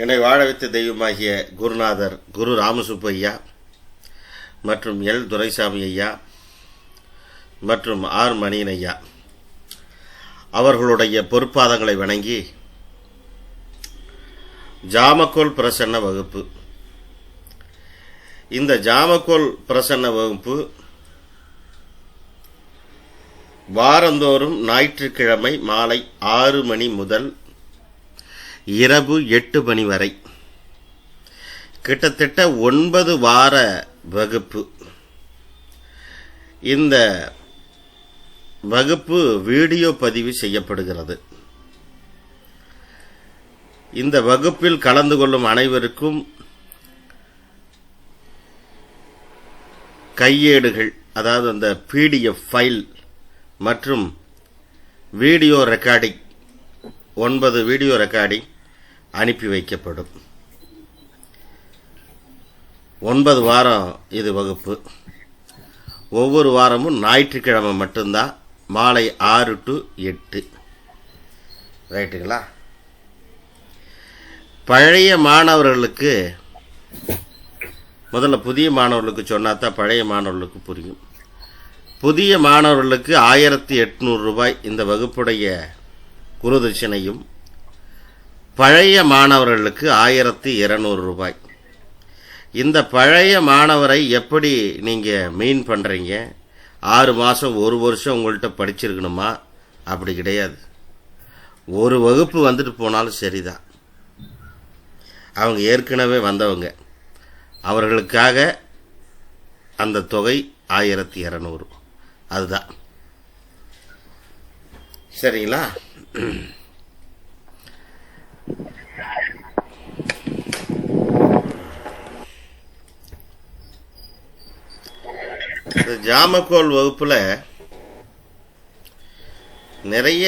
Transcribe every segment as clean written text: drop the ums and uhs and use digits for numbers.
என்னை வாழ வைத்த தெய்வமாகிய குருநாதர் குரு ராமசுப்பு ஐயா மற்றும் எல் துரைசாமி ஐயா மற்றும் ஆர் மணியன் ஐயா அவர்களுடைய பொறுப்பாதங்களை வணங்கி ஜாமக்கோல் பிரசன்ன வகுப்பு. இந்த ஜாமக்கோல் பிரசன்ன வகுப்பு வாரந்தோறும் ஞாயிற்றுக்கிழமை மாலை 6 மணி முதல் இரவு 8 மணி வரை கிட்டத்தட்ட 9 வார வகுப்பு. இந்த வகுப்பு வீடியோ பதிவு செய்யப்படுகிறது. இந்த வகுப்பில் கலந்து கொள்ளும் அனைவருக்கும் கையேடுகள், அதாவது அந்த PDF ஃபைல் மற்றும் வீடியோ ரெக்கார்டிங் 9 வீடியோ ரெக்கார்டிங் அனுப்பி வைக்கப்படும். 9 வாரம் இது வகுப்பு. ஒவ்வொரு வாரமும் ஞாயிற்றுக்கிழமை மட்டும்தான் மாலை 6 to 8. ரைட்டுங்களா? பழைய மாணவர்களுக்கு முதல்ல புதிய மாணவர்களுக்கு சொன்னாதான் பழைய மாணவர்களுக்கு புரியும். புதிய மாணவர்களுக்கு 1800 ரூபாய் இந்த வகுப்புடைய குருதட்சணையும், பழைய மாணவர்களுக்கு 1200 ரூபாய். இந்த பழைய மாணவரை எப்படி நீங்கள் மீன் பண்ணுறீங்க? 6 மாதம் 1 வருஷம் உங்கள்கிட்ட படிச்சிருக்கணுமா? அப்படி கிடையாது. ஒரு வகுப்பு வந்துட்டு போனாலும் சரிதான். அவங்க ஏற்கனவே வந்தவங்க, அவர்களுக்காக அந்த தொகை 1200. அதுதான் சரிங்களா? ஜாமக்கோல் வகுப்புல நிறைய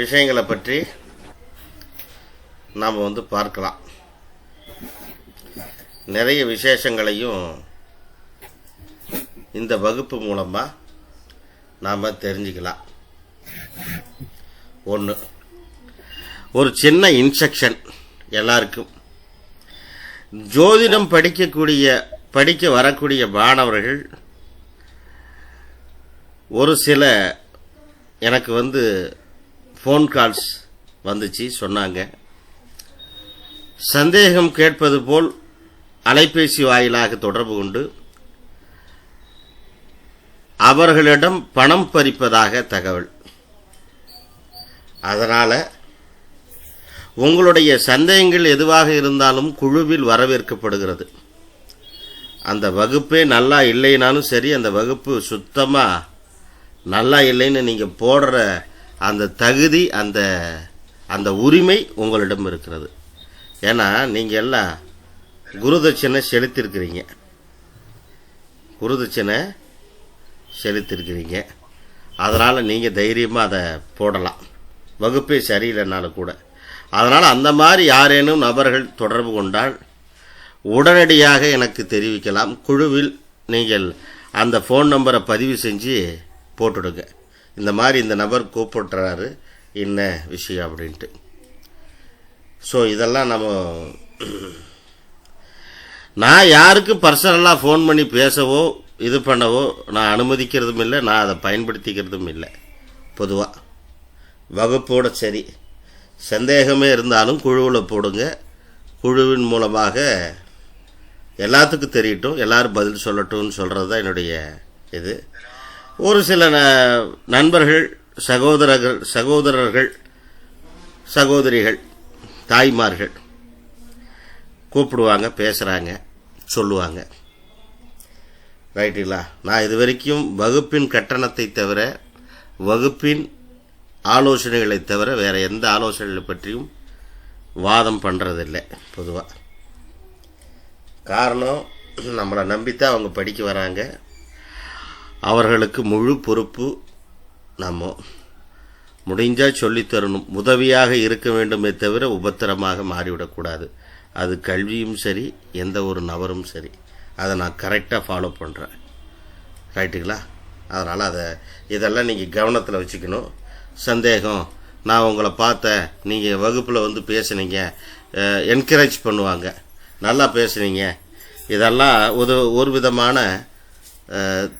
விஷயங்களை பற்றி நாம் பார்க்கலாம். நிறைய விசேஷங்களையும் இந்த வகுப்பு மூலமா நாம் தெரிஞ்சுக்கலாம். ஒன்று, ஒரு சின்ன இன்ஸ்ட்ரக்ஷன் எல்லாருக்கும். ஜோதிடம் படிக்க வரக்கூடிய மாணவர்கள் ஒரு சில எனக்கு ஃபோன் கால்ஸ் வந்துச்சு, சொன்னாங்க. சந்தேகம் கேட்பது போல் அலைபேசி வாயிலாக தொடர்பு கொண்டு அவர்களிடம் பணம் பறிப்பதாக தகவல். அதனால் உங்களுடைய சந்தேகங்கள் எதுவாக இருந்தாலும் குழுவில் வரவேற்கப்படுகிறது. அந்த வகுப்பே நல்லா இல்லைனாலும் சரி, அந்த வகுப்பு சுத்தமாக நல்லா இல்லைன்னு நீங்கள் போடுற அந்த தகுதி, அந்த உரிமை உங்களிடம் இருக்கிறது. ஏன்னா நீங்கள் எல்லாம் குருதட்சணை செலுத்திருக்கிறீங்க. அதனால் நீங்கள் தைரியமாக அதை போடலாம், வகுப்பே சரியில்லைனாலும் கூட. அதனால் அந்த மாதிரி யாரேனும் நபர்கள் தொடர்பு கொண்டால் உடனடியாக எனக்கு தெரிவிக்கலாம். குழுவில் நீங்கள் அந்த ஃபோன் நம்பரை பதிவு செஞ்சு போட்டுடுங்க. இந்த மாதிரி இந்த நபர் கூப்பிட்டுறாரு, என்ன விஷயம் அப்படின்ட்டு. ஸோ இதெல்லாம் நான் யாருக்கும் பர்சனலாக ஃபோன் பண்ணி பேசவோ இது பண்ணவோ நான் அனுமதிக்கிறதும் இல்லை, நான் அதை பயன்படுத்திக்கிறதும் இல்லை. பொதுவாக வகுப்போடு சரி, சந்தேகமே இருந்தாலும் குழுவில் போடுங்க. குழுவின் மூலமாக எல்லாத்துக்கும் தெரியட்டும், எல்லாரும் பதில் சொல்லட்டும்னு சொல்கிறது தான் என்னுடைய இது. ஒரு சில நண்பர்கள், சகோதரர்கள், சகோதரிகள், தாய்மார்கள் கூப்பிடுவாங்க, பேசுகிறாங்க, சொல்லுவாங்க. ரைட்டுங்களா? நான் இது வரைக்கும் வகுப்பின் கட்டணத்தை தவிர, வகுப்பின் ஆலோசனைகளை தவிர வேறு எந்த ஆலோசனைகளை பற்றியும் வாதம் பண்ணுறதில்லை பொதுவாக. காரணம், நம்மளை நம்பித்தான் அவங்க படிக்க வராங்க. அவர்களுக்கு முழு பொறுப்பு நம்ம முடிஞ்சால் சொல்லித்தரணும். உதவியாக இருக்க வேண்டுமே தவிர உபத்திரமாக மாறிவிடக்கூடாது. அது கல்வியும் சரி, எந்த ஒரு நபரும் சரி. அதை நான் கரெக்டாக ஃபாலோ பண்ணுறேன். ரைட்டுங்களா? அதனால் இதெல்லாம் நீங்கள் கவனத்தில் வச்சுக்கணும். சந்தேகம் நான் உங்களை பார்த்தேன், நீங்கள் வகுப்பில் வந்து பேசுனீங்க, என்கரேஜ் பண்ணுவாங்க, நல்லா பேசுனீங்க. இதெல்லாம் ஒரு விதமான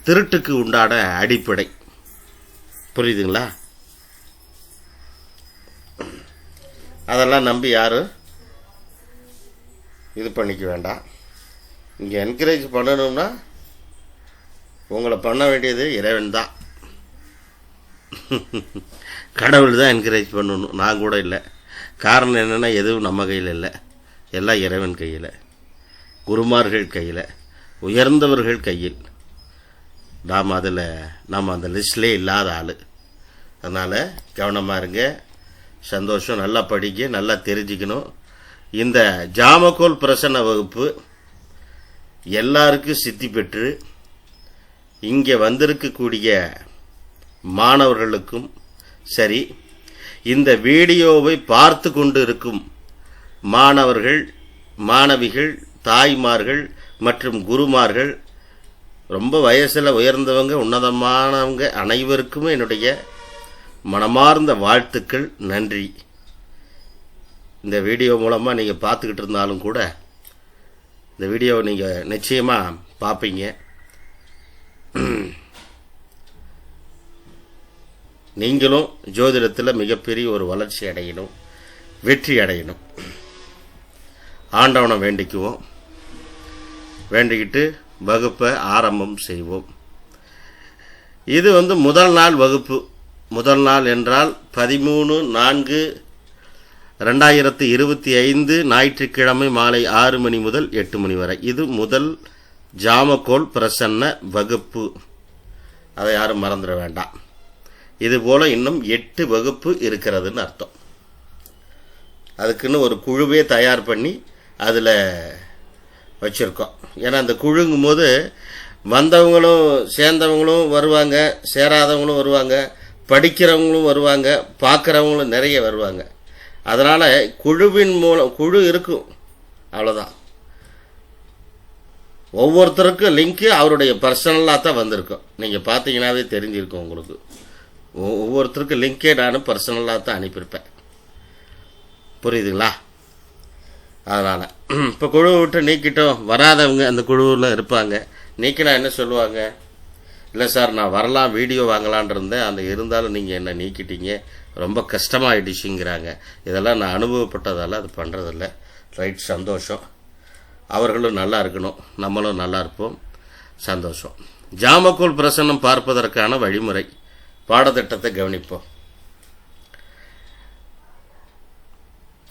திருட்டுக்கு உண்டான அடிப்படை. புரியுதுங்களா? அதெல்லாம் நம்பி யாரும் இது பண்ணிக்க வேண்டாம். இங்கே என்கரேஜ் பண்ணணும்னா உங்களை பண்ண வேண்டியது இறைவன் தான். கடவுள் தான் என்கரேஜ் பண்ணணும், நான் கூட இல்லை. காரணம் என்னென்னா எதுவும் நம்ம கையில் இல்லை, எல்லாம் இறைவன் கையில், குருமார்கள் கையில், உயர்ந்தவர்கள் கையில். நாம் அந்த லிஸ்ட்லேயே இல்லாத ஆள். அதனால் கவனமாக இருங்க, சந்தோஷம், நல்லா படிக்க, நல்லா தெரிஞ்சுக்கணும். இந்த ஜாமக்கோல் பிரசன்ன வகுப்பு எல்லாருக்கும் சித்தி பெற்று இங்கே வந்திருக்கக்கூடிய மாணவர்களுக்கும் சரி, இந்த வீடியோவை பார்த்து கொண்டு இருக்கும் மாணவர்கள், மாணவிகள், தாய்மார்கள் மற்றும் குருமார்கள், ரொம்ப வயசில் உயர்ந்தவங்க, உன்னதமானவங்க அனைவருக்குமே என்னுடைய மனமார்ந்த வாழ்த்துக்கள், நன்றி. இந்த வீடியோ மூலமாக நீங்கள் பார்த்துக்கிட்டு இருந்தாலும் கூட இந்த வீடியோவை நீங்கள் நிச்சயமாக பார்ப்பீங்க. நீங்களும் ஜோதிடத்தில் மிகப்பெரிய ஒரு வளர்ச்சி அடையணும், வெற்றி அடையணும். ஆண்டவனை வேண்டிக்குவோம், வேண்டிக்கிட்டு வகுப்பை ஆரம்பம் செய்வோம். இது முதல் நாள் வகுப்பு. முதல் நாள் என்றால் 13/4/2025 ஞாயிற்றுக்கிழமை மாலை 6 மணி முதல் 8 மணி வரை. இது முதல் ஜாமக்கோல் பிரசன்ன வகுப்பு. அதை யாரும் மறந்துட வேண்டாம். இதுபோல் இன்னும் 8 வகுப்பு இருக்கிறதுன்னு அர்த்தம். அதுக்குன்னு ஒரு குழுவே தயார் பண்ணி அதில் வச்சுருக்கோம். ஏன்னா அந்த குழுங்கும் போது வந்தவங்களும் சேர்ந்தவங்களும் வருவாங்க, சேராதவங்களும் வருவாங்க, படிக்கிறவங்களும் வருவாங்க, பார்க்குறவங்களும் நிறைய வருவாங்க. அதனால் குழுவின் மூலம் குழு இருக்கும், அவ்வளோதான். ஒவ்வொருத்தருக்கும் லிங்க்கு அவருடைய பர்சனலாக தான் வந்திருக்கும். நீங்கள் பார்த்தீங்கன்னாவே தெரிஞ்சிருக்கும் உங்களுக்கு. ஒவ்வொருத்தருக்கும் லிங்கே நான் பர்சனலாக தான் அனுப்பியிருப்பேன். புரியுதுங்களா? அதனால் இப்போ குழுவை விட்டு நீக்கிட்டோம், வராதவங்க அந்த குழுவில் இருப்பாங்க. நீக்கினா என்ன சொல்லுவாங்க? இல்லை சார், நான் வரலாம், வீடியோ வாங்கலான் இருந்தேன், அந்த இருந்தாலும் நீங்கள் என்ன நீக்கிட்டீங்க, ரொம்ப கஷ்டமாயிடுச்சுங்கிறாங்க. இதெல்லாம் நான் அனுபவப்பட்டதால் அது பண்ணுறதில்ல. ரைட், சந்தோஷம். அவர்களும் நல்லா இருக்கணும், நம்மளும் நல்லா இருப்போம், சந்தோஷம். ஜாமக்கோல் பிரசன்னம் பார்ப்பதற்கான வழிமுறை பாடத்திட்டத்தை கவனிப்போம்.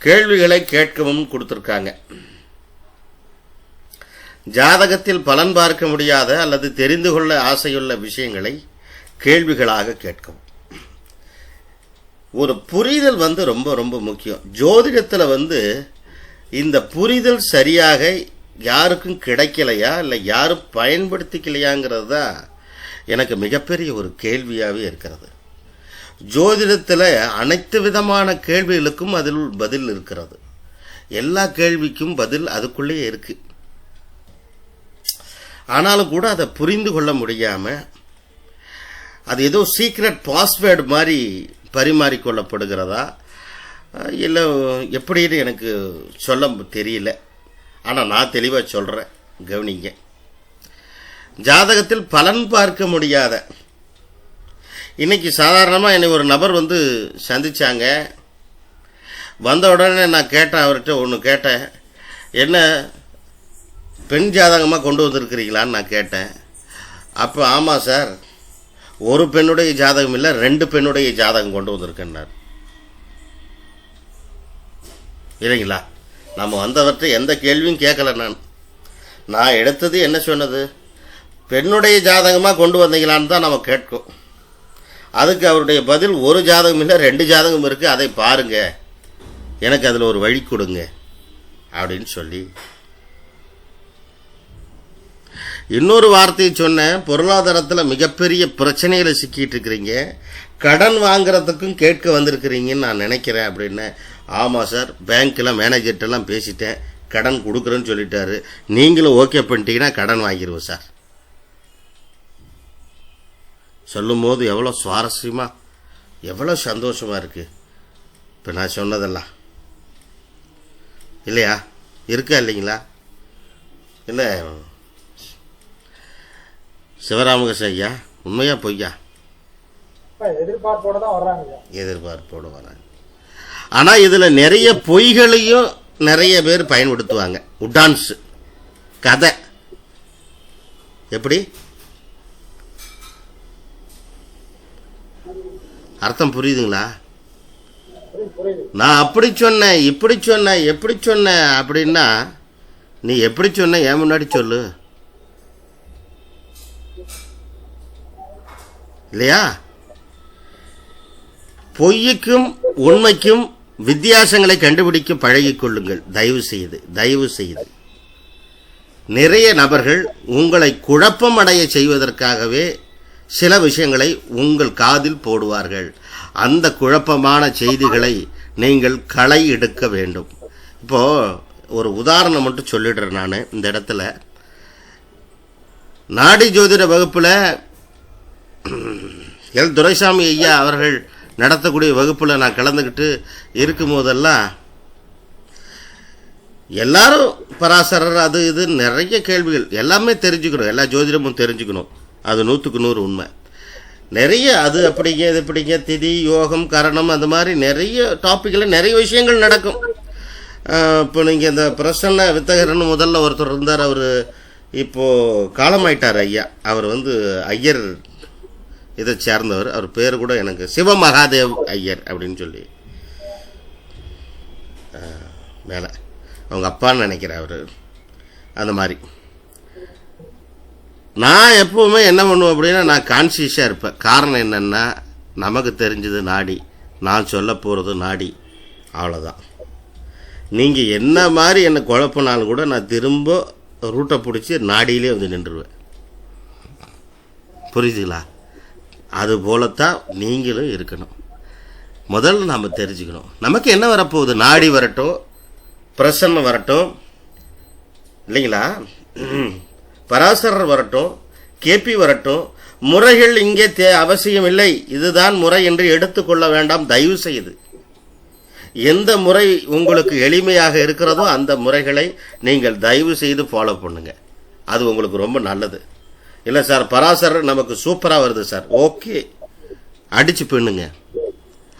கேள்விகளை கேட்கவும் கொடுத்திருக்காங்க. ஜாதகத்தில் பலன் பார்க்க முடியாத அல்லது தெரிந்து கொள்ள ஆசையுள்ள விஷயங்களை கேள்விகளாக கேட்கவும். ஒரு புரிதல் ரொம்ப ரொம்ப முக்கியம். ஜோதிடத்தில் இந்த புரிதல் சரியாக யாருக்கும் கிடைக்கலையா இல்லை யாரும் பயன்படுத்திக்கலையாங்கிறது தான் எனக்கு மிகப்பெரிய ஒரு கேள்வியாகவே இருக்கிறது. ஜோதிடத்தில் அனைத்து விதமான கேள்விகளுக்கும் அதில் பதில் இருக்கிறது. எல்லா கேள்விக்கும் பதில் அதுக்குள்ளேயே இருக்கு. ஆனாலும் கூட அதை புரிந்து கொள்ள முடியாமல் அது ஏதோ சீக்ரெட் பாஸ்வேர்டு மாதிரி பரிமாறிக்கொள்ளப்படுகிறதா இல்லை எப்படின்னு எனக்கு சொல்ல தெரியல. ஆனால் நான் தெளிவாக சொல்கிறேன், கவனிங்க. ஜாதகத்தில் பலன் பார்க்க முடியாத, இன்னைக்கு சாதாரணமாக என்னை ஒரு நபர் சந்திச்சாங்க. வந்த உடனே நான் கேட்டேன், அவர்கிட்ட ஒன்று கேட்டேன், என்ன பெண் ஜாதகமாக கொண்டு வந்திருக்கிறீங்களான்னு நான் கேட்டேன். அப்போ ஆமாம் சார், ஒரு பெண்ணுடைய ஜாதகம் இல்லை, 2 பெண்ணுடைய ஜாதகம் கொண்டு வந்திருக்கேன்னார். இல்லைங்களா? நம்ம வந்தவற்றை எந்த கேள்வியும் கேட்கல. நான் எடுத்தது என்ன சொன்னது, பெண்ணுடைய ஜாதகமாக கொண்டு வந்தீங்களான்னு தான் நம்ம கேட்கும். அதுக்கு அவருடைய பதில், ஒரு ஜாதகம் இல்லை 2 ஜாதகம் இருக்குது, அதை பாருங்க, எனக்கு அதில் ஒரு வழி கொடுங்க அப்படின்னு சொல்லி இன்னொரு வார்த்தையை சொன்னேன். பொருளாதாரத்தில் மிகப்பெரிய பிரச்சனைகளை சிக்கிட்டு இருக்கிறீங்க, கடன் வாங்குறதுக்கும் கேட்க வந்திருக்கிறீங்கன்னு நான் நினைக்கிறேன் அப்படின்னு. ஆமாம் சார், பேங்க்கில் மேனேஜர்கிட்டலாம் பேசிட்டேன், கடன் கொடுக்குறேன்னு சொல்லிட்டாரு, நீங்களும் ஓகே பண்ணிட்டீங்கன்னா கடன் வாங்கிடுவோம் சார். சொல்லும் போது எவ்வளோ சுவாரஸ்யமாக, எவ்வளோ சந்தோஷமாக இருக்குது. இப்போ நான் சொன்னதெல்லாம் இல்லையா, இருக்கா இல்லைங்களா? இல்லை சிவராமகிருஷ்ண ஐயா, உண்மையா பொய்யா? எதிர்பார்ப்போட தான் வர்றாங்க. எதிர்பார்ப்போடு வராங்க. ஆனால் இதில் நிறைய பொய்களையும் நிறைய பேர் பயன்படுத்துவாங்க. உடான்ஸ் கதை எப்படி அர்த்தம் புரியுதுங்களா? நான் அப்படி சொன்னேன், இப்படி சொன்னேன், எப்படி சொன்னேன் அப்படின்னா, நீ எப்படி சொன்ன என் முன்னாடி சொல்லு இல்லையா? பொய்யுக்கும் உண்மைக்கும் வித்தியாசங்களை கண்டுபிடிக்க பழகிக் கொள்ளுங்கள். தயவு செய்து நிறைய நபர்கள் உங்களை குழப்பம் அடைய செய்வதற்காகவே சில விஷயங்களை உங்கள் காதில் போடுவார்கள். அந்த குழப்பமான செய்திகளை நீங்கள் களை எடுக்க வேண்டும். இப்போ ஒரு உதாரணம் மட்டும் சொல்லிடுறேன். நான் இந்த இடத்துல நாடி ஜோதிட வகுப்பில் எல் துரைசாமி ஐயா அவர்கள் நடத்தக்கூடிய வகுப்பில் நான் கலந்துக்கிட்டு இருக்கும் போதெல்லாம் எல்லாரும் பராசரர் அது இது நிறைய கேள்விகள், எல்லாமே தெரிஞ்சுக்கணும், எல்லா ஜோதிடமும் தெரிஞ்சுக்கணும். அது 100க்கு 100 உண்மை. நிறைய அது அப்படிங்க இது இப்படிங்க திதி யோகம் கரணம் அந்த மாதிரி நிறைய டாப்பிக்கில் நிறைய விஷயங்கள் நடக்கும். இப்போ நீங்கள் இந்த பிரசன்ன வித்தகர்னு முதல்ல ஒருத்தர் இருந்தார், அவர் இப்போது காலமாயிட்டார் ஐயா. அவர் ஐயர் இதை சேர்ந்தவர். அவர் பேர் கூட எனக்கு சிவமகாதேவ் ஐயர் அப்படின்னு சொல்லி மேலே அவங்க அப்பான்னு நினைக்கிறேன் அவர். அந்த மாதிரி நான் எப்போவுமே என்ன பண்ணுவேன் அப்படின்னா, நான் கான்சியஸாக இருப்பேன். காரணம் என்னென்னா, நமக்கு தெரிஞ்சது நாடி, நான் சொல்ல போகிறது நாடி, அவ்வளோதான். நீங்கள் என்ன மாதிரி என்னை குழப்பினாலும் கூட நான் திரும்ப ரூட்டை பிடிச்சி நாடியிலே நின்றுருவேன். புரியுதுங்களா? அது போலத்தான் நீங்களும் இருக்கணும். முதல்ல நாம் தெரிஞ்சுக்கணும் நமக்கு என்ன வரப்போகுது. நாடி வரட்டும், பிரசன்னம் வரட்டும் இல்லைங்களா, பராசரர் வரட்டும், கேபி வரட்டும், முறைகள் இங்கே அவசியம் இல்லை. இதுதான் முறை என்று எடுத்துக்கொள்ள வேண்டாம் தயவு செய்து. எந்த முறை உங்களுக்கு எளிமையாக இருக்கிறதோ அந்த முறைகளை நீங்கள் தயவு செய்து ஃபாலோ பண்ணுங்க. அது உங்களுக்கு ரொம்ப நல்லது. இல்லை சார் பராசரர் நமக்கு சூப்பராக வருது சார், ஓகே, அடிச்சு பண்ணுங்க,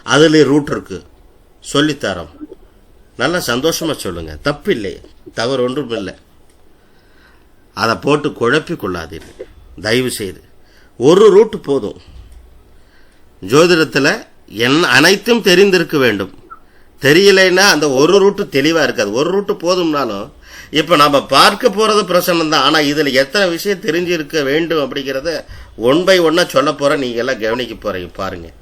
அதுலேயே ரூட் இருக்கு, சொல்லித்தரோம், நல்லா சந்தோஷமாக சொல்லுங்கள், தப்பு இல்லை, தவறு ஒன்றும் இல்லை. அதை போட்டு குழப்பி கொள்ளாதீர்கள் தயவு செய்து. ஒரு ரூட்டு போதும். ஜோதிடத்தில் அனைத்தும் தெரிந்திருக்க வேண்டும். தெரியலைன்னா அந்த ஒரு ரூட்டு தெளிவாக இருக்காது. ஒரு ரூட்டு போதும்னாலும் இப்போ நம்ம பார்க்க போகிறது பிரசன்னம் தான். ஆனால் இதில் எத்தனை விஷயம் தெரிஞ்சிருக்க வேண்டும் அப்படிங்கிறத 1 by 1 சொல்ல போகிறேன். நீங்கள் எல்லாம் கவனிக்க போகிறீங்க பாருங்கள்.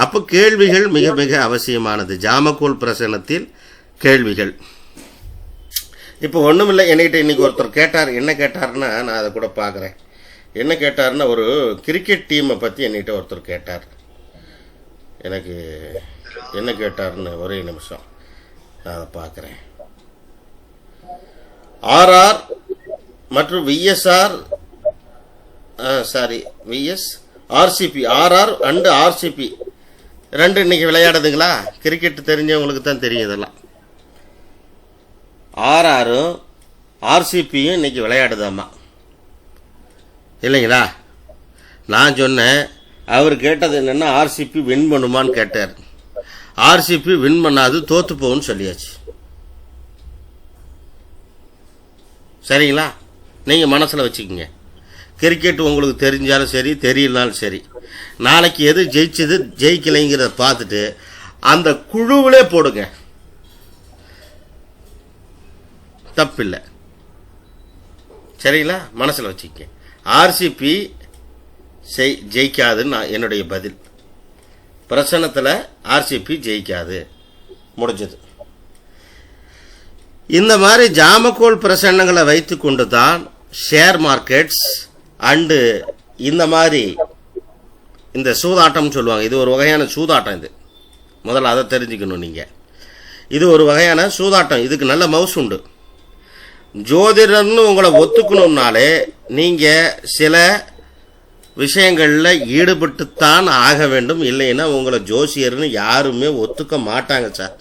அப்போ கேள்விகள் மிக மிக அவசியமானது. ஜாமக்கோல் பிரசன்னத்தில் கேள்விகள். இப்போ ஒன்றும் இல்லை, என்கிட்ட இன்றைக்கி ஒருத்தர் கேட்டார். என்ன கேட்டார்னா, நான் அதை கூட பார்க்குறேன். என்ன கேட்டார்னா, ஒரு கிரிக்கெட் டீமை பற்றி என்கிட்ட ஒருத்தர் கேட்டார். எனக்கு என்ன கேட்டார்னு ஒரே நிமிஷம் நான் அதை பார்க்குறேன். ஆர்ஆர் மற்றும் VSR RCB, RR and RCB 2 இன்னைக்கு விளையாடுதுங்களா? கிரிக்கெட் தெரிஞ்சவங்களுக்கு தான் தெரியும் இதெல்லாம். ஆர்ஆரும் ஆர்சிபியும் இன்னைக்கு விளையாடுதாம்மா இல்லைங்களா? நான் சொன்னேன், அவர் கேட்டது என்னென்னா ஆர்சிபி வின் பண்ணுமான்னு கேட்டார். ஆர்சிபி வின் பண்ணாது, தோற்று போகும்னு சொல்லியாச்சு. சரிங்களா? நீங்கள் மனசில் வச்சுக்கோங்க. கிரிக்கெட் உங்களுக்கு தெரிஞ்சாலும் சரி, தெரியலனாலும் சரி, நாளைக்கு எது ஜெயிச்சது ஜெயிக்கலைங்கிறத பார்த்துட்டு அந்த குழுவிலே போடுங்க, தப்பில்லை. சரிங்களா? மனசில் வச்சுக்கங்க. ஆர்சிபி ஜெயிக்காதுன்னு என்னுடைய பதில். பிரசன்னத்தில் ஆர்சிபி ஜெயிக்காது, முடிஞ்சது. இந்த மாதிரி ஜாமக்கோல் பிரசன்னங்களை வைத்து கொண்டு தான் ஷேர் மார்க்கெட்ஸ் அண்டு இந்த மாதிரி இந்த சூதாட்டம்னு சொல்லுவாங்க. இது ஒரு வகையான சூதாட்டம். இது முதல்ல அதை தெரிஞ்சுக்கணும் நீங்கள். இது ஒரு வகையான சூதாட்டம். இதுக்கு நல்ல மவுஸ் உண்டு. ஜோதிடர்னு உங்களை ஒத்துக்கணும்னாலே நீங்கள் சில விஷயங்களில் ஈடுபட்டுத்தான் ஆக வேண்டும். இல்லைன்னா உங்களை ஜோசியர்னு யாருமே ஒத்துக்க மாட்டாங்க சார்.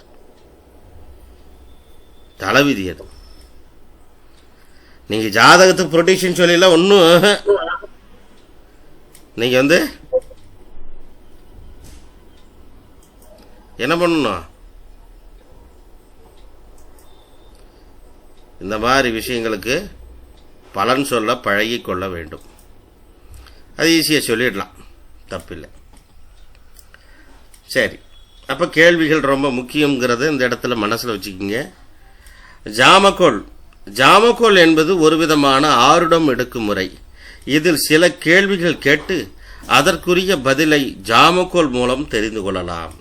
தலைவிதி அது. நீங்கள் ஜாதகத்துக்கு ப்ரொடிக்ஷன் சொல்லலாம் ஒன்றும் நீங்கள் என்ன பண்ணணும், இந்த மாதிரி விஷயங்களுக்கு பலன் சொல்ல பழகி கொள்ள வேண்டும். அது ஈஸியாக சொல்லிடலாம், தப்பில்லை. சரி, அப்போ கேள்விகள் ரொம்ப முக்கியங்கிறத இந்த இடத்துல மனசில் வச்சுக்கிங்க. ஜாமக்கோல் என்பது ஒரு விதமான ஆருடம் எடுக்கும் முறை. இதில் சில கேள்விகள் கேட்டு அதற்குரிய பதிலை ஜாமக்கோல் மூலம் தெரிந்து கொள்ளலாம்.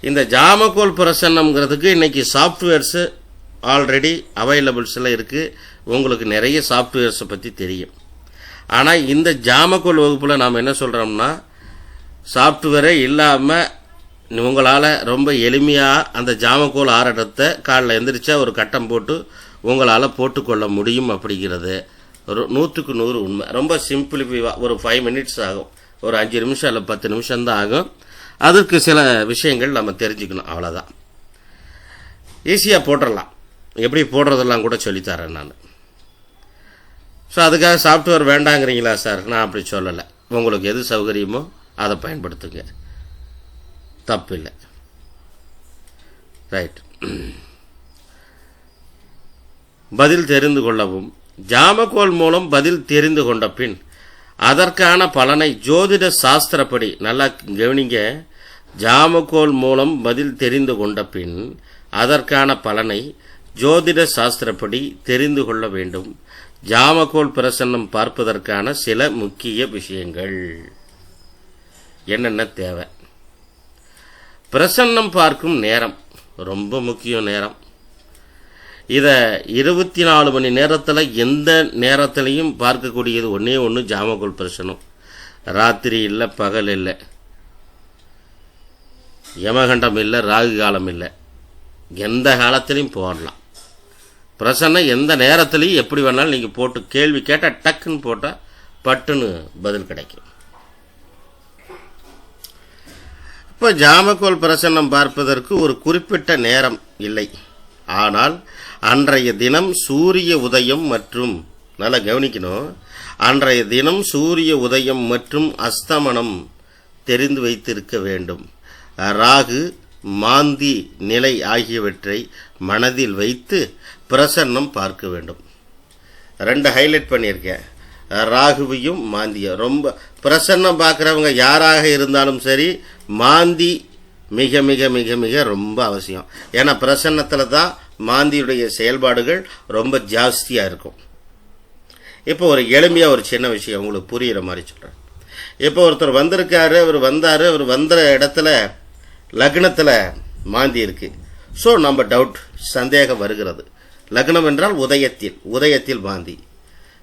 இந்த ஜாமக்கோல் பிரசன்னம்ங்கிறதுக்கு இன்னைக்கு சாஃப்ட்வேர்ஸு ஆல்ரெடி அவைலபிள்ஸில் இருக்குது. உங்களுக்கு நிறைய சாஃப்ட்வேர்ஸை பற்றி தெரியும். ஆனால் இந்த ஜாமக்கோல் வகுப்பில் நாம் என்ன சொல்கிறோம்னா, சாஃப்ட்வேரே இல்லாமல் உங்களால் ரொம்ப எளிமையாக அந்த ஜாமக்கோல் ஆரட்டத்தை காலைல எந்திரிச்சா ஒரு கட்டம் போட்டு உங்களால் போட்டுக்கொள்ள முடியும். அப்படிங்கிறது ஒரு 100க்கு 100 உண்மை. ரொம்ப சிம்பிளிஃபைவாக ஒரு 5 மினிட்ஸ் ஆகும், ஒரு 5 நிமிஷம் இல்லை 10 நிமிஷம்தான் ஆகும். அதுக்கு சில விஷயங்கள் நம்ம தெரிஞ்சுக்கணும், அவ்வளோதான். ஈஸியாக போட்டுடலாம். எப்படி போடுறதெல்லாம் கூட சொல்லித்தரேன் நான். ஸோ அதுக்காக சாஃப்ட்வேர் வேண்டாங்கிறீங்களா சார்? நான் அப்படி சொல்லலை. உங்களுக்கு எது சௌகரியமோ அதை பயன்படுத்துங்க, தப்பில்லை. ரைட். பதில் தெரிந்து கொள்ளவும். ஜாமக்கோல் மூலம் பதில் தெரிந்து கொண்ட பின் அதற்கான பலனை ஜோதிட சாஸ்திரப்படி, நல்லா கவனிங்க, ஜாமக்கோல் மூலம் பதில் தெரிந்து கொண்ட பின் அதற்கான பலனை ஜோதிட சாஸ்திரப்படி தெரிந்து கொள்ள வேண்டும். ஜாமக்கோல் பிரசன்னம் பார்ப்பதற்கான சில முக்கிய விஷயங்கள் என்னென்ன தேவை. பிரசன்னம் பார்க்கும் நேரம் ரொம்ப முக்கியம். நேரம் இதை 24 மணி நேரத்தில் எந்த நேரத்திலையும் பார்க்கக்கூடியது ஒன்றே ஒன்று ஜாமக்கோல் பிரசனம். ராத்திரி இல்லை, பகல் இல்லை, யமகண்டம் இல்லை, ராகு காலம் இல்லை, எந்த காலத்திலையும் போடலாம். பிரசன்னம் எந்த நேரத்துலையும் எப்படி வேணாலும் நீங்கள் போட்டு கேள்வி கேட்டால் டக்குன்னு போட்டால் பட்டுன்னு பதில் கிடைக்கும். இப்போ ஜாமக்கோல் பிரசன்னம் பார்ப்பதற்கு ஒரு குறிப்பிட்ட நேரம் இல்லை. ஆனால் அன்றைய தினம் சூரிய உதயம் மற்றும், நல்லா கவனிக்கணும், அன்றைய தினம் சூரிய உதயம் மற்றும் அஸ்தமனம் தெரிந்து வைத்திருக்க வேண்டும். ராகு மாந்தி நிலை ஆகியவற்றை மனதில் வைத்து பிரசன்னம் பார்க்க வேண்டும். 2 ஹைலைட் பண்ணியிருக்கேன், ராகுவையும் மாந்தியும். ரொம்ப பிரசன்னம் பார்க்குறவங்க யாராக இருந்தாலும் சரி, மாந்தி மிக மிக மிக மிக ரொம்ப அவசியம். ஏன்னா பிரசன்னத்தில் தான் மாந்தியுடைய செயல்பாடுகள் ரொம்ப ஜாஸ்தியாக இருக்கும். இப்போ ஒரு எளிமையாக ஒரு சின்ன விஷயம் உங்களுக்கு புரிகிற மாதிரி சொல்கிறேன். இப்போ ஒருத்தர் வந்திருக்காரு, அவர் வந்த இடத்துல லக்னத்தில் மாந்தி இருக்குது. ஸோ நம்ம டவுட், சந்தேகம் வருகிறது. லக்னம் என்றால் உதயத்தில் மாந்தி.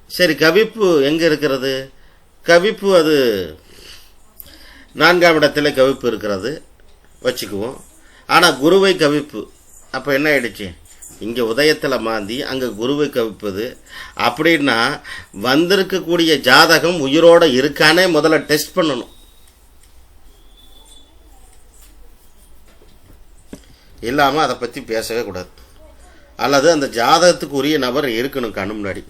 சரி, கவிப்பு எங்கே இருக்கிறது? கவிப்பு அது 4ஆம் இடத்துல கவிப்பு இருக்கிறது வச்சுக்குவோம். ஆனால் குருவை கவிப்பு. அப்போ என்ன ஆயிடுச்சு? இங்கே உதயத்தில் மாந்தி, அங்கே குருவை கவிப்பது. அப்படின்னா வந்திருக்கக்கூடிய ஜாதகம் உயிரோடு இருக்கானே முதல்ல டெஸ்ட் பண்ணணும். இல்லாமல் அதை பற்றி பேசவே கூடாது. அல்லது அந்த ஜாதகத்துக்கு உரிய நபர் இருக்கணும் கண்ணு முன்னாடி.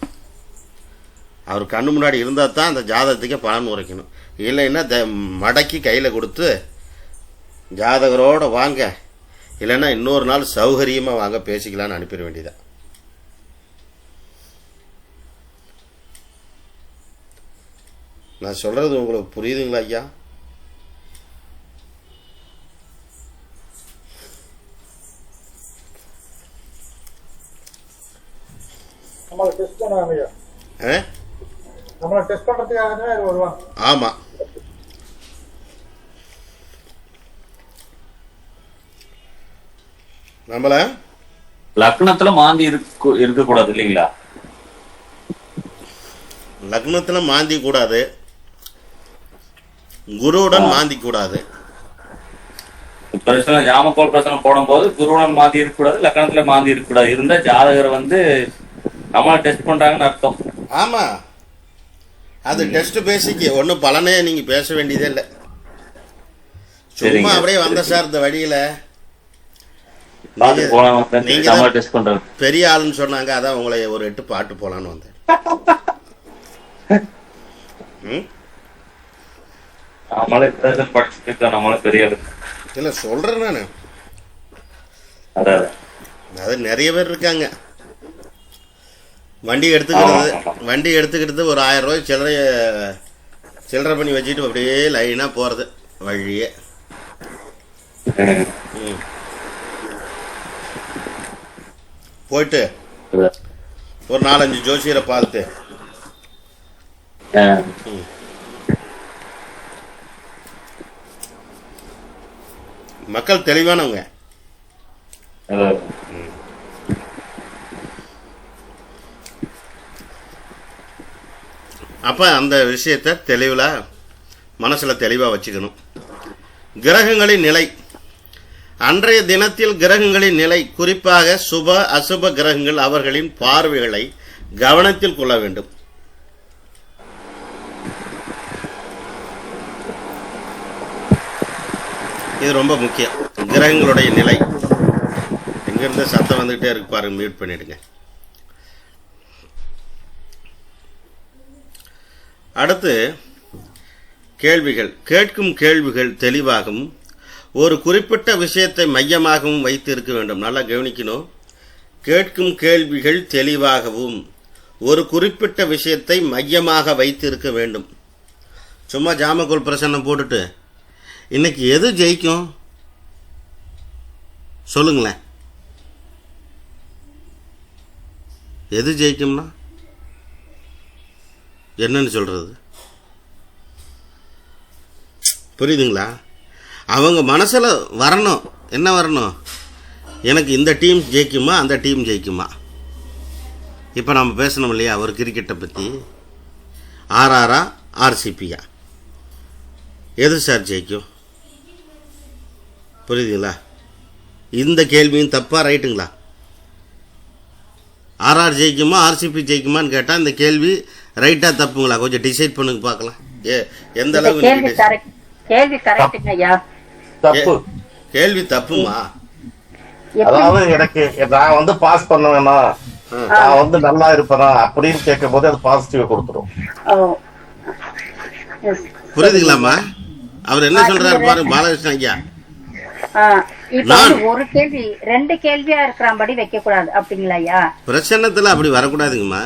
அவர் கண்ணு முன்னாடி இருந்தால் தான் அந்த ஜாதகத்துக்கே பலன் உரைக்கணும். இல்லைன்னா மடக்கி கையில் கொடுத்து ஜாதகரோடு வாங்க, இல்லைன்னா இன்னொரு நாள் சௌகரியமாக வாங்க பேசிக்கலான்னு அனுப்பிட வேண்டியதான். நான் சொல்கிறது உங்களுக்கு புரியுதுங்களா ஐயா? ஆமாம். நம்மள லக்னத்துல மாந்தி இருக்க கூடாது இல்லைங்களா? லக்னத்துல மாந்தி கூடாது, குருவுடன் மாந்தி கூடாது. ஜாமக்கோல் பிரசனம் போடும் போது குருவுடன் மாந்தி இருக்க கூடாது, லக்னத்துல மாந்தி இருக்க கூடாது. இருந்தா ஜாதகர் நம்மள டெஸ்ட் பண்றாங்கன்னு அர்த்தம். ஆமா, அது டெஸ்ட் பேசிக்கு ஒன்றும் பலனே நீங்கள் பேச வேண்டியதே இல்லை. சும்மா சரிங்க. அப்படியே வந்த சார் இந்த வழியில் பார்த்து போலாம் வந்தேன். நீங்க நம்ம தான் டெஸ்ட் பண்றோம். பெரிய ஆளுன்னு சொன்னாங்க, அதான் உங்களை ஒரு 8 பாட்டு போலான்னு வந்தேன். ம் நம்மளே இப்பதான் படிச்சுட்டு நம்மளே பெரிய ஆளு. இல்லை சொல்கிறேன் நான். அதான் அது நிறைய பேர் இருக்காங்க. வண்டி எடுத்துக்கிட்டு ஒரு 1000 ரூபாய் சில்லறை பண்ணி வச்சுட்டு அப்படியே லைனாக போகிறது வழியே. ம் போயிட்டு ஒரு 4-5 ஜோசியரை பார்த்துட்டு மக்கள் தெளிவானவங்க. அப்போ அந்த விஷயத்தை தெளிவில் மனசில் தெளிவாக வச்சுக்கணும். கிரகங்களின் நிலை, அன்றைய தினத்தில் கிரகங்களின் நிலை, குறிப்பாக சுப அசுப கிரகங்கள் அவர்களின் பார்வைகளை கவனத்தில் கொள்ள வேண்டும். இது ரொம்ப முக்கியம். கிரகங்களுடைய நிலை. எங்கிருந்து சத்தம் வந்துகிட்டே இருக்கு பாருங்க, மியூட் பண்ணிடுங்க. அடுத்து கேள்விகள். கேட்கும் கேள்விகள் தெளிவாகவும் ஒரு குறிப்பிட்ட விஷயத்தை மையமாகவும் வைத்து இருக்க வேண்டும். நல்லா கவனிக்கணும். கேட்கும் கேள்விகள் தெளிவாகவும் ஒரு குறிப்பிட்ட விஷயத்தை மையமாக வைத்து இருக்க வேண்டும். சும்மா ஜாமக்கோல் பிரசன்னம் போட்டுட்டு இன்னைக்கு எது ஜெயிக்கும் சொல்லுங்களேன். எது ஜெயிக்கும்னா என்னன்னு சொல்றது புரியுதுங்களா? அவங்க மனசில் வரணும். என்ன வரணும்? எனக்கு இந்த டீம் ஜெயிக்குமா அந்த டீம் ஜெயிக்குமா. இப்போ நம்ம பேசணும் இல்லையா ஒரு கிரிக்கெட்டை பற்றி. ஆர்ஆரா ஆர்சிபியா, எது சார் ஜெயிக்கும்? புரியுதுங்களா? இந்த கேள்வியும் தப்பா ரைட்டுங்களா? ஆர்ஆர் ஜெயிக்குமா ஆர்சிபி ஜெயிக்குமான்னு கேட்டால் இந்த கேள்வி ரைட்டா தப்புங்களா? கொஞ்சம் டிசைட் பண்ணுங்க பார்க்கலாம். எந்த அளவுக்கு கேள்வி கரெக்ட்டுங்க ஐயா. தப்பு. கேள்வி தப்புமா? அதாவது எனக்கு நான் பாஸ் பண்ணுவேனா, நான் நல்லா இருப்பேனா அப்படின்னு கேட்கும் போது அது பாசிட்டிவ் கொடுத்துரும். புரியுதுங்களாமா? அவர் என்ன சொல்றாரு பாருங்க பாலகிருஷ்ணன் ஐயா. இப்ப ஒரு கேள்வி 2 கேள்வியா இருக்கிறபடி வைக்க கூடாது அப்படிங்களா ஐயா? பிரச்சனத்துல அப்படி வரக்கூடாதுங்கம்மா.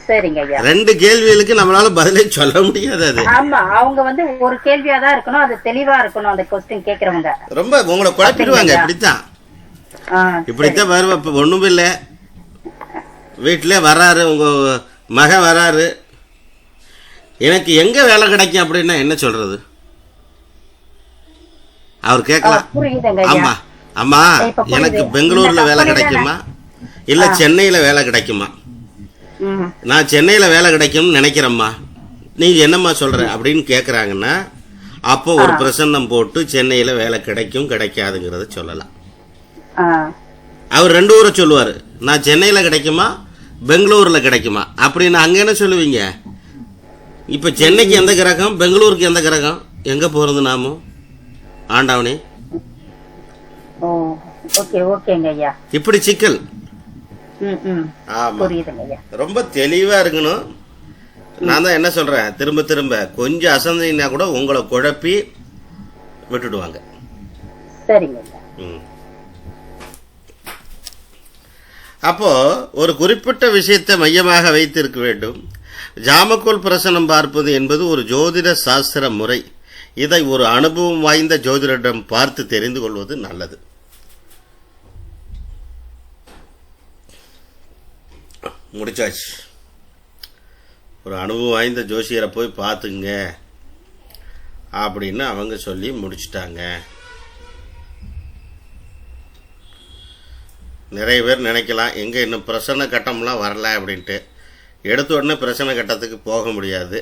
சரிங்க ஐயா. 2 கேள்விகளுக்கு நம்மளால பதிலே சொல்ல முடியாது. அது ஆமா, அவங்க ஒரு கேள்வியா தான் இருக்கணும், அது தெளிவா இருக்கணும். அந்த கொஸ்டின் கேக்குறவங்க ரொம்ப உங்களை குழப்பிடுவாங்க. இப்படித்தான் வருவ. ஒண்ணும் இல்ல, வீட்டிலே வர்றாரு உங்க மகன் வர்றாரு, எனக்கு எங்க வேலை கிடைக்கும் அப்படின்னா என்ன சொல்றது? அவர் கேட்கலாம், அம்மா அம்மா எனக்கு பெங்களூர்ல வேலை கிடைக்குமா இல்ல சென்னையில வேலை கிடைக்குமா? நான் சென்னையில வேலை கிடைக்கும்னு நினைக்கிறேம்மா, நீங்க என்னம்மா சொல்ற அப்படின்னு கேக்குறாங்கன்னா அப்போ ஒரு பிரசன்னம் போட்டு சென்னையில வேலை கிடைக்கும் கிடைக்காதுங்கிறத சொல்லலாம். அவர் 2 ஊரை சொல்லுவாரு, நான் சென்னையில கிடைக்குமா பெங்களூர்ல கிடைக்குமா அப்படின்னு. அங்க என்ன சொல்லுவீங்க? இப்ப சென்னைக்கு எந்த கிரகம், பெங்களூருக்கு எந்த கிரகம், எங்க போறது நாமும் ஆண்டவனே? இப்படி சிக்கல். ரொம்ப தெளிவா இருக்கணும். நான் தான் என்ன சொல்றேன், திரும்ப திரும்ப கொஞ்சம் அசந்தினா கூட உங்களை குழப்பி விட்டுடுவாங்க. அப்போ ஒரு குறிப்பிட்ட விஷயத்தை மையமாக வைத்து இருக்க வேண்டும். ஜாமக்கோல் பிரசனம் பார்ப்பது என்பது ஒரு ஜோதிட சாஸ்திர முறை. இதை ஒரு அனுபவம் வாய்ந்த ஜோதிடரிடம் பார்த்து தெரிந்து கொள்வது நல்லது. முடிச்சாச்சு. ஒரு அனுபவம் வாய்ந்த ஜோசியரை போய் பார்த்துங்க அப்படின்னு அவங்க சொல்லி முடிச்சுட்டாங்க. நிறைய பேர் நினைக்கலாம், எங்க இன்னும் பிரசன்ன கட்டம்லாம் வரல அப்படின்ட்டு. எடுத்த உடனே பிரசன்ன கட்டத்துக்கு போக முடியாது,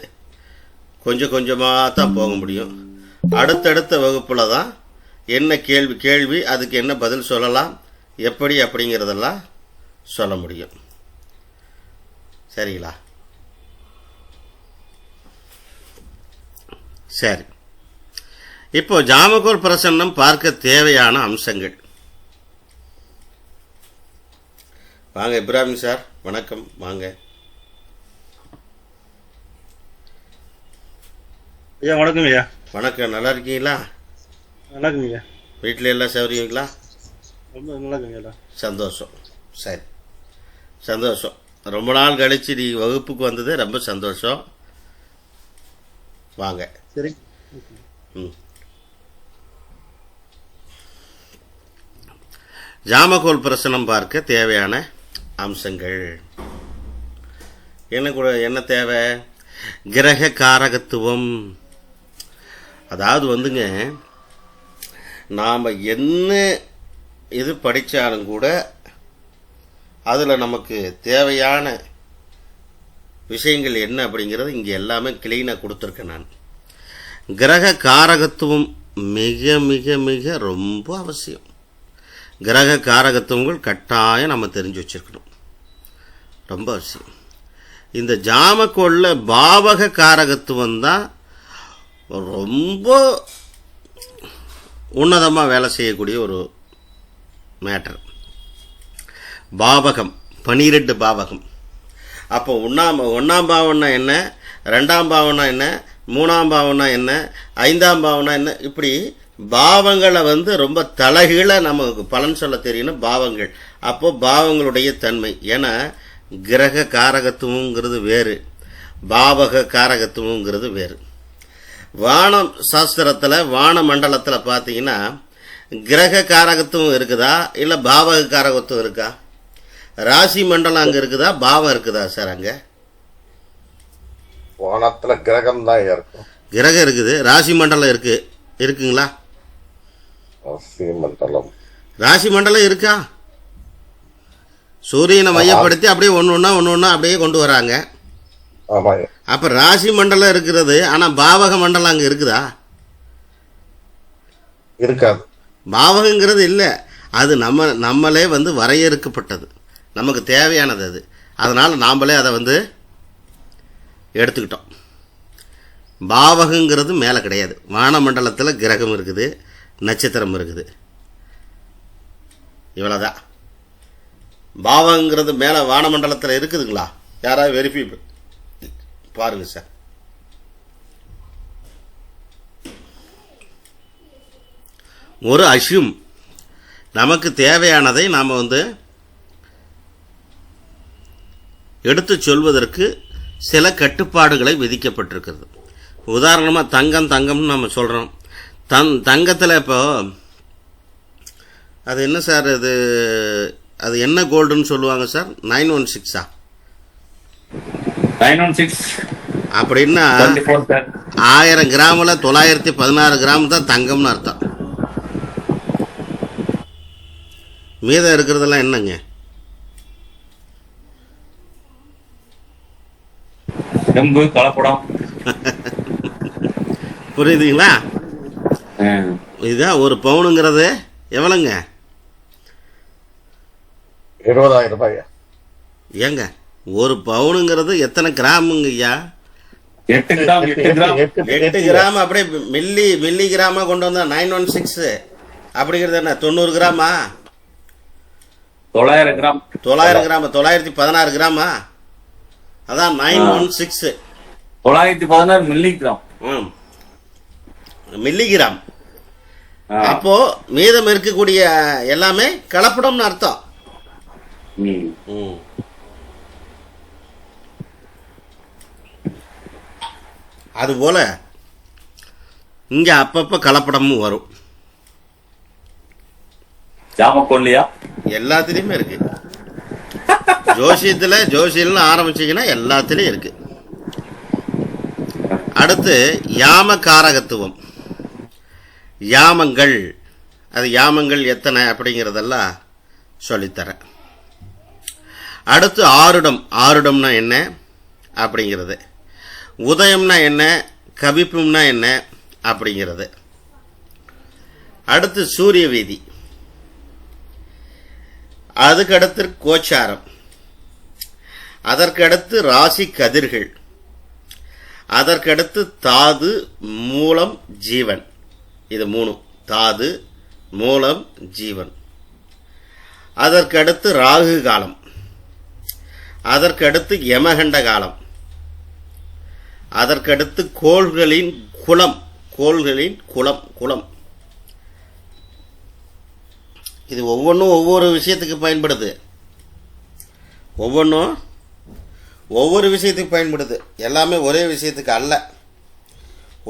கொஞ்சம் கொஞ்சமாக தான் போக முடியும். அடுத்தடுத்த வகுப்பில் தான் என்ன கேள்வி அதுக்கு என்ன பதில் சொல்லலாம், எப்படி அப்படிங்கிறதெல்லாம் சொல்ல முடியும். சரிங்களா? சரி, இப்போ ஜாமக்கோல் பிரசன்னம் பார்க்க தேவையான அம்சங்கள். வாங்க இப்ராஹிம் சார், வணக்கம். வாங்க ஐயா. வணக்கம் ஐயா. வணக்கம். நல்லா இருக்கீங்களா? நல்லா இருக்குங்க ஐயா. வீட்டில் எல்லாம் சௌரியங்களா? ரொம்ப நல்லா இருக்குங்க ஐயா. சந்தோஷம். சரி, சந்தோஷம். ரொம்ப நாள் கழிச்சு நீ வகுப்புக்கு வந்தது ரொம்ப சந்தோஷம். வாங்க. சரி. ம். ஜாமக்கோல் பிரசனம் பார்க்க தேவையான அம்சங்கள் என்ன தேவை? கிரக காரகத்துவம். அதாவது வந்துங்க, நாம் என்ன இது படித்தாலும் கூட அதில் நமக்கு தேவையான விஷயங்கள் என்ன அப்படிங்கிறது இங்கே எல்லாமே கிளீனாக கொடுத்துருக்கேன் நான். கிரக காரகத்துவம் மிக மிக மிக ரொம்ப அவசியம். கிரக காரகத்துவங்கள் கட்டாயம் நம்ம தெரிஞ்சு வச்சுருக்கணும், ரொம்ப அவசியம். இந்த ஜாமக்கோளில் பாவக காரகத்துவம் தான் ரொம்ப உன்னதமாக வேலை செய்யக்கூடிய ஒரு மேட்டர். பாவகம் 12 பாவகம். அப்போ ஒன்றாம் பாவம்னா என்ன, 2ஆம் பாவம்னா என்ன, 3ஆம் பாவம்னா என்ன, 5ஆம் பாவம்னா என்ன, இப்படி பாவங்களை ரொம்ப தலைகீழ நமக்கு பலன் சொல்ல தெரியணும் பாவங்கள். அப்போ பாவங்களுடைய தன்மை. ஏன்னா கிரக காரகத்துவங்கிறது வேறு, பாவக காரகத்துவங்கிறது வேறு. வானம் சாஸ்திரத்தில் வான மண்டலத்தில் பார்த்தீங்கன்னா கிரக காரகத்துவம் இருக்குதா இல்லை பாவக காரகத்துவம் இருக்கா? ராசி மண்டலம் அங்கே இருக்குதா, பாவம் இருக்குதா சார்? அங்கே வானத்துல கிரகம் தான் இருக்கும். கிரகம் இருக்குது, ராசி மண்டலம் இருக்குங்களா? ராசி மண்டலம் ராசி மண்டலம் இருக்கா? சூரியனை மையப்படுத்தி அப்படியே ஒன்று ஒன்றா அப்படியே கொண்டு வராங்க. ஆமாங்க. அப்போ ராசி மண்டலம் இருக்கிறது, ஆனால் பாவக மண்டலம் அங்கே இருக்குதா? இருக்காது. பாவகங்கிறது இல்லை, அது நம்மளே வரையறுக்கப்பட்டது, நமக்கு தேவையானது அது. அதனால் நாம்ளே அதை எடுத்துக்கிட்டோம். பாவகங்கிறது மேலே கிடையாது. வானமண்டலத்தில் கிரகம் இருக்குது, நட்சத்திரம் இருக்குது, இவ்வளோதான். பாவகங்கிறது மேலே வானமண்டலத்தில் இருக்குதுங்களா? யாராவது வெரிஃபை பாருங்க சார். ஒரு அஷ்யூம், நமக்கு தேவையானதை நாம் எடுத்து சொல்வதற்கு சில கட்டுப்பாடுகளை விதிக்கப்பட்டிருக்கிறது. உதாரணமாக தங்கம்னு நம்ம சொல்கிறோம். தங்கத்தில் இப்போ அது என்ன சார், அது என்ன கோல்டுன்னு சொல்லுவாங்க சார்? 916 916 அப்படின்னா 1000 கிராமில் 916 கிராம் தான் தங்கம்னு அர்த்தம். மீதம் இருக்கிறதெல்லாம் என்னங்க? செம்பு, கலப்படம். புரியுதுங்களா? இதுதான் ஒரு பவுனுங்கிறது எவ்வளோங்க? 20,000 ரூபாய். ஏங்க ஒரு பவுனுங்கிறது எத்தனை கிராமுங்க ஐயா? 8 கிராம். 8 கிராம். அப்படியே மில்லி கிராமா கொண்டு வந்தா 916 அப்படிங்கிறது என்ன? 90 கிராமா? 900 கிராம். 900 கிராமா? 916 கிராமா? அதான் 916. 916 மில்லிகிராம். மில்லிகிராம். அப்போ மீதம் இருக்கக்கூடிய எல்லாமே கலப்படம்னு அர்த்தம். அதுபோல இங்க அப்பப்ப கலப்படமும் வரும். ஜாமக்கோல்லையா? எல்லாத்துலயுமே இருக்கு. ஜோசியம்னு ஆரம்பிச்சீங்கன்னா எல்லாத்துலயும் இருக்கு. அடுத்து யாம காரகத்துவம். யாமங்கள், அது யாமங்கள் எத்தனை அப்படிங்கிறதெல்லாம் சொல்லித்தரேன். அடுத்து ஆருடம்னா என்ன அப்படிங்கிறது, உதயம்னா என்ன, கவிப்பும்னா என்ன அப்படிங்கிறது. அடுத்து சூரிய வீதி, அதுக்கடுத்து கோச்சாரம், அதற்கடுத்து ராசி கதிர்கள், அதற்கடுத்து தாது, மூலம், ஜீவன். இது 3. தாது, மூலம், ஜீவன். அதற்கடுத்து ராகு காலம். அதற்கடுத்து யமகண்ட காலம். அதற்கடுத்து கோள்களின் குலம். குலம். இது ஒவ்வொன்றும் ஒவ்வொரு விஷயத்துக்கு பயன்படுது. ஒவ்வொரு விஷயத்துக்கு பயன்படுது. எல்லாமே ஒரே விஷயத்துக்கு அல்ல.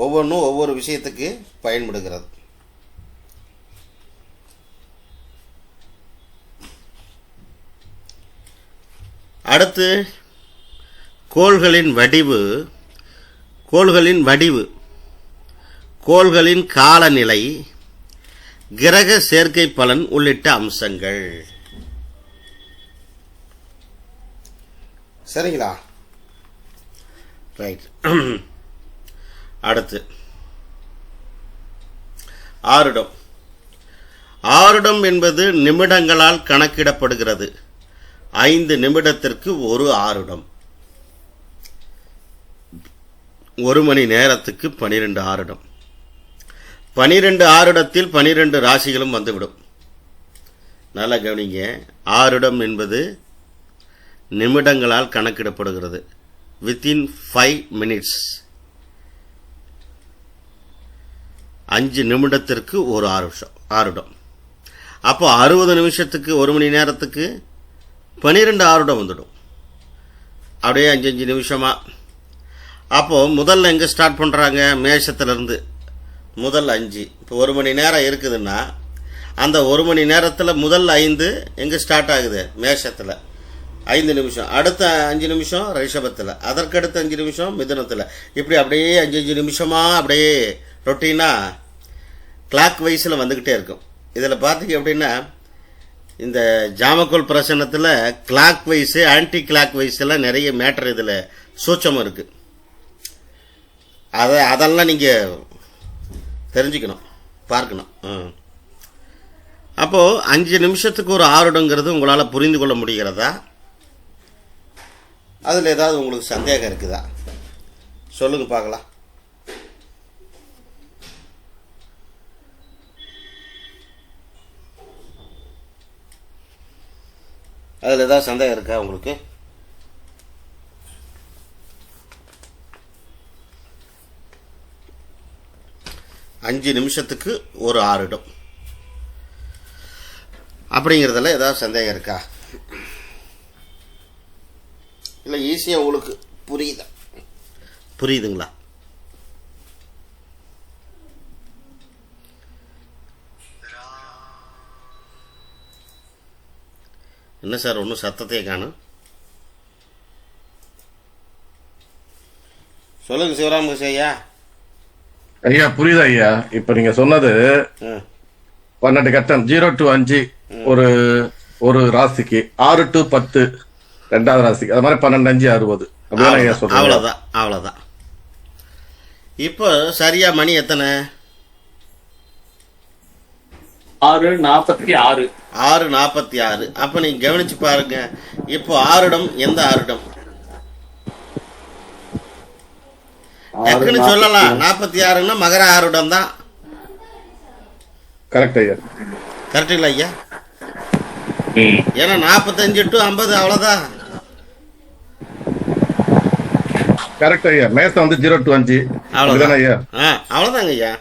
ஒவ்வொன்றும் ஒவ்வொரு விஷயத்துக்கு பயன்படுகிறது. அடுத்து கோள்களின் வடிவு, கோள்களின் காலநிலை, கிரக சேர்க்கை பலன் உள்ளிட்ட அம்சங்கள். சரிங்களா? ரைட். அடுத்து ஆருடம். ஆருடம் என்பது நிமிடங்களால் கணக்கிடப்படுகிறது. 5 நிமிடத்திற்கு ஒரு ஆருடம். 1 மணி நேரத்துக்கு 12 ஆருடம். 12 ஆருடத்தில் 12 ராசிகளும் வந்துவிடும். நல்லா கவனிங்க. ஆருடம் என்பது நிமிடங்களால் கணக்கிடப்படுகிறது. Within 5 minutes. 5 நிமிடத்திற்கு ஒரு ஆருடம். அப்போ 60 நிமிஷத்துக்கு 1 மணி நேரத்துக்கு 12 ஆருடம் வந்துடும். அப்படியே 5 நிமிஷமா. அப்போது முதல்ல எங்கே ஸ்டார்ட் பண்ணுறாங்க? மேஷத்துலேருந்து முதல் 5. இப்போ 1 மணி நேரம் இருக்குதுன்னா அந்த 1 மணி நேரத்தில் முதல் 5 எங்கே ஸ்டார்ட் ஆகுது? மேஷத்தில் 5 நிமிஷம். அடுத்த 5 நிமிஷம் ரிஷபத்தில். அதற்கடுத்த 5 நிமிஷம் மிதுனத்தில். இப்படி அப்படியே 5 நிமிஷமாக அப்படியே ரொட்டீனாக கிளாக் வைஸில் வந்துக்கிட்டே இருக்கும். இதில் பார்த்தீங்க அப்படின்னா இந்த ஜாமக்கோல் பிரசனத்தில் clockwise, anti clockwise எல்லாம் நிறைய மேட்டர் இதில் சூட்சமாக இருக்குது. அதெல்லாம் நீங்கள் தெரிஞ்சுக்கணும், பார்க்கணும். அப்போது 5 நிமிஷத்துக்கு ஒரு ஆருடங்கிறது உங்களால் புரிந்து கொள்ள முடிகிறதா? அதில் ஏதாவது உங்களுக்கு சந்தேகம் இருக்குதா? சொல்லுங்கள் பார்க்கலாம். அதில் ஏதாவது சந்தேகம் இருக்கா உங்களுக்கு? அஞ்சு நிமிஷத்துக்கு ஒரு ஆருடம் அப்படிங்கிறதுல ஏதாவது சந்தேகம் இருக்கா? இல்லை ஈஸியாக உங்களுக்கு புரியுதுங்களா? என்ன சார் ஒன்றும் சத்தத்தையே காணும்? சொல்லுங்க சிவராமகிருஷ்ண ஐயா. ஐயா புரியுது ஐயா. இப்ப நீங்க சொன்னது 12 கட்டம் 0 to 5 ஒரு ராசிக்கு, 6 to 10 2வது ராசிக்கு, அது மாதிரி 12 5 60 அப்படிதான் ஐயா சொல்றேன். அவ்வளவுதான். இப்போ சரியா மணி எத்தனை? 6:46. 6:46. அப்ப நீங்க கவனிச்சு பாருங்க. இப்போ ஆருடம் எந்த ஆருடம்? டக்குன்னு சொல்லலாம். 46ன்னா மகர ஆருடம் தான். கரெக்ட் ஐயா. கரெக்ட் இல்ல ஐயா? ஏன்னா 45 to 50 அவ்வளவுதான். கரெக்ட் ஐயா. மேசம் வந்து 0 to 5 அவ்வளவுதான் ஐயா. அவ்வளவுதாங்க ஐயா.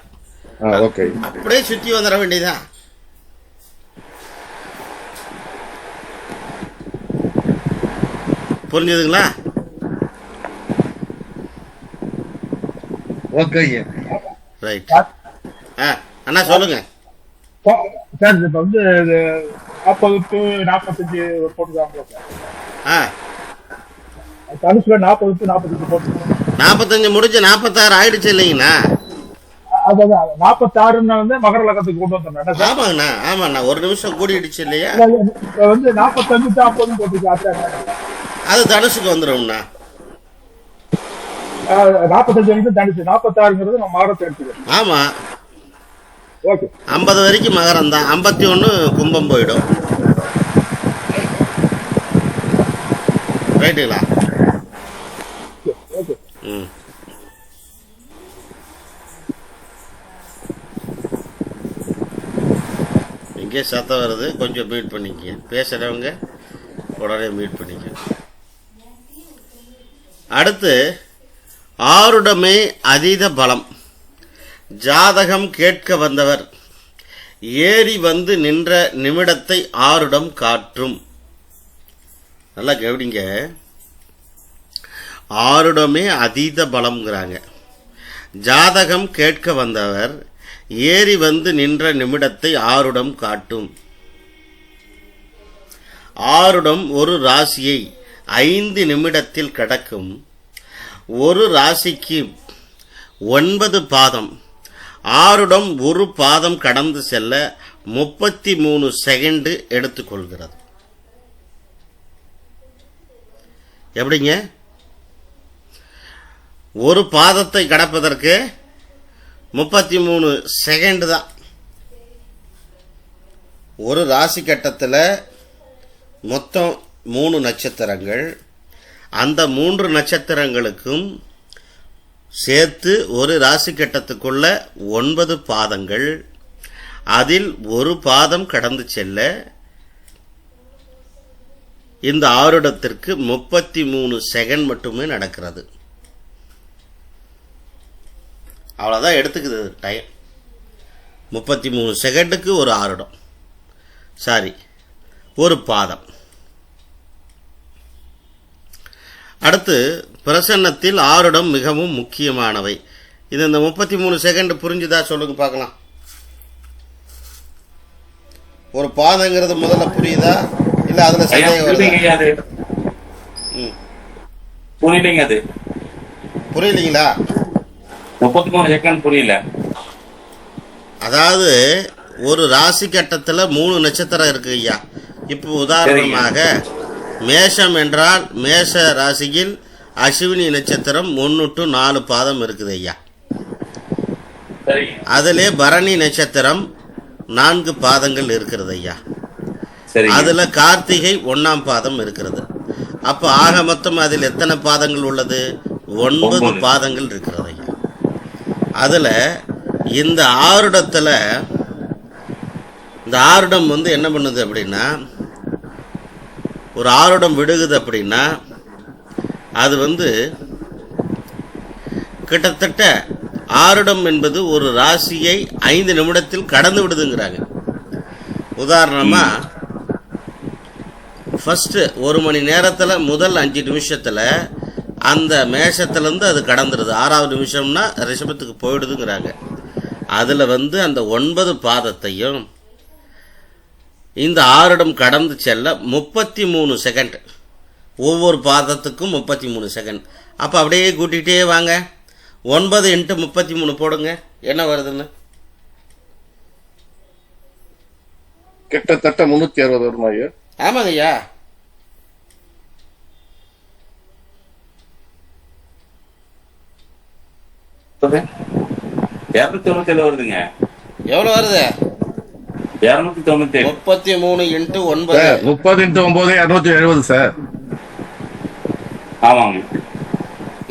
ஓகே. அப்படியே சுத்தி வந்துட வேண்டியதான். புரிஞ்சுதுங்களா? ஓகே ஐயா. ரைட். அண்ணா சொல்லுங்க. சார் இப்ப வந்து 40 to 45 போட்டுருக்காங்க சார். தனுசுல 40 to 45 போட்டுருக்காங்க. 45 முடிஞ்சு 46 ஆயிடுச்சு இல்லைங்கண்ணா? அதான் 46 வந்து மகர லக்கத்துக்கு கொண்டு வந்துடுறேன். ஆமாங்கண்ணா, ஆமாண்ணா. ஒரு நிமிஷம் கூடிடுச்சு இல்லையா? வந்து 45 to 50 போட்டுருக்காங்க. அது தனுசுக்கு வந்துடும்ண்ணா. 45 தனுசு, 46ங்கிறது நம்ம மகரத்தை எடுத்துக்கிறோம். ஆமா. ஓகே. 50 வரைக்கும் மகரம் தான். 51 கும்பம் போயிடும். ரைட்டுங்களா? ஓகே. இங்கே சத்தம் வருது, கொஞ்சம் மீட் பண்ணிக்க. பேசுகிறவங்க உடனே மீட் பண்ணிக்க. அடுத்து ஆருடமே அதீத பலம். ஜாதகம் கேட்க வந்தவர் ஏறி வந்து நின்ற நிமிடத்தை ஆருடம் காற்றும். நல்லா கவனிங்க, ஆருடமே அதீத பலம்ங்கிறாங்க. ஜாதகம் கேட்க வந்தவர் ஏறி வந்து நின்ற நிமிடத்தை ஆருடம் காட்டும். ஆருடம் ஒரு ராசியை 5 நிமிடத்தில் கடக்கும். ஒரு ராசிக்கு 9 பாதம். ஆருடம் ஒரு பாதம் கடந்து செல்ல 33 செகண்ட் எடுத்துக்கொள்கிறது. எப்படிங்க? ஒரு பாதத்தை கடப்பதற்கு 33 செகண்ட் தான். ஒரு ராசி கட்டத்தில் மொத்தம் 3 நட்சத்திரங்கள். அந்த 3 நட்சத்திரங்களுக்கும் சேர்த்து ஒரு ராசி கட்டத்துக்குள்ள 9 பாதங்கள். அதில் ஒரு பாதம் கடந்து செல்ல இந்த ஆருடத்திற்கு 33 செகண்ட் மட்டுமே நடக்கிறது. அவ்வளோதான் எடுத்துக்குது டைம். 33 செகண்டுக்கு ஒரு ஆருடம், சாரி ஒரு பாதம். அடுத்து பிரசன்னத்தில் ஆருடம் மிகவும் முக்கியமானவை. இது இந்த 33 செகண்ட் புரிஞ்சுதா சொல்லுங்க பார்க்கலாம். ஒரு பாதங்கிறது முதல்ல புரியுதா இல்ல அதுல சந்தேகம் வருதா? புரியலைங்க. அது புரியலீங்களா? 33 செகண்ட் புரியல. அதாவது ஒரு ராசி கட்டத்தில் 3 நட்சத்திரம் இருக்கு ஐயா. இப்போ உதாரணமாக மேஷம் என்றால் மேஷ ராசியில் அஸ்வினி நட்சத்திரம் 1 to 4 பாதம் இருக்குது ஐயா. அதிலே பரணி நட்சத்திரம் 4 பாதங்கள் இருக்கிறது ஐயா. அதுல கார்த்திகை 1ஆம் பாதம் இருக்கிறது. அப்ப ஆக மொத்தம் அதில் எத்தனை பாதங்கள் உள்ளது? 9 பாதங்கள் இருக்கிறது ஐயா. அதுல இந்த ஆருடத்துல இந்த ஆருடம் வந்து என்ன பண்ணுது அப்படின்னா, ஒரு ஆருடம் விடுகுது அப்படின்னா அது வந்து கிட்டத்தட்ட ஆருடம் என்பது ஒரு ராசியை 5 நிமிடத்தில் கடந்து விடுதுங்கிறாங்க. உதாரணமா ஃபர்ஸ்ட் 1 மணி நேரத்தில் முதல் 5 நிமிஷத்தில் அந்த மேஷத்துலேருந்து அது கடந்துடுது. 6வது நிமிஷம்னா ரிஷபத்துக்கு போயிடுதுங்கிறாங்க. அதில் வந்து அந்த 9 பாதத்தையும் இந்த ஆருடம் கடந்து செல்ல 33 செகண்ட். ஒவ்வொரு பாதத்துக்கும் 33 செகண்ட். அப்போ அப்படியே கூட்டிகிட்டே வாங்க. 9 × 33 போடுங்க, என்ன வருதுன்னு? கிட்டத்தட்ட 360 வருமா ஐயா? ஆமாங்க ஐயா. வருதுங்க. எவ்வளோ வருது? 297. 33 × 9. 30 × 9 270 சார். ஆமாங்க.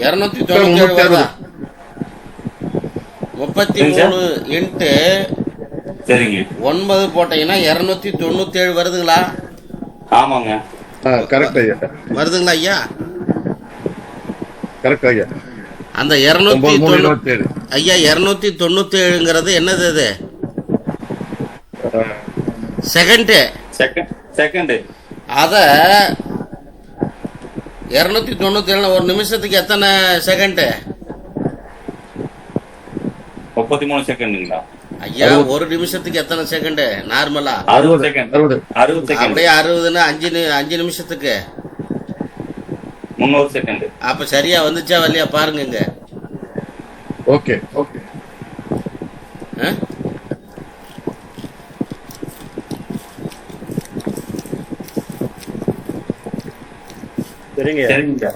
297 வருதா? 33 × சரிங்க 9 போட்டீங்கன்னா 297 வருதுங்களா? ஆமாங்க. கரெக்ட் ஐயா. வருதுங்களா ஐயா? கரெக்ட் ஐயா. அந்த 297 ஐயா 297ங்கிறது என்னது? அது செகண்ட். அத 297 ஒரு நிமிஷத்துக்கு எத்தனை செகண்ட்? 33 செகண்டுங்களா ஐயா? ஒரு நிமிஷத்துக்கு எத்தனை செகண்ட் நார்மலா? 60 செகண்ட். 60 செகண்ட். அப்படியே 60ன்னா 5 நிமிஷத்துக்கு 300 செகண்ட். அப்ப சரியா வந்துச்சா வரலையா பாருங்க இங்க. Okay okay. சரிங்க.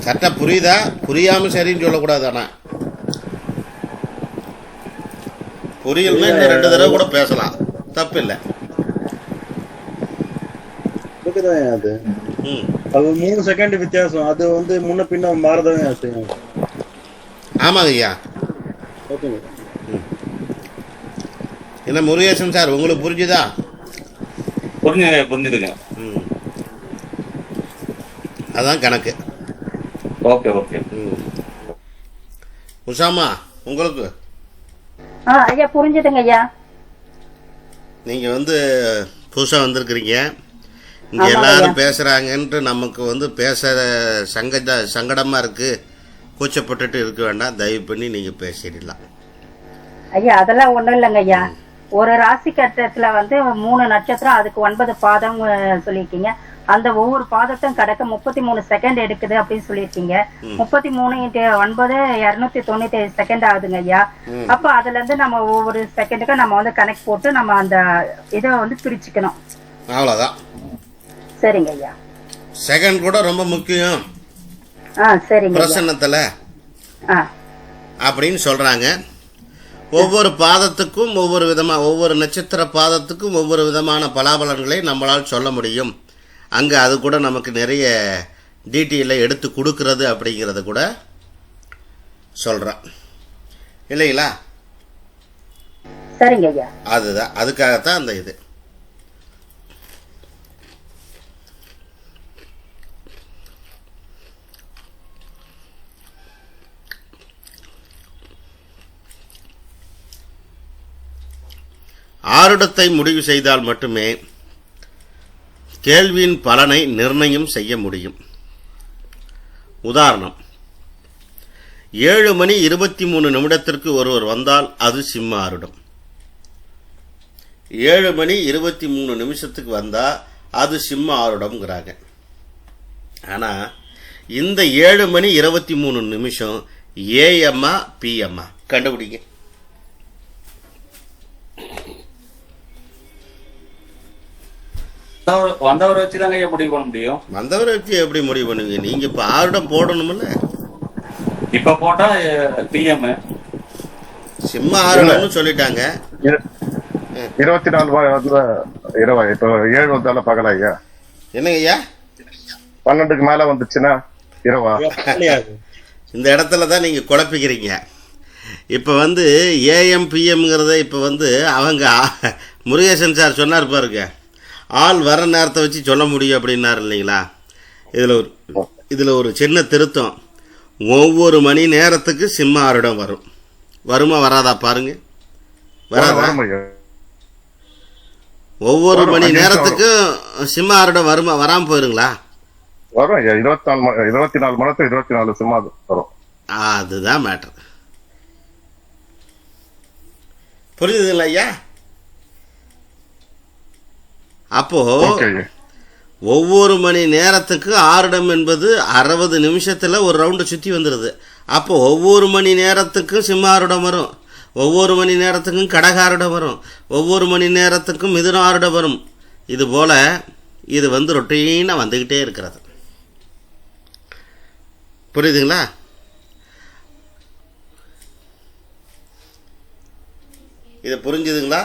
கரெக்டா புரியுதா? புரியாம சரின்னு சொல்லக்கூடாது. ஆனா புரியலன்னா இன்னும் 2 தடவை கூட பேசலாம், தப்பு இல்லை. அது 3 செகண்ட் வித்தியாசம். அது வந்து முன்ன பின்ன மாறதான் செய்யும். ஆமாங்க ஐயா. ஓகேங்க. என்ன முருகேசன் சார், உங்களுக்கு புரிஞ்சுதா? புரிஞ்சுதுங்க. ம். அதான் கணக்கு. Okay okay. உஷாமா, உங்களுக்கு ஐயா புரிஞ்சுதுங்க ஐயா. நீங்கள் வந்து புதுசாக வந்திருக்கிறீங்க, இங்கே ஆமாங்க எல்லாரும் ஐயா. பேசுகிறாங்கன்ட்டு நமக்கு வந்து பேச சங்கடமாக இருக்குது, கூச்சப்பட்டுட்டு இருக்க வேண்டாம். தயவு பண்ணி நீங்கள் பேசிடலாம். ஐயா அதெல்லாம் ஒண்ணும் இல்லைங்க ஐயா. ஒரு ராசி கட்டத்துல வந்து 3 நட்சத்திரம், அதுக்கு 9 பாதம் சொல்லியிருக்கீங்க. அந்த ஒவ்வொரு பாதத்தையும் கடக்க 33 செகண்ட் எடுக்குது அப்படின்னு சொல்லியிருக்கீங்க. 33 × 9 297 செகண்ட் ஆகுதுங்க ஐயா. அப்ப அதுல இருந்து நம்ம ஒவ்வொரு செகண்டுக்கும் நம்ம வந்து கணக்கு போட்டு நம்ம அந்த இதை வந்து பிரிச்சுக்கணும். அவ்வளோதான். சரிங்க ஐயா. செகண்ட் கூட ரொம்ப முக்கியம் சரிங்க ஐயா. பிரசன்னத்தில் ஆ அப்படின்னு சொல்கிறாங்க. ஒவ்வொரு பாதத்துக்கும் ஒவ்வொரு நட்சத்திர பாதத்துக்கும் ஒவ்வொரு விதமான பலாபலன்களை நம்மளால் சொல்ல முடியும். அங்கே அது கூட நமக்கு நிறைய டீட்டெயிலை எடுத்து கொடுக்கறது அப்படிங்கிறத கூட சொல்கிறேன் இல்லைங்களா? சரிங்க ஐயா. அதுதான், அதுக்காகத்தான் அந்த இது. ஆருடத்தை முடிவு செய்தால் மட்டுமே கேள்வியின் பலனை நிர்ணயம் செய்ய முடியும். உதாரணம், 7:23 ஒருவர் வந்தால் அது சிம்ம ஆருடம். 7:23 வந்தால் அது சிம்ம ஆருடம்ங்கிறாங்க. ஆனால் இந்த 7:23 ஏஎம்மா பிஎம்மா கண்டுபிடிங்க. வந்தவரை வச்சுதாங்க ஐயா முடிவு பண்ண முடியும். வந்தவரை வச்சு எப்படி முடிவு பண்ணுவீங்க? நீங்க இப்ப ஆருடம் போடணும்ல. இப்ப போட்டா பிஎம் சிம்ம ஆருடம்னு சொல்லிட்டாங்க. 24 இரவா? இப்போ 7 வந்தாலும் பகலா ஐயா? என்னங்க ஐயா? 12க்கு மேல வந்துச்சுன்னா இரவா? இந்த இடத்துல தான் நீங்க குழப்பிக்கிறீங்க. இப்ப வந்து ஏஎம் பிஎம்ங்கிறத இப்ப வந்து அவங்க முருகேசன் சார் சொன்னார் பாருங்க, ஆள் வர நேரத்தை வச்சு சொல்ல முடியும் அப்படின்னாரு இல்லைங்களா? இதில் ஒரு சின்ன திருத்தம். ஒவ்வொரு மணி நேரத்துக்கு சிம்ம ஆருடம் வருமா வராதா பாருங்க. வராதா? ஒவ்வொரு மணி நேரத்துக்கும் சிம்ம ஆருடம் வராம போயிருங்களா? வரும். 24 மணத்துக்கு 24 சிம்மா வரும். அதுதான் மேட்டர். புரியுதுங்களா ஐயா? அப்போ ஒவ்வொரு மணி நேரத்துக்கு ஆருடம் என்பது 60 நிமிஷத்துல ஒரு ரவுண்டு சுற்றி வந்துடுது. அப்போ ஒவ்வொரு மணி நேரத்துக்கும் சிம்ம ஆருடம் வரும், ஒவ்வொரு மணி நேரத்துக்கும் கடகாருடம் வரும், ஒவ்வொரு மணி நேரத்துக்கும் மிதுன ஆருடம் வரும். இது போல இது வந்து ரொட்டீனாக வந்துக்கிட்டே இருக்கிறது. புரியுதுங்களா? இது புரிஞ்சுதுங்களா?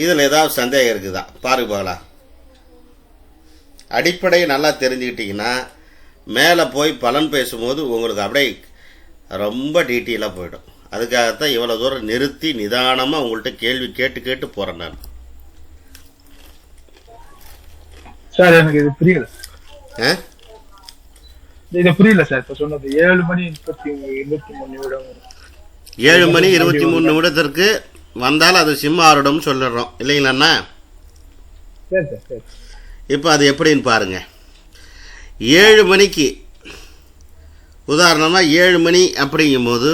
இதில் ஏதாவது சந்தேகம் இருக்குதா பாருங்க பார்க்கலாம். அடிப்படையை நல்லா தெரிஞ்சுக்கிட்டிங்கன்னா மேலே போய் பலன் பேசும்போது உங்களுக்கு அப்படியே ரொம்ப டீட்டெயிலாக போயிடும். அதுக்காகத்தான் இவ்வளோ தூரம் நிறுத்தி நிதானமாக உங்கள்கிட்ட கேள்வி கேட்டு போகிறேன் நான். சார் எனக்கு இது புரியல. இது புரியல சார். இப்போ சொன்னது 7:23 7:23 வந்தால் அது சிம்ம ஆருடம் சொல்லிடுறோம் இல்லைங்களாண்ணா? இப்போ அது எப்படின்னு பாருங்க. 7 மணிக்கு உதாரணமாக 7 மணி அப்படிங்கும்போது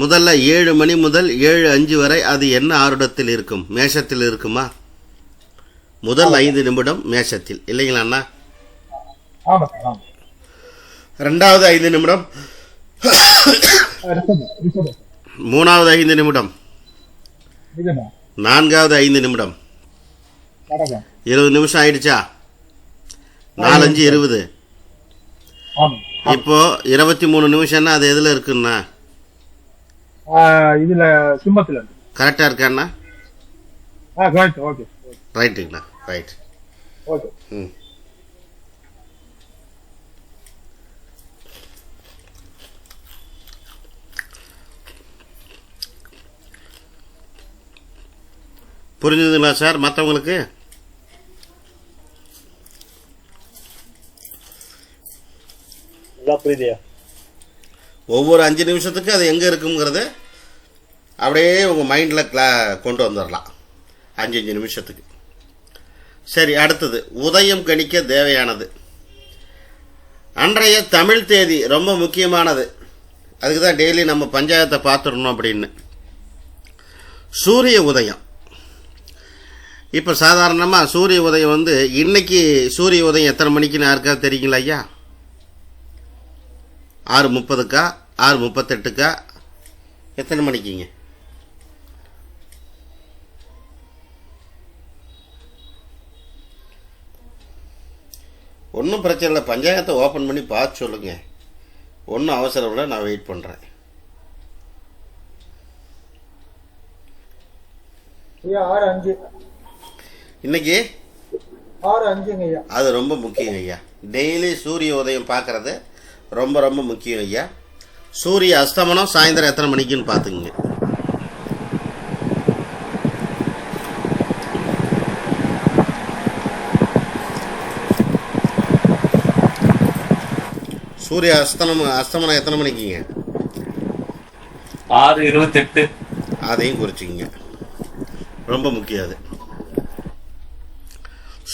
முதல்ல 7 மணி முதல் 7:05 வரை அது என்ன ஆருடத்தில் இருக்கும்? மேஷத்தில் இருக்குமா? முதல் 5 நிமிடம் மேஷத்தில் இல்லைங்களாண்ணா? ரெண்டாவது 5 நிமிடம், மூணாவது 5 நிமிடம், நான்காவது 5 நிமிடம். 20 நிமிஷம் ஆயிடுச்சா? 4 5 20. இப்போ 23 நிமிஷம்னா அது எதுல இருக்குன்னா? இதுல சிம்மத்துல இருக்கு. கரெக்டா இருக்காண்ணா? ஓகே ரைட்டுங்கண்ணா. ரைட். ஓகே. புரிஞ்சுதுங்களா சார்? மற்றவங்களுக்கு புரியுதுயா. ஒவ்வொரு 5 நிமிஷத்துக்கு அது எங்கே இருக்குங்கிறது அப்படியே உங்கள் மைண்டில் கொண்டு வந்துடலாம் 5 நிமிஷத்துக்கு. சரி, அடுத்தது உதயம் கணிக்க தேவையானது. அன்றைய தமிழ் தேதி ரொம்ப முக்கியமானது. அதுக்கு தான் டெய்லி நம்ம பஞ்சாயத்தை பார்த்துடணும் அப்படின்னு. சூரிய உதயம். இப்போ சாதாரணமாக சூரிய உதயம் வந்து இன்னைக்கு சூரிய உதயம் எத்தனை மணிக்குன்னு யாருக்காவது தெரியுங்களா ஐயா? 6:30க்கா 6:38க்கா எத்தனை மணிக்குங்க? ஒன்றும் பிரச்சனை இல்லை, பஞ்சாயத்தை ஓப்பன் பண்ணி பார்த்து சொல்லுங்கள். ஒன்றும் அவசரம் இல்லை, நான் வெயிட் பண்ணுறேன். ஐயா 6:05 இன்னைக்கு 6:05ங்க ஐயா. அது ரொம்ப முக்கியம் ஐயா. டெய்லி சூரிய உதயம் பார்க்குறது ரொம்ப ரொம்ப முக்கியம் ஐயா. சூரிய அஸ்தமனம் சாயந்தரம் எத்தனை மணிக்குன்னு பார்த்துக்குங்க. சூரிய அஸ்தமனம் எத்தனை மணிக்குங்க? 6:28. அதையும் குறிச்சிங்க, ரொம்ப முக்கியம் அது.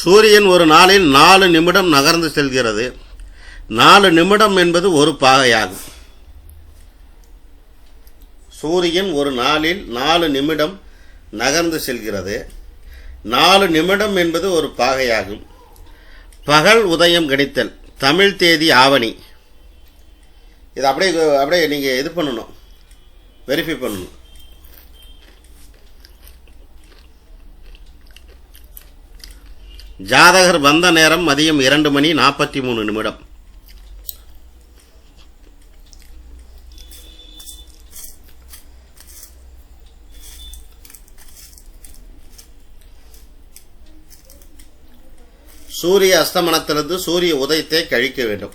சூரியன் ஒரு நாளில் 4 நிமிடம் நகர்ந்து செல்கிறது. 4 நிமிடம் என்பது ஒரு பாகையாகும். சூரியன் ஒரு நாளில் 4 நிமிடம் நகர்ந்து செல்கிறது. 4 நிமிடம் என்பது ஒரு பாகையாகும். பகல் உதயம் கணித்தல். தமிழ் தேதி ஆவணி. இது அப்படியே நீங்கள் இது பண்ணணும், வெரிஃபை பண்ணணும். ஜாதகர் வந்த நேரம் மதியம் 2:43. சூரிய அஸ்தமனத்திலிருந்து சூரிய உதயத்தை கழிக்க வேண்டும்.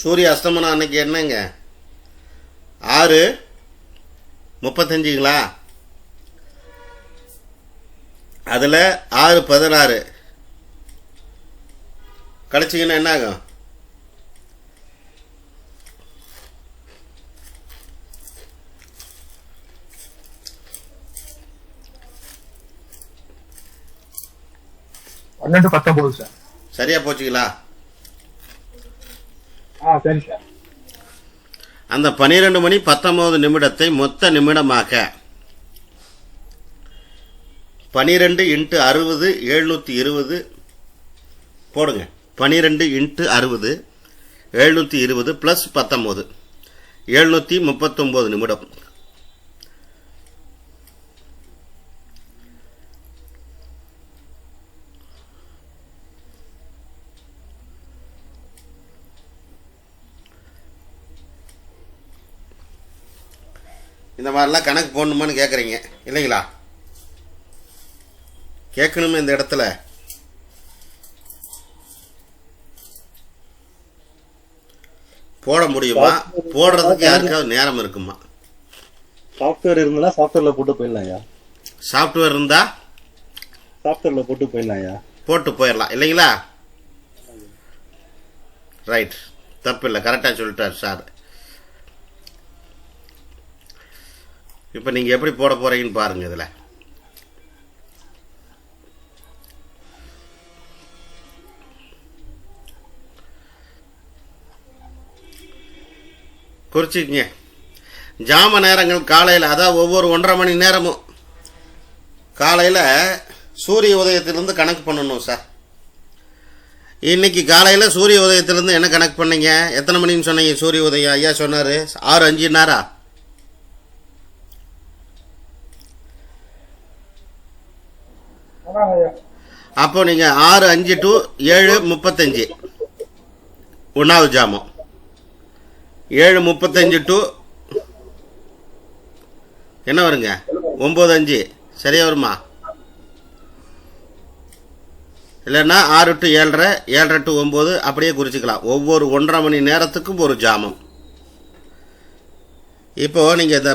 சூரிய அஸ்தமனம் அன்னைக்கு என்னங்க? 6:35ங்களா? அதில் 6:16 கழிச்சிங்கன்னா என்ன ஆகும்? பன்னெண்டு 19 சார். சரியா போச்சுங்களா? சரி சார். அந்த 12:19 மொத்த நிமிடமாக 12 × 60 720 போடுங்க. 12 × 60 720 + 19 739 நிமிடம். இந்த மாதிரிலாம் கணக்கு போடணுமான்னு கேட்குறீங்க இல்லைங்களா? கேட்கணுமே இந்த இடத்துல. போட முடியுமா? போடுறதுக்கு யாருக்காவது நேரம் இருக்குமா? சாஃப்ட்வேர் இருந்தா சாஃப்ட்வேர்ல போட்டு போயிடலாம்யா. சாஃப்ட்வேர் இருந்தா சாஃப்ட்வேர்ல போட்டு போயிடலாம்யா. போட்டு போயிடலாம் இல்லைங்களா? ரைட், தப்பு இல்லை, கரெக்டாக சொல்லிட்டார் சார். இப்போ நீங்கள் எப்படி போட போகிறீங்கன்னு பாருங்கள். இதில் குறிச்சிக்கங்க. ஜாம நேரங்கள் காலையில், அதாவது ஒவ்வொரு 1.5 மணி நேரமும் காலையில் சூரிய உதயத்திலிருந்து கணக்கு பண்ணணும் சார். இன்னைக்கு காலையில் சூரிய உதயத்திலிருந்து என்ன கணக்கு பண்ணீங்க? எத்தனை மணின்னு சொன்னீங்க சூரிய உதயம்? ஐயா சொன்னார் 6:05. அப்போ நீங்கள் 6:05 to 7:35 1வது ஜாமம். 7:35 to என்ன வருங்க? 9:05 சரியா வருமா? இல்லைன்னா 6 to 7:30 7:30 to 9 அப்படியே குறிச்சிக்கலாம். ஒவ்வொரு 1.5 மணி நேரத்துக்கும் ஒரு ஜாமம். இப்போது நீங்கள்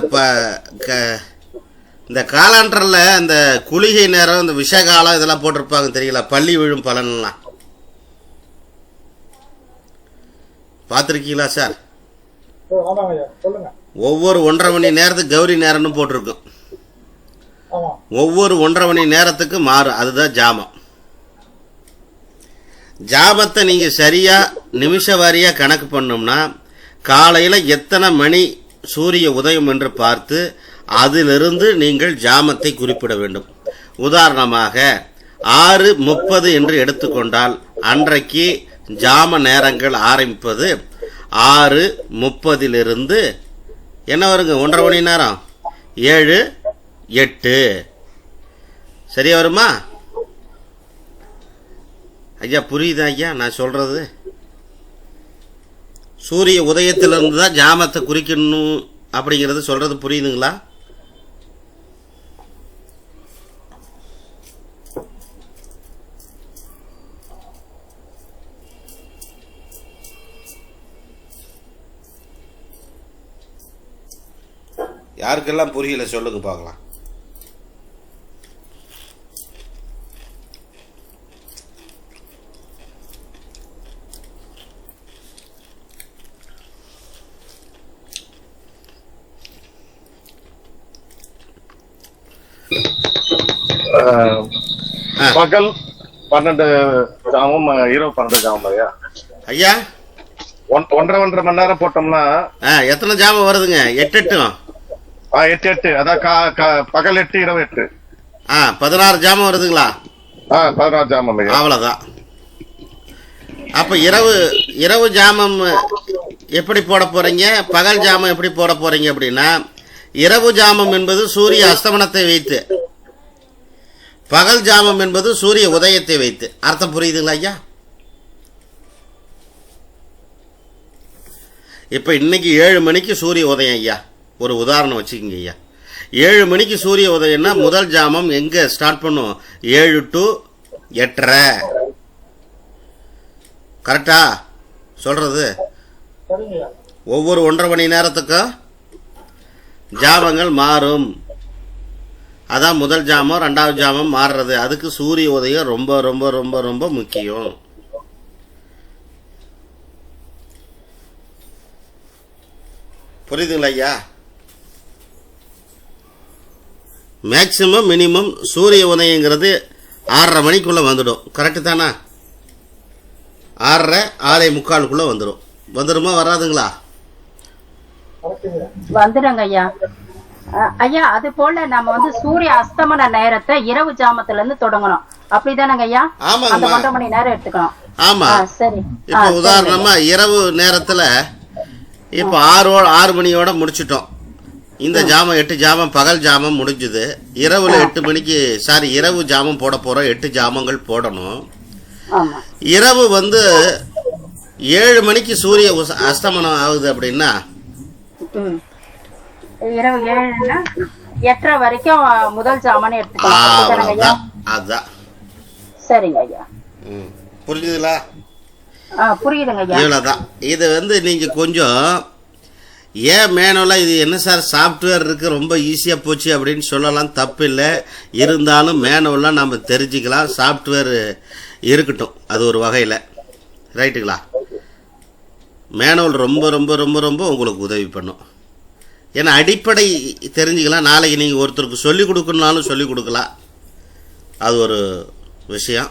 இந்த காலாண்டரில் இந்த குளிகை நேரம், இந்த விஷகாலம் இதெல்லாம் போட்டிருப்பாங்க தெரியல, பள்ளி விழும் பலன்லாம் பார்த்துருக்கீங்களா சார்? ஆமாங்க ஐயா, சொல்லுங்க. ஒவ்வொரு 1.5 மணி நேரத்துக்கு கௌரி நேரம்னு போட்டிருக்கும். ஆமா. ஒவ்வொரு 1.5 மணி நேரத்துக்கு மாறும். அதுதான் ஜாமம். ஜாமத்தை நீங்கள் சரியாக நிமிஷ வாரியாக கணக்கு பண்ணோம்னா காலையில் எத்தனை மணி சூரிய உதயம் என்று பார்த்து அதிலிருந்து நீங்கள் ஜாமத்தை குறிப்பிட வேண்டும். உதாரணமாக 6:30 என்று எடுத்துக்கொண்டால் அன்றைக்கு ஜாம நேரங்கள் ஆரம்பிப்பது 6:30 என்ன வருங்க, 1.5 மணி நேரம், 7, 8 சரியா வருமா ஐயா? புரியுதா ஐயா நான் சொல்றது? சூரிய உதயத்திலிருந்து தான் ஜாமத்தை குறிக்கணும் அப்படிங்கிறது சொல்றது புரியுதுங்களா? யாருக்கெல்லாம் புரியல சொல்லுங்க பார்க்கலாம். பகல் 12 ஜாமும் இரவு 12 ஜாமும் ஐயா. ஐயா 1.5 மணி நேரம் போட்டோம்னா எத்தனை ஜாமம் வருதுங்க? 8 8 அதான் பகல் 8 இரவு 8 16 ஜாமம் வருதுங்களா? 16 ஜாமம் ஐயா. அவ்வளவுதான். அப்ப இரவு ஜாமம் எப்படி போட போறீங்க, பகல் ஜாமம் எப்படி போட போறீங்க அப்படின்னா, இரவு ஜாமம் என்பது சூரிய அஸ்தமனத்தை வைத்து, பகல் ஜாமம் என்பது சூரிய உதயத்தை வைத்து. அர்த்தம் புரியுதுங்களா ஐயா? இப்ப இன்னைக்கு 7 மணிக்கு சூரிய உதயம் ஐயா, ஒரு உதாரணம் வச்சுக்கோங்க ஐயா. 7 மணிக்கு சூரிய உதயம்னா முதல் ஜாமம் எங்க ஸ்டார்ட் பண்ணும்? 7 to 8:30. கரெக்டா சொல்றது? ஒவ்வொரு 1.5 மணி நேரத்துக்கும் ஜாமங்கள் மாறும். அதான் முதல் ஜாமம், 2வது ஜாமம் மாறுறது. அதுக்கு சூரிய உதயம் ரொம்ப ரொம்ப ரொம்ப ரொம்ப முக்கியம். புரியுதுங்களா ஐயா? மேக்சிமம் மினிமம் சூரிய உதயங்கிறது 6:30 மணிக்குள்ள வந்துடும். கரெக்டு தானா? 6:30 6:45 வந்துடும். வந்துடுமா வராதுங்களா? வந்துடுங்க ஐயா. ஐயா அது போல நம்ம வந்து சூரிய அஸ்தமன நேரத்தை இரவு ஜாமத்துல இருந்து தொடங்கணும், அப்படிதானங்க ஐயா? அந்த 1.5 மணி நேரம் எடுத்துக்கணும். ஆமா. சரி. இப்ப உதாரணமா இரவு நேரத்துல இப்ப 6 மணியோட முடிச்சிட்டோம். இந்த ஜாமம் 8 ஜாமம் பகல் ஜாமம் முடிஞ்சுது. இரவுல 8 மணிக்கு இரவு ஜாமம் போட போறோம். 8 ஜாமங்கள் போடணும். இரவு வந்து 7 மணிக்கு சூரிய அஸ்தமனம் ஆகுது அப்படின்னா இரவு 7ன்னா 8:30 வரைக்கும் முதல் ஜாமனை எடுத்துக்கலாம். அதான். சரிங்க ஐயா. புரியுதுங்களா? புரியுதுங்க ஐயா. இவ்வளவுதான். இது வந்து நீங்க கொஞ்சம் ஏன் மேனுவலாக இது என்ன சார் சாஃப்ட்வேர் இருக்குது ரொம்ப ஈஸியாக போச்சு அப்படின்னு சொல்லலாம், தப்பு இல்லை. இருந்தாலும் மேனுவலாக நம்ம தெரிஞ்சுக்கலாம். சாஃப்ட்வேர் இருக்கட்டும், அது ஒரு வகையில் ரைட்டுங்களா? மேனுவல் ரொம்ப ரொம்ப ரொம்ப ரொம்ப உங்களுக்கு உதவி பண்ணும். ஏன்னா அடிப்படை தெரிஞ்சுக்கலாம். நாளைக்கு நீங்கள் ஒருத்தருக்கு சொல்லிக் கொடுக்கணுனாலும் சொல்லிக் கொடுக்கலாம். அது ஒரு விஷயம்.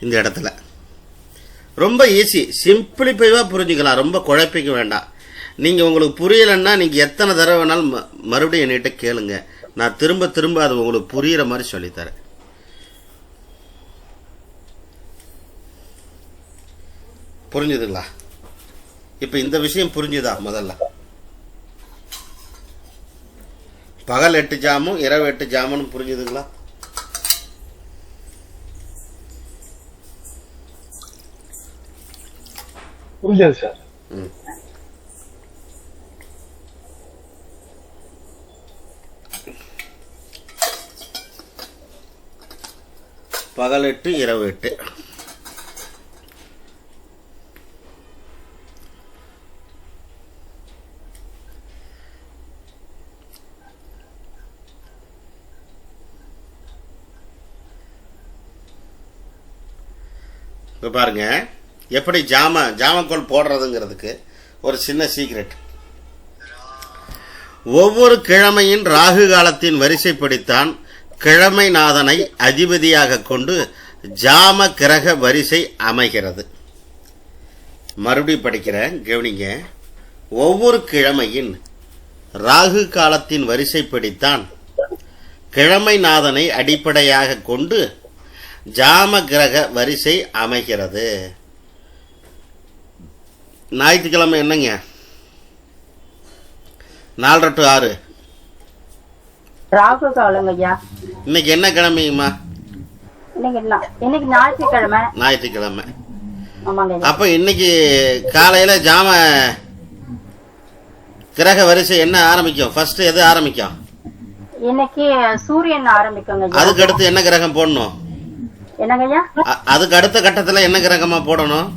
இந்த இடத்துல ரொம்ப ஈஸி, சிம்பிளிஃபைவாக புரிஞ்சுக்கலாம். ரொம்ப குழப்பிக்க வேண்டாம். நீங்கள் உங்களுக்கு புரியலைன்னா நீங்கள் எத்தனை தடவை வேணாலும் மறுபடியும் என்கிட்ட கேளுங்க. நான் திரும்ப திரும்ப அது உங்களுக்கு புரிகிற மாதிரி சொல்லித்தரேன். புரிஞ்சுதுங்களா? இப்போ இந்த விஷயம் புரிஞ்சுதா? முதல்ல பகல் 8 ஜாமும் இரவு 8 ஜாமும் புரிஞ்சுதுங்களா? புரிஞ்சது சார். பகல் 8 இரவு 8. இப்போ பாருங்க எப்படி ஜாமக்கோல் போடுறதுங்கிறதுக்கு ஒரு சின்ன சீக்ரெட். ஒவ்வொரு கிழமையின் ராகு காலத்தின் வரிசைப்படித்தான் கிழமை நாதனை அதிபதியாக கொண்டு ஜாம கிரக வரிசை அமைகிறது. மறுபடியும் படிக்கிறேன், கவனிங்க. ஒவ்வொரு கிழமையின் ராகு காலத்தின் வரிசைப்படித்தான் கிழமை நாதனை அடிப்படையாக கொண்டு ஜாம கிரக வரிசை அமைகிறது. ஞாயிற்றுக்கிழமை என்னங்க? 4 to 6. ராகு காலம் ஐயா. இன்னைக்கு என்ன கிழமைங்கம்மா? இன்னைக்கு ஞாயிற்றுக்கிழமை. ஞாயிற்றுக்கிழமை. ஆமாங்க. அப்ப இன்னைக்கு காலையில ஜாம கிரக வரிசை என்ன ஆரம்பிக்கும்? ஃபர்ஸ்ட் எது ஆரம்பிக்கும்? இன்னைக்கு சூரியன் ஆரம்பிக்குங்க. அதுக்கு அடுத்து என்ன கிரகம் போடணும்? என்னங்க ஐயா? அதுக்கு அடுத்த கட்டத்துல என்ன கிரகமா போடணும்?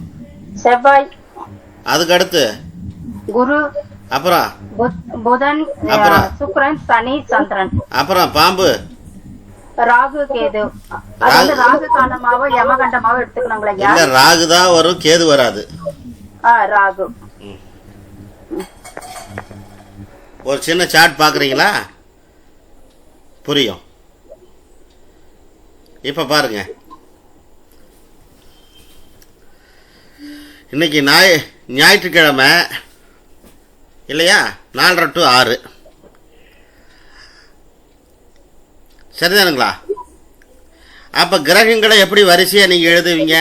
செவ்வாய். அதுக்கு அடுத்து குரு. அப்புறம் புதன், சுக்கிரன், சனி, சந்திரன். அப்புறம் பாம்பு, ராகு, கேது. அதாவது ராகு காண்டமாவோ யமகண்டமாவோ எடுத்துக்கணுங்களா? இல்ல ராகு தான் வரும், கேது வராது. ராகு. ஒரு சின்ன சார்ட் பாக்குறீங்களா? புரியும். இப்ப பாருங்க, இன்னைக்கு ஞாயிற்றுக்கிழமை இல்லையா? 4 to 6 சரிதானுங்களா? அப்ப கிரகங்களை எப்படி வரிசையா நீங்க எழுதுவீங்க?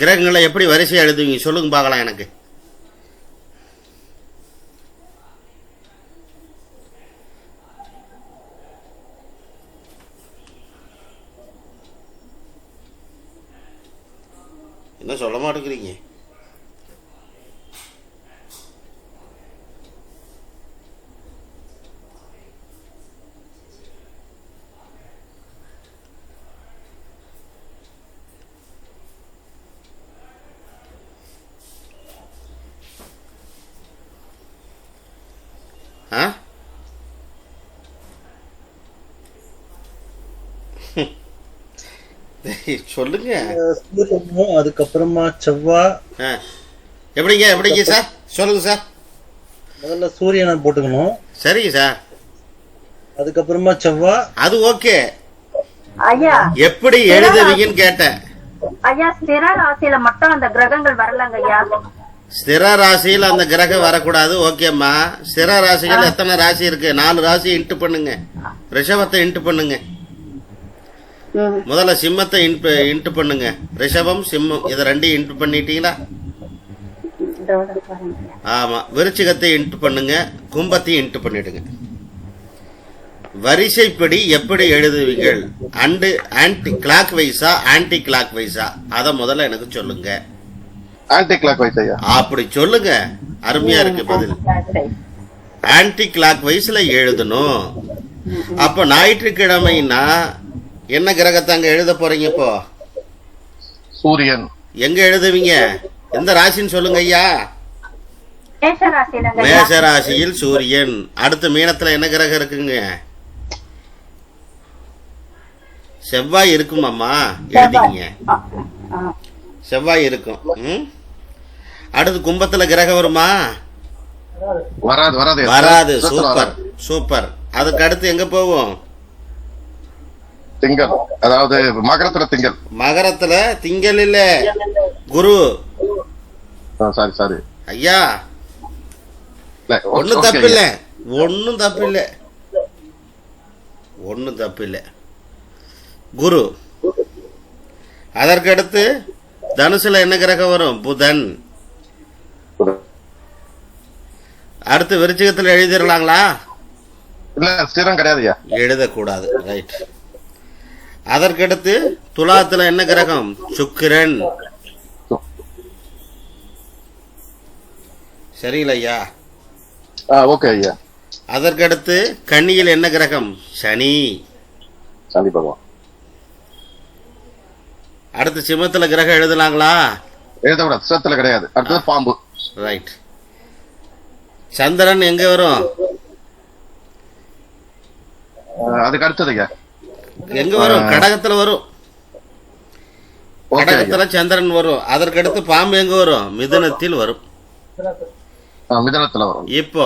கிரகங்களை எப்படி வரிசையா எழுதுவீங்க சொல்லுங்க பார்க்கலாம். எனக்கு என்ன சொல்ல மாட்டேங்கிறீங்க? சொல்லுங்க. அதுக்கப்புறமா செவ்வாய். எப்படிங்க சார்? சொல்லுங்க சார். முதல்ல சூரியனை போட்டுக்கணும். சரிங்க சார். அதுக்கப்புறமா செவ்வாய். அது ஓகே. ஐயா எப்படி எழுதுவீங்கன்னு கேட்டேன். ஐயா ஸ்திர ராசியில மட்டும் அந்த கிரகங்கள் வரலங்க ஐயா. ஸ்திர ராசியில் அந்த கிரகம் வரக்கூடாது. ஓகேம்மா. ஸ்திர ராசிகள் எத்தனை ராசி இருக்கு? 4 ராசி இன்ட்டு பண்ணுங்க. ரிஷபத்தை இன்ட்டு பண்ணுங்க. முதல்ல சிம்மத்தை இன்ட்டு பண்ணுங்க. ரிஷபம், சிம்மம் இதை 2 இன்ட்டு பண்ணிட்டீங்களா? ஆமா. விருச்சிகத்தை இன்ட்டு பண்ணுங்க. கும்பத்தையும் இன்ட்டு பண்ணிடுங்க. வரிசைப்படி எப்படி எழுதுவீர்கள்? ஆன்டி கிளாக் வைஸா ஆன்டி கிளாக் வைஸா? அத முதல்ல எனக்கு சொல்லுங்க. ஆன்டி கிளாக் வைஸ் ஐயா. அப்படி சொல்லுங்க. அருமையா இருக்கு பதில். ஆன்டி கிளாக் வைஸ்ல எழுதணும். அப்ப ஞாயிற்றுக்கிழமைனா என்ன கிரகத்தை அங்க எழுத போறீங்க? இப்போ சூரியன். எங்க எழுதுவீங்க? எந்த ராசின்னு சொல்லுங்க ஐயா. மேஷ ராசியில் சூரியன். அடுத்து மீனத்துல என்ன கிரகம் இருக்குங்க? செவ்வாய் இருக்கும். அம்மா எழுதிங்க. செவ்வாய் இருக்கும். அடுத்து கும்பத்துல கிரகம் வருமா? வராது. Super super. அதுக்கு அடுத்து எங்க போவோம்? திங்கள். அதாவது மகரத்துல திங்கள். மகரத்துல திங்கள் இல்ல, குரு. சாரி ஐயா, ஒன்னும் தப்பு இல்ல. குரு. அதற்கு அடுத்து தனுசுல என்ன கிரகம் வரும்? புதன். அடுத்து விருச்சிகத்துல எழுதிடலாங்களா? இல்ல ஸ்திரம் கிடையாது. எழுதக்கூடாது. ரைட். அதற்கடுத்து துலாத்துல என்ன கிரகம்? சுக்கிரன். சரிங்களா ஐயா? ஓகே ஐயா. அதற்கடுத்து கன்னியில் என்ன கிரகம்? சனி. சனி பகவான். அடுத்து சிம்மத்துல கிரகம் எழுதலாங்களா? எழுதக்கூடாது. சிரத்துல கிடையாது. அடுத்தது பாம்பு. ரைட். சந்திரன் எங்க வரும்? அதுக்கு அடுத்தது ஐயா. எங்க வரும்? கடகத்துல வரும். ஓகே ஐயா. கடகத்துல சந்திரன் வரும். அதற்கடுத்து பாம்பு எங்க வரும்? மிதுனத்தில் வரும். மிதனத்துல வரும். இப்போ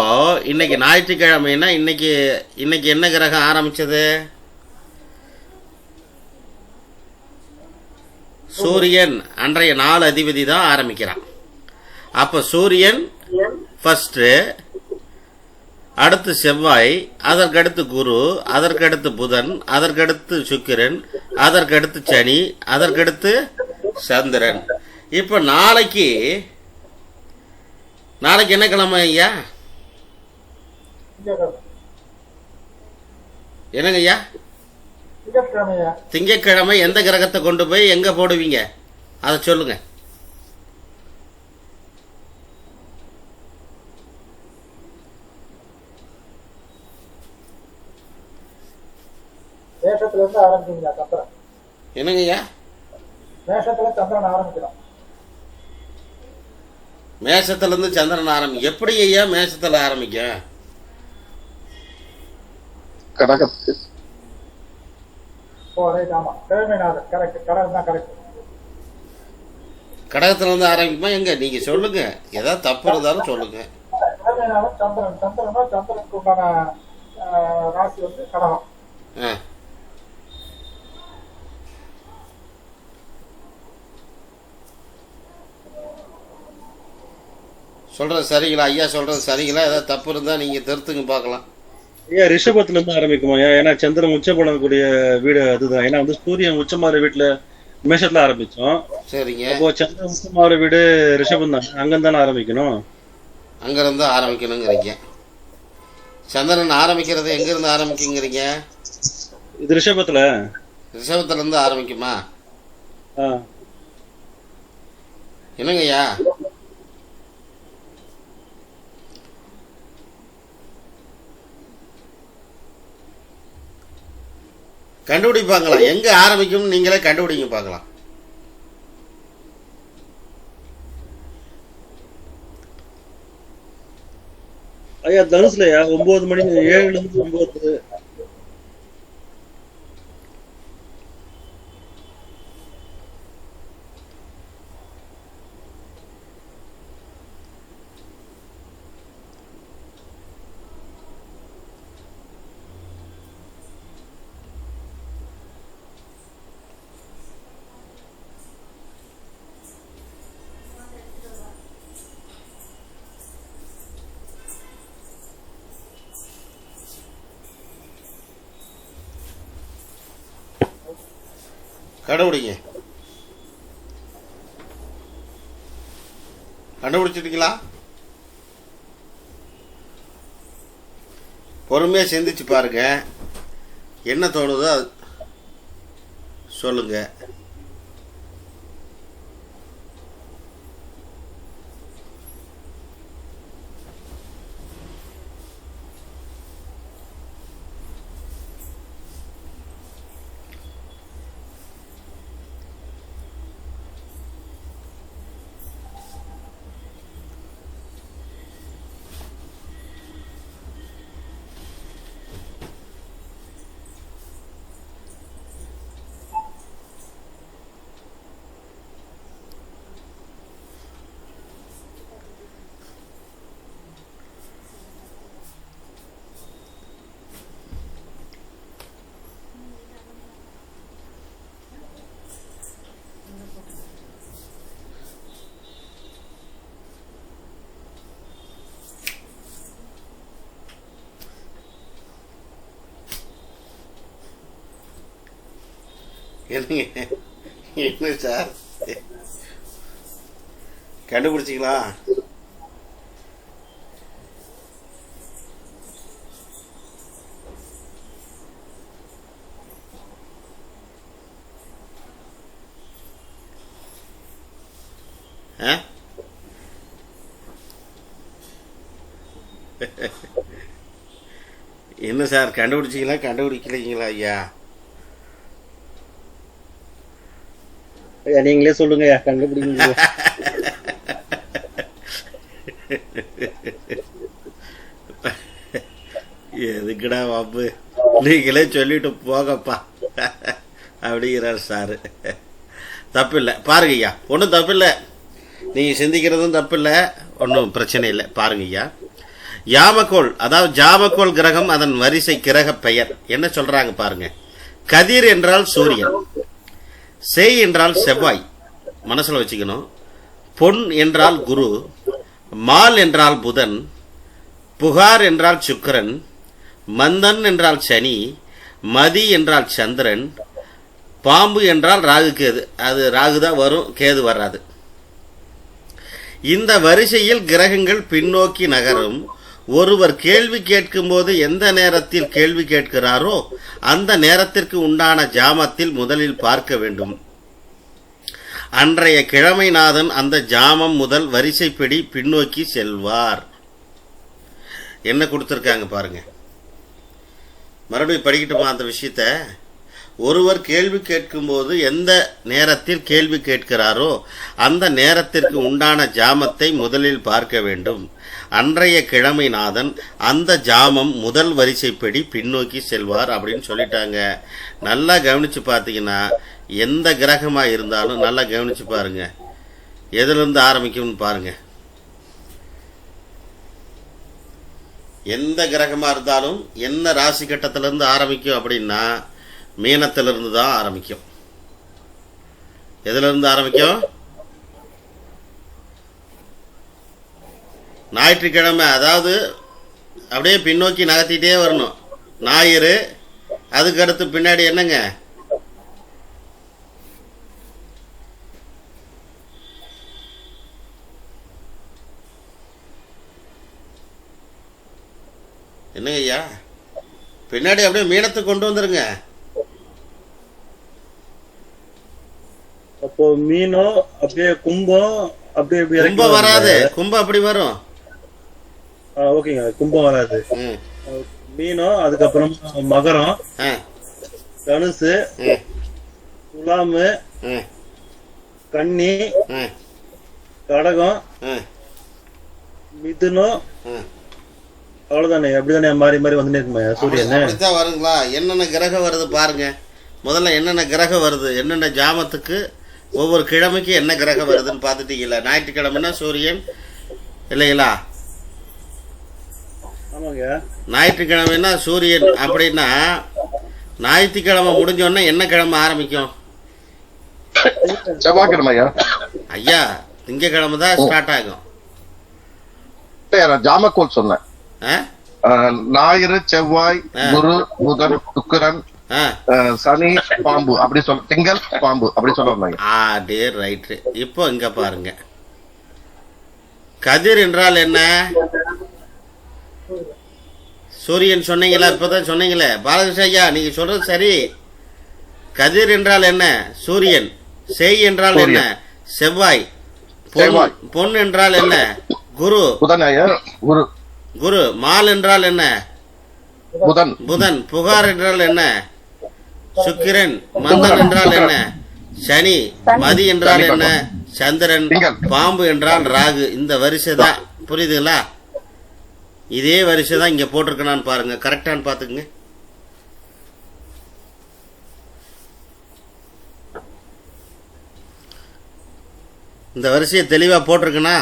இன்னைக்கு ஞாயிற்றுக்கிழமைன்னா இன்னைக்கு இன்னைக்கு என்ன கிரகம் ஆரம்பிச்சது? சூரியன். அன்றைய நாள் அதிபதி தான் ஆரம்பிக்கிறான். அப்ப சூரியன் ஃபர்ஸ்ட், அடுத்து செவ்வாய், அதற்கடுத்து குரு, அதற்கடுத்து புதன், அதற்கடுத்து சுக்கிரன், அதற்கடுத்து சனி, அதற்கடுத்து சந்திரன். இப்ப நாளைக்கு என்ன கிழமை ஐயா? என்னங்க ஐயா? திங்கட்கிழமை. எந்த கிரகத்தை கொண்டு போய் எங்க போடுவீங்க அதை சொல்லுங்க. மேஷத்துல இருந்து ஆரம்பிச்சீங்களா சந்திரன்? என்னங்க ஐயா? மேஷத்துல சந்திரன் ஆரம்பிக்கிறோம். மேஷத்துல இருந்து சந்திரன் ஆரம்பிக்கும். எப்படி ஐயா மேஷத்துல ஆரம்பிக்கும்? கடகத்து. ஓ ரைட், ஆமா, கிழமைநாதன். கரெக்ட், கடகம் தான் கரெக்ட். கடகத்துல இருந்து ஆரம்பிக்குமா? எங்க நீங்க சொல்லுங்க, ஏதாவது தப்பு இருந்தாலும் சொல்லுங்க. கிழமைநாதன் சந்திரன். சந்திரனுக்கு உண்டான ராசி வந்து கடகம். ஆ. சொல்றது சரிங்களா ஐயா? சொல்றது சரிங்களா? ஏதாவது தப்பு இருந்தா நீங்க திருத்துங்க பார்க்கலாம். ஐயா ரிஷபத்துல இருந்து ஆரம்பிக்குமா ஐயா? ஏன்னா சந்திரன் உச்சம் பண்ணக்கூடிய வீடு அதுதான். ஏன்னா வந்து சூரியன் உச்சமாற வீட்டுல மேஷத்துல ஆரம்பிச்சோம். சரிங்க. அப்போ சந்திரன் உச்சமாற வீடு ரிஷபம் தான், அங்க தானே ஆரம்பிக்கணும். அங்கிருந்து ஆரம்பிக்கணுங்கிறீங்க. சந்திரன் ஆரம்பிக்கிறது எங்க இருந்து ஆரம்பிக்குங்கிறீங்க? இது ரிஷபத்துல. ரிஷபத்துல இருந்து ஆரம்பிக்குமா? ஆ. என்னங்க ஐயா? கண்டுபிடிப்பாங்களா? எங்க ஆரம்பிக்கும் நீங்களே கண்டுபிடிங்க பார்க்கலாம். ஐயா தனுசுலயா 9 மணி 7ல இருந்து 9. கண்டுபிடிங்க. கண்டுபிடிச்சிட்டீங்களா? பொறுமையா சிந்திச்சு பாருங்க. என்ன தோணுதோ அது சொல்லுங்க. என்னங்க என்ன சார் கண்டுபிடிச்சிங்களா? என்ன சார் கண்டுபிடிச்சிங்களா கண்டுபிடிக்கலைங்களா ஐயா? ஐயா நீங்களே சொல்லுங்க ஐயா, கண்டுபிடிங்க. எதுக்குடா வாப்பு, நீங்களே சொல்லிட்டு போகப்பா. அப்படிங்கிறார் சாரு. தப்பில்லை, பாருங்க ஐயா, ஒன்றும் தப்பில்லை, நீங்கள் சிந்திக்கிறதும் தப்பில்லை, ஒன்றும் பிரச்சனை இல்லை. பாருங்க ஐயா, யாமக்கோள், அதாவது ஜாமக்கோள் கிரகம், அதன் வரிசை கிரக பெயர் என்ன சொல்றாங்க பாருங்க. கதிர் என்றால் சூரியன், சேய் என்றால் செவ்வாய், மனசுல வச்சுக்கணும். பொன் என்றால் குரு, மால் என்றால் புதன், புகார் என்றால் சுக்கிரன், மந்தன் என்றால் சனி, மதி என்றால் சந்திரன், பாம்பு என்றால் ராகு கேது. அது ராகு தான் வரும், கேது வராது. இந்த வரிசையில் கிரகங்கள் பின்னோக்கி நகரும். ஒருவர் கேள்வி கேட்கும்போது எந்த நேரத்தில் கேள்வி கேட்கிறாரோ அந்த நேரத்திற்கு உண்டான ஜாமத்தில் முதலில் பார்க்க வேண்டும். அன்றைய கிழமைநாதன் அந்த ஜாமம் முதல் வரிசைப்படி பின்னோக்கி செல்வார். என்ன கொடுத்துருக்காங்க பாருங்க. மறுபடியும் படிக்கட்டுமா அந்த விஷயத்த? ஒருவர் கேள்வி கேட்கும்போது எந்த நேரத்தில் கேள்வி கேட்கிறாரோ அந்த நேரத்திற்கு உண்டான ஜாமத்தை முதலில் பார்க்க வேண்டும். அன்றைய கிழமைநாதன் அந்த ஜாமம் முதல் வரிசைப்படி பின்னோக்கி செல்வார் அப்படின்னு சொல்லிட்டாங்க. நல்லா கவனிச்சு பார்த்தீங்கன்னா எந்த கிரகமாக இருந்தாலும் நல்லா கவனிச்சு பாருங்க, எதிலிருந்து ஆரம்பிக்கும்னு பாருங்க. எந்த கிரகமாக இருந்தாலும் என்ன ராசி கட்டத்திலிருந்து ஆரம்பிக்கும் அப்படின்னா மீனத்திலிருந்து தான் ஆரம்பிக்கும். எதிலிருந்து ஆரம்பிக்கும்? ஞாயிற்றுக்கிழமை, அதாவது அப்படியே பின்னோக்கி நகர்த்திட்டே வரணும். ஞாயிறு, அதுக்கு அடுத்து பின்னாடி என்னங்க? என்னங்க ஐயா, பின்னாடி அப்படியே மீனத்துக்கு கொண்டு வந்துருங்க. அப்போ மீனம் அப்படியே கும்பம் அப்படியே கும்பம் வராது, கும்பம் அப்படி வரும். ஓகேங்க, கும்பம் வராது. மீனம், அதுக்கப்புறம் மகரம், தனுசு, துலாமு, கன்னி, கடகம், மிதுனம், அவ்வளவுதானே. அப்படிதானே மாறி மாறி வந்துட்டே இருக்குமா சூரியன்? அப்படித்தான் வருங்களா? என்னென்ன கிரகம் வருது பாருங்க. முதல்ல என்னென்ன கிரகம் வருது, என்னென்ன ஜாமத்துக்கு ஒவ்வொரு கிழமைக்கு என்ன கிரகம் வருதுன்னு பார்த்துட்டீங்களா? ஞாயிற்றுக்கிழமைன்னா சூரியன் இல்லைங்களா? ஆமாங்க. ஞாயிற்றுக்கிழமைன்னா சூரியன். அப்படின்னா ஞாயிற்றுக்கிழமை முடிஞ்சோடனே என்ன கிழமை ஆரம்பிக்கும்? செவ்வாய்க்கிழமை ஐயா, திங்கக்கிழமை தான் ஸ்டார்ட் ஆகும். ஜாமக்கோள் சொன்னேன். ஞாயிறு, செவ்வாய், குரு, புதன், சுக்கிரன், சனி, பாம்பு, அப்படி சொல்ல, திங்கள், பாம்பு, அப்படி சொல்லுவாங்க. ரைட்டு. இப்போ இங்க பாருங்க, கதிர் என்றால் என்ன? சூரியன் சொன்னீங்களா? இப்பதான் சொன்னீங்களே பாலகிருஷ்ண ஐயா, நீங்க சொல்றது சரி. கதிர் என்றால் என்ன? சூரியன். சேய் என்றால் என்ன? செவ்வாய். பொன் என்றால் என்ன? குரு. புதன். குரு. குரு. மால் என்றால் என்ன? புதன். புதன். புகார் என்றால் என்ன? சுக்கிரன். மந்தன் என்றால் என்ன? சனி. மதி என்றால் என்ன? சந்திரன். பாம்பு என்றால் ராகு. இந்த வரிசை தான், புரியுதுங்களா? இதே வரிசை தான் இங்க போட்டிருக்கேன்னு பாருங்க, கரெக்டான்னு பாத்துக்குங்க. இந்த வரிசையை தெளிவா போட்டிருக்கனா?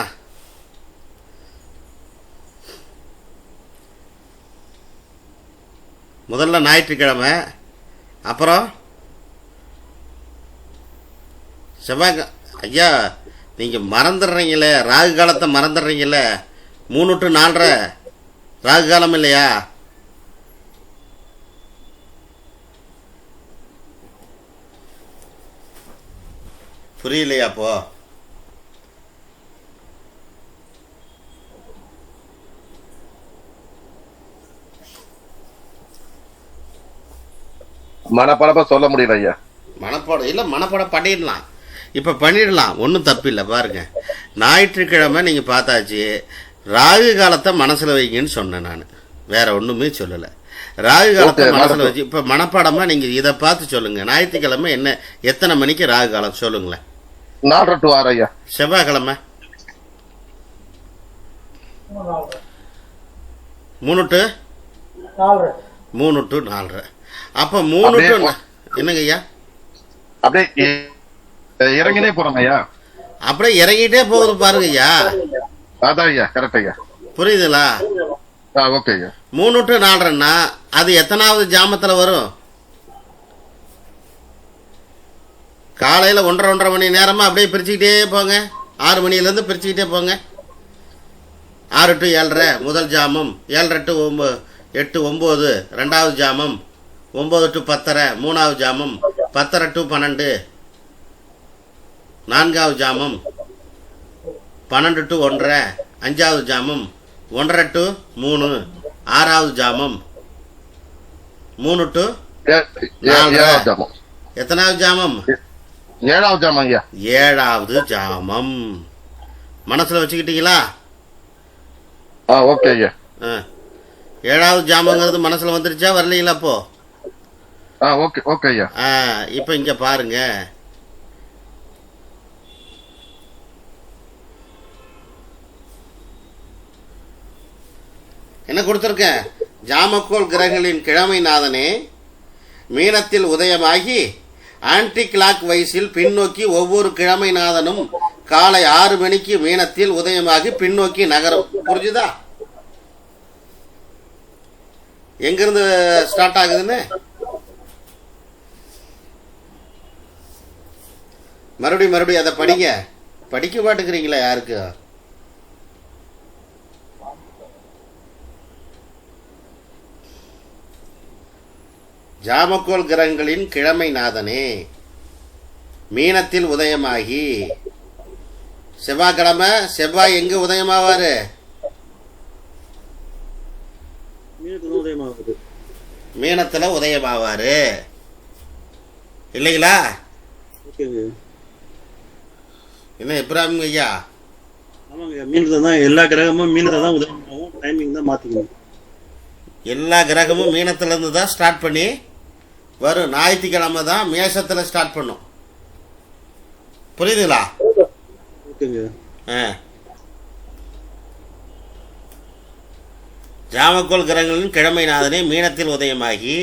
முதல்ல ஞாயிற்றுக்கிழமை, அப்புறம் செவ்வாய். ஐயா, நீங்க மறந்துடுறீங்களே, ராகு காலத்தை மறந்துடுறீங்களே. 3 to 4:30 ராகு காலம் இல்லையா? புரியலையா? அப்போ மனப்படப்ப சொல்ல முடியல ஐயா. மனப்பாடம் இல்லை, மனப்பாடம் பண்ணிடலாம். இப்போ பண்ணிடலாம், ஒன்றும் தப்பு இல்லை. பாருங்க, ஞாயிற்றுக்கிழமை நீங்கள் பார்த்தாச்சு. ராகு காலத்தை மனசில் வைங்கன்னு சொன்னேன் நான், வேற ஒன்றுமே சொல்லலை. ராகு காலத்தை மனசில் வச்சு இப்போ மனப்பாடமாக நீங்கள் இதை பார்த்து சொல்லுங்க. ஞாயிற்றுக்கிழமை என்ன, எத்தனை மணிக்கு ராகு காலம் சொல்லுங்களேன்? 4 to 6 ஐயா. செவ்வாய்க்கிழமை 3 to 4. அப்போ 3 to என்னங்க ஐயா? அப்படியே இறங்கினே போறோம் ஐயா. அப்படியே இறங்கிட்டே போகுது பாருங்க ஐயா. அதான் ஐயா, கரெக்ட் ஐயா. புரியுதுங்களா? ஓகே ஐயா. 3 to 4 அது எத்தனாவது ஜாமத்துல வரும்? காலையில 1.5 மணி நேரமா அப்படியே பிரிச்சுக்கிட்டே போங்க. 6 மணிலேருந்து பிரிச்சுக்கிட்டே போங்க. 6 to 7:30 முதல் ஜாமம், 7:30 to 8 9 ரெண்டாவது ஜாமம், 9 to 10:30 மூணாவது ஜாமம், 10:30 to 12 நான்காவது ஜாமம், 12 to 1:30 அஞ்சாவது ஜாமம், 1:30 to 3 ஆறாவது ஜாமம், 3 to 4 எத்தனாவது ஜாமம்? 7வது ஜாமம் ஐயா. 7வது ஜாமம். மனசுல வச்சுக்கிட்டீங்களா? ஓகே ஐயா. 7வது ஜாமங்கிறது மனசுல வந்துருச்சா வரலீங்களா? அப்போ ஓகே ஓகே ஐயா. இப்போ இங்க பாருங்க. என்ன கொடுத்துருக்கேன்? ஜாமக்கோள் கிரகங்களின் கிழமை நாதனே மீனத்தில் உதயமாகி ஆன்டி கிளாக் வைஸில் பின்னோக்கி ஒவ்வொரு கிழமை நாதனும் காலை 6 மணிக்கு மீனத்தில் உதயமாகி பின்னோக்கி நகரும். புரிஞ்சுதா? எங்கிருந்து ஸ்டார்ட் ஆகுதுன்னு மறுபடியும் அதை படிங்க. படிக்க மாட்டேங்கிறீங்களா? யாருக்கு? ஜாமக்கோள் கிரகங்களின் கிழமை நாதனே மீனத்தில் உதயமாகி செவ்வாய்க்கிழமை செவ்வாய் எங்க உதயமாவாரு? மீனத்துல உதயமாவாரு இல்லைங்களா? என்ன இப்ராஹிம் ஐயா? ஆமாங்க, மீனத்தை தான் எல்லா கிரகமும் மீனத்தை தான் உதயமாகும். டைமிங் தான் மாத்திக்கணும். எல்லா கிரகமும் மீனத்துல இருந்து தான் ஸ்டார்ட் பண்ணி வரும். ஞாயிற்றுக்கிழமை தான் மேஷத்துல ஸ்டார்ட் பண்ணும். புரியுதுங்களா? ஜாமக்கோள் கிரகங்களின் கிழமை நாதனே மீனத்தில் உதயமாகி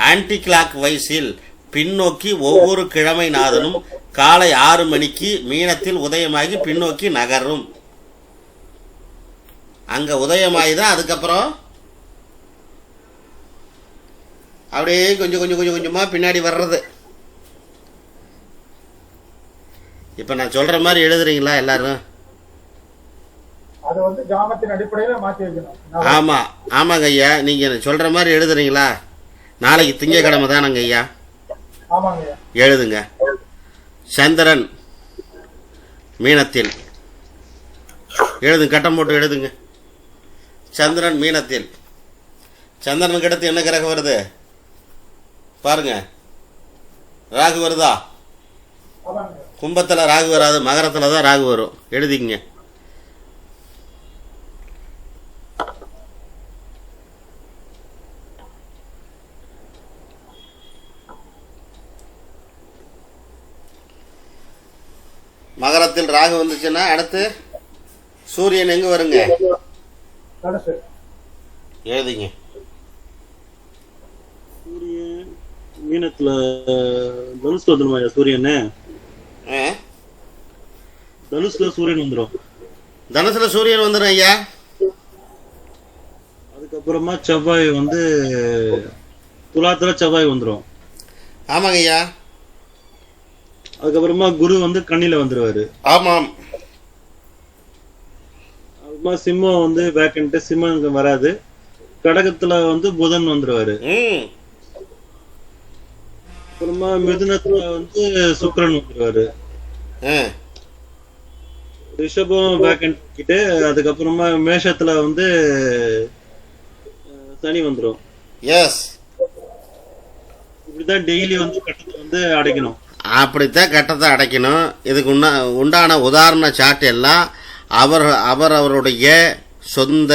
ஆன்டி கிளாக் வைஸில் பின்னோக்கி ஒவ்வொரு கிழமை நாதனும் காலை 6 மணிக்கு மீனத்தில் உதயமாகி பின்னோக்கி நகரும். அங்க உதயமாகி தான் அதுக்கப்புறம் அப்படியே கொஞ்சமா பின்னாடி வர்றது. இப்ப நான் சொல்ற மாதிரி எழுதுறீங்களா எல்லாரும்? அது வந்து ஜாமத்தின் அடிப்படையில மாத்தி வைக்கணும். ஆமாங்க ஐயா. நீங்க சொல்ற மாதிரி எழுதுறீங்களா? நாளைக்கு திங்கக்கிழமை தானங்க ஐயா? ஆமாங்க ஐயா. எழுதுங்க. சந்திரன் மீனத்தில் எழுதுங்க. கட்டம் போட்டு எழுதுங்க. சந்திரன் மீனத்தில். சந்திரனுக்கு அடுத்து என்ன கிரகம் வருது பாருங்க? ராகு வருதா? கும்பத்துல ராகு வராது, மகரத்துல தான் ராகு வரும். எழுதிங்க. மகரத்தில் ராகு வந்துச்சுன்னா அடுத்து சூரியன் எங்க வருங்க? எழுதிங்க. சூரியன் மீனத்துல தனுஷ்ல வந்துருமா சூரியன்? தனுஷ்ல சூரியன் வந்துடும். தனுசுல சூரியன் வந்துடும் ஐயா. அதுக்கப்புறமா செவ்வாய் வந்து துலாத்துல செவ்வாய் வந்துடும். ஆமாங்க ஐயா. அதுக்கப்புறமா குரு வந்து கண்ணில வந்துருவாரு. ஆமாம். அப்புறமா சிம்மம் வந்து வேக்கன்ட், சிம்மம் வராது. கடகத்துல வந்து புதன் வந்துருவாரு. அப்புறமா மிதுனத்துல வந்து சுக்கிரன் வந்துருவாரு. ரிஷபம் வேக்கன்ட் கிட்ட. அதுக்கப்புறமா மேஷத்துல வந்து சனி வந்துரும். எஸ். இப்படிதான் டெய்லி வந்து கட்டத்தை வந்து அடைக்கணும். அப்படித்தான் கட்டத்தை அடைக்கணும். இதுக்கு உண்டான உதாரண சாட் எல்லாம் அவருடைய சொந்த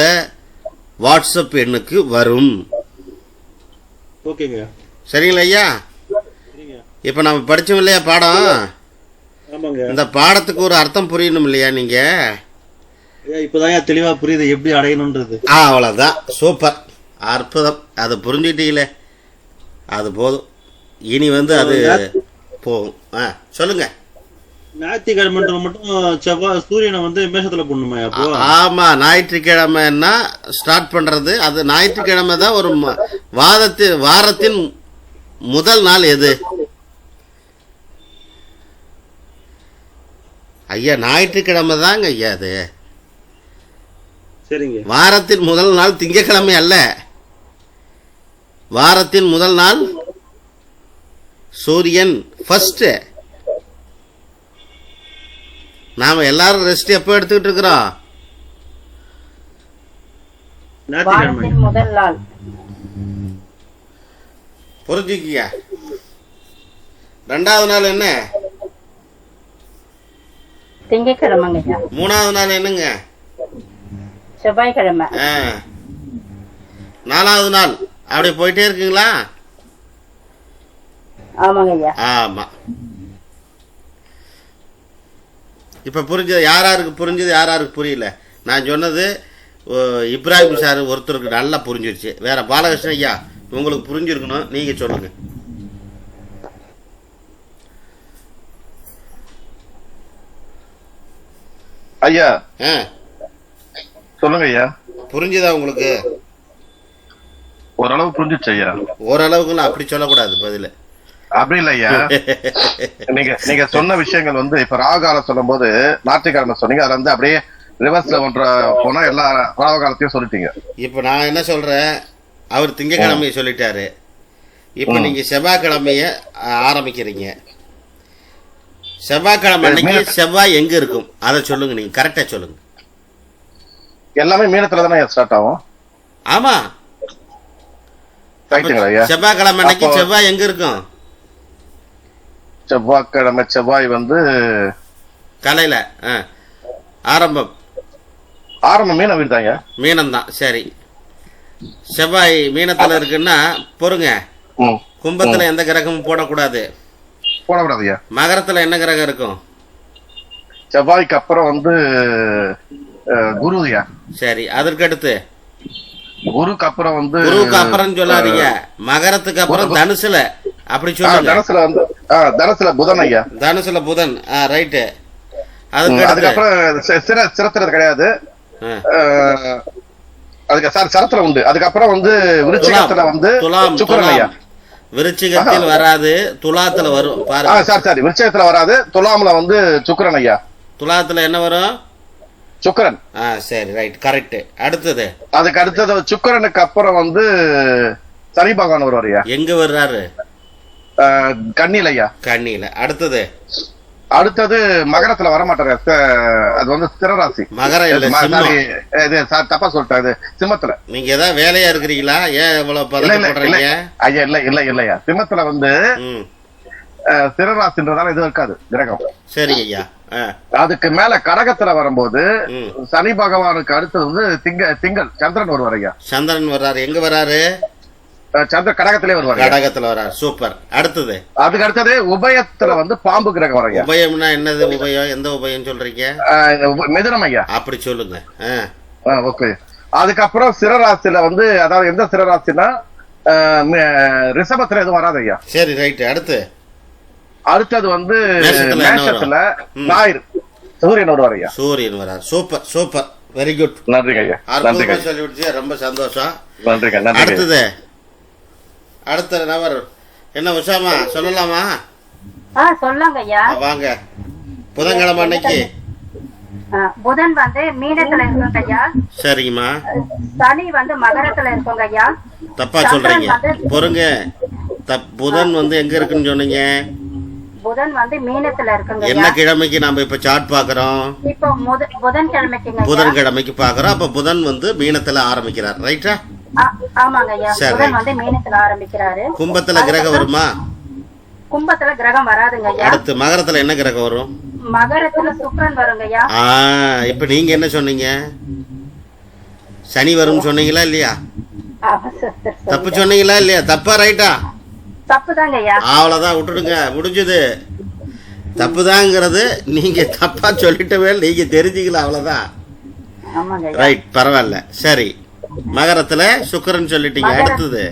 வாட்ஸ்அப் எண்ணுக்கு வரும். ஓகேங்க. சரிங்களா ஐயா? இப்ப நம்ம படிச்சோம் இல்லையா பாடம்? ஆமாங்க. இந்த பாடத்துக்கு ஒரு அர்த்தம் புரியணும் இல்லையா நீங்க? இப்பதான் தெளிவா புரியுது எப்படி அடையணும்ன்றது. அவ்வளவுதான். சூப்பர், அற்புதம். அது புரிஞ்சுட்டீங்களே, அது போதும். இனி வந்து அது போகும். சொல்லுங்க. ஞாயிற்றுக்கிழமை மட்டும் செவ்வாய் சூரியனை வந்து மேஷத்துல போடணுமா அப்போ? ஆமா, ஞாயிற்றுக்கிழமைன்னா ஸ்டார்ட் பண்றது. அது ஞாயிற்றுக்கிழமை தான் ஒரு வாரத்தின் முதல் நாள் எது ஐயா? ஞாயிற்றுக்கிழமை தாங்க ஐயா அது. சரிங்க. வாரத்தின் முதல் நாள் திங்கக்கிழமை அல்ல. வாரத்தின் முதல் நாள் சூரியன் ஃபர்ஸ்ட். நாம எல்லாரும் ரெஸ்ட் எப்போ எடுத்துக்கிட்டு இருக்கிறோம்? வாரத்தின் முதல் நாள். புரிஞ்சுக்கிய. ரெண்டாவது நாள் என்ன? திங்கக்கிழமைங்க ஐயா. மூணாவது நாள் என்னங்க? செவ்வாய்க்கிழமை. நாலாவது நாள் அப்படி போயிட்டே இருக்குங்களா? ஆமாங்க ஐயா. ஆமா. இப்ப புரிஞ்சது யாராருக்கு புரிஞ்சது, யாராருக்கு புரியல? நான் சொன்னது இப்ராஹிம் சார் ஒருத்தருக்கு நல்லா புரிஞ்சிருச்சு. வேற பாலகிருஷ்ணன் ஐயா உங்களுக்கு புரிஞ்சிருக்கணும், நீங்க சொல்லுங்க. ஐயா சொல்லுங்க ஐயா. புரிஞ்சுதா உங்களுக்கு? ஓரளவு புரிஞ்சிச்சு ஐயா. ஓரளவுக்குலாம் அப்படி சொல்லக்கூடாது பதில். அப்படி இல்ல ஐயா. நீங்க சொன்ன விஷயங்கள் வந்து இப்ப ராகுகாலம் சொல்லும் போது ஞாயிற்றுக்கிழமை சொன்னீங்க. அதுல வந்து அப்படியே ரிவர்ஸ்ல போனா எல்லா ராகுகாலத்தையும் சொல்லிட்டீங்க. இப்ப நான் என்ன சொல்றேன், அவர் திங்கக்கிழமைய சொல்லிட்டாரு. இப்ப நீங்க செவ்வாய்க்கிழமைய ஆரம்பிக்கிறீங்க. செவ்வாய்க்கிழமை அன்னைக்கு செவ்வாய் எங்க இருக்கும் அதை சொல்லுங்க. நீங்க கரெக்டா சொல்லுங்க. எல்லாமே மீனத்துல தானே ஸ்டார்ட் ஆகும். ஆமா, செவ்வாய்க்கிழமை அன்னைக்கு செவ்வாய் எங்க இருக்கும்? செவ்வாய்க்கிழமை செவ்வாய் வந்து கலையில ஆரம்பம் மீனம் வீடுதாங்க. மீனம் தான். சரி, செவ்வாய் மீனத்துல இருக்குன்னா பொறுங்க. கும்பத்துல எந்த கிரகமும் போடக்கூடாது. போடக்கூடாதுயா. மகரத்துல என்ன கிரகம் இருக்கும்? செவ்வாய்க்கு அப்புறம் வந்து குருயா. சரி, அதற்கு அடுத்து குருக்கு அப்புறம் வந்து குருவுக்கு அப்புறம் சொல்லாதீங்க. மகரத்துக்கு அப்புறம் தனுசுல அப்படி சொல்லுங்க. தனுசுல வந்து தனுசுல புதன் ஐயா. தனுசுல புதன். ரைட்டு. அதுக்கப்புறம் சிரத்துல கிடையாது. அதுக்கு சரத்துல உண்டு. அதுக்கப்புறம் வந்து விருச்சிகத்துல வந்து சுக்கிரன் ஐயா. விருச்சிகத்தில் வராது, துலாத்துல வரும். சாரி விருச்சிகத்துல வராது, துலாம்ல வந்து சுக்கிரன் ஐயா. துலாத்துல என்ன வரும்? சுக்கிரன். சரி, ரைட், கரெக்ட். அடுத்தது அதுக்கு அடுத்தது சுக்கிரனுக்கு அப்புறம் வந்து சனி பகவான் வருவார். எங்க வர்றாரு? கன்னியில ஐயா. கன்னியில. அடுத்தது மகரத்துல வரமாட்டாரு. அது வந்து ஸ்திரராசி. மகரம் இல்ல, தப்பா சொல்லிட்டேன். அது சிம்மத்துல. நீங்க ஏதாவது வேலையா இருக்கிறீங்களா? ஏன் இவ்வளவு பதட்டப்படுறீங்க? ஐயா இல்லையா. சிம்மத்துல வந்து ஸ்திரராசின்றதால இது இருக்காது கிரகம். சரி ஐயா. அதுக்கு மேல கடகத்துல வரும்போது சனி பகவானுக்கு அடுத்தது வந்து திங்கள் சந்திரன் வருவார் ஐயா. சந்திரன் வர்றாரு. எங்க வர்றாரு? கடகத்திலே வருவார். கடகத்துல வர்றாரு. சூப்பர். அடுத்தது அதுக்கு அடுத்தது உபயத்துல வந்து பாம்பு கிரகம் வர. உபயம்னா என்னது? உபயம் எந்த உபயம் சொல்றீங்க? மிதுனம் ஐயா. அப்படி சொல்லுங்க. ஓகே. அதுக்கப்புறம் சிரராசில வந்து, அதாவது எந்த சிரராசினா ரிஷபத்துல எதுவும் வராது ஐயா. சரி, ரைட். அடுத்தது வந்து மேஷத்துல ஞாயிறு சூரியன் வருவார் ஐயா. சூரியன் வரார். Super super, very good. நன்றிங்க ஐயா. அற்புதமா சொல்லிவிடுச்சு, ரொம்ப சந்தோஷம். நன்றிங்க. அடுத்த நபர் என்ன? உஷாமா சொல்லலாமா? சொல்லாங்க ஐயா. வாங்க. புதன்கிழமை அன்னைக்கு புதன் வந்து மீனத்துல இருக்குங்க ஐயா. சரிங்கம்மா. சனி வந்து மகரத்துல இருக்குங்க ஐயா. தப்பா சொல்றீங்க, பொறுங்க. புதன் வந்து எங்க இருக்குன்னு சொன்னீங்க? புதன் வந்து மீனத்துல இருக்குங்க. என்ன கிழமைக்கு நாம இப்ப சார்ட் பாக்குறோம்? இப்போ புதன்கிழமைக்கு. புதன்கிழமைக்கு பாக்குறோம். அப்ப புதன் வந்து மீனத்துல ஆரம்பிக்கிறார். ரைட்டா? ஆமாங்க ஐயா. புதன் வந்து மீனத்துல ஆரம்பிக்கிறாரு. கும்பத்துல கிரகம் வருமா? கும்பத்துல கிரகம் வராதுங்க ஐயா. அடுத்து மகரத்துல என்ன கிரகம் வரும்? மகரத்துல சுக்கிரன் வருங்க ஐயா. இப்ப நீங்க என்ன சொன்னீங்க? சனி வரும் சொன்னீங்களா இல்லையா? தப்பு சொன்னீங்களா இல்லையா? தப்பா ரைட்டா? தப்புதாங்க ஐயா. அவ்வளவுதான், விட்டுடுங்க, முடிஞ்சது. தப்புதாங்கிறது நீங்க தப்பா சொல்லிட்டவே, நீங்க தெரிஞ்சுக்கலாம், அவ்வளவுதான். ரைட், பரவாயில்ல. சரி, மகரத்துல சுக்கிரன் சொல்லிட்டீங்க. அடுத்தது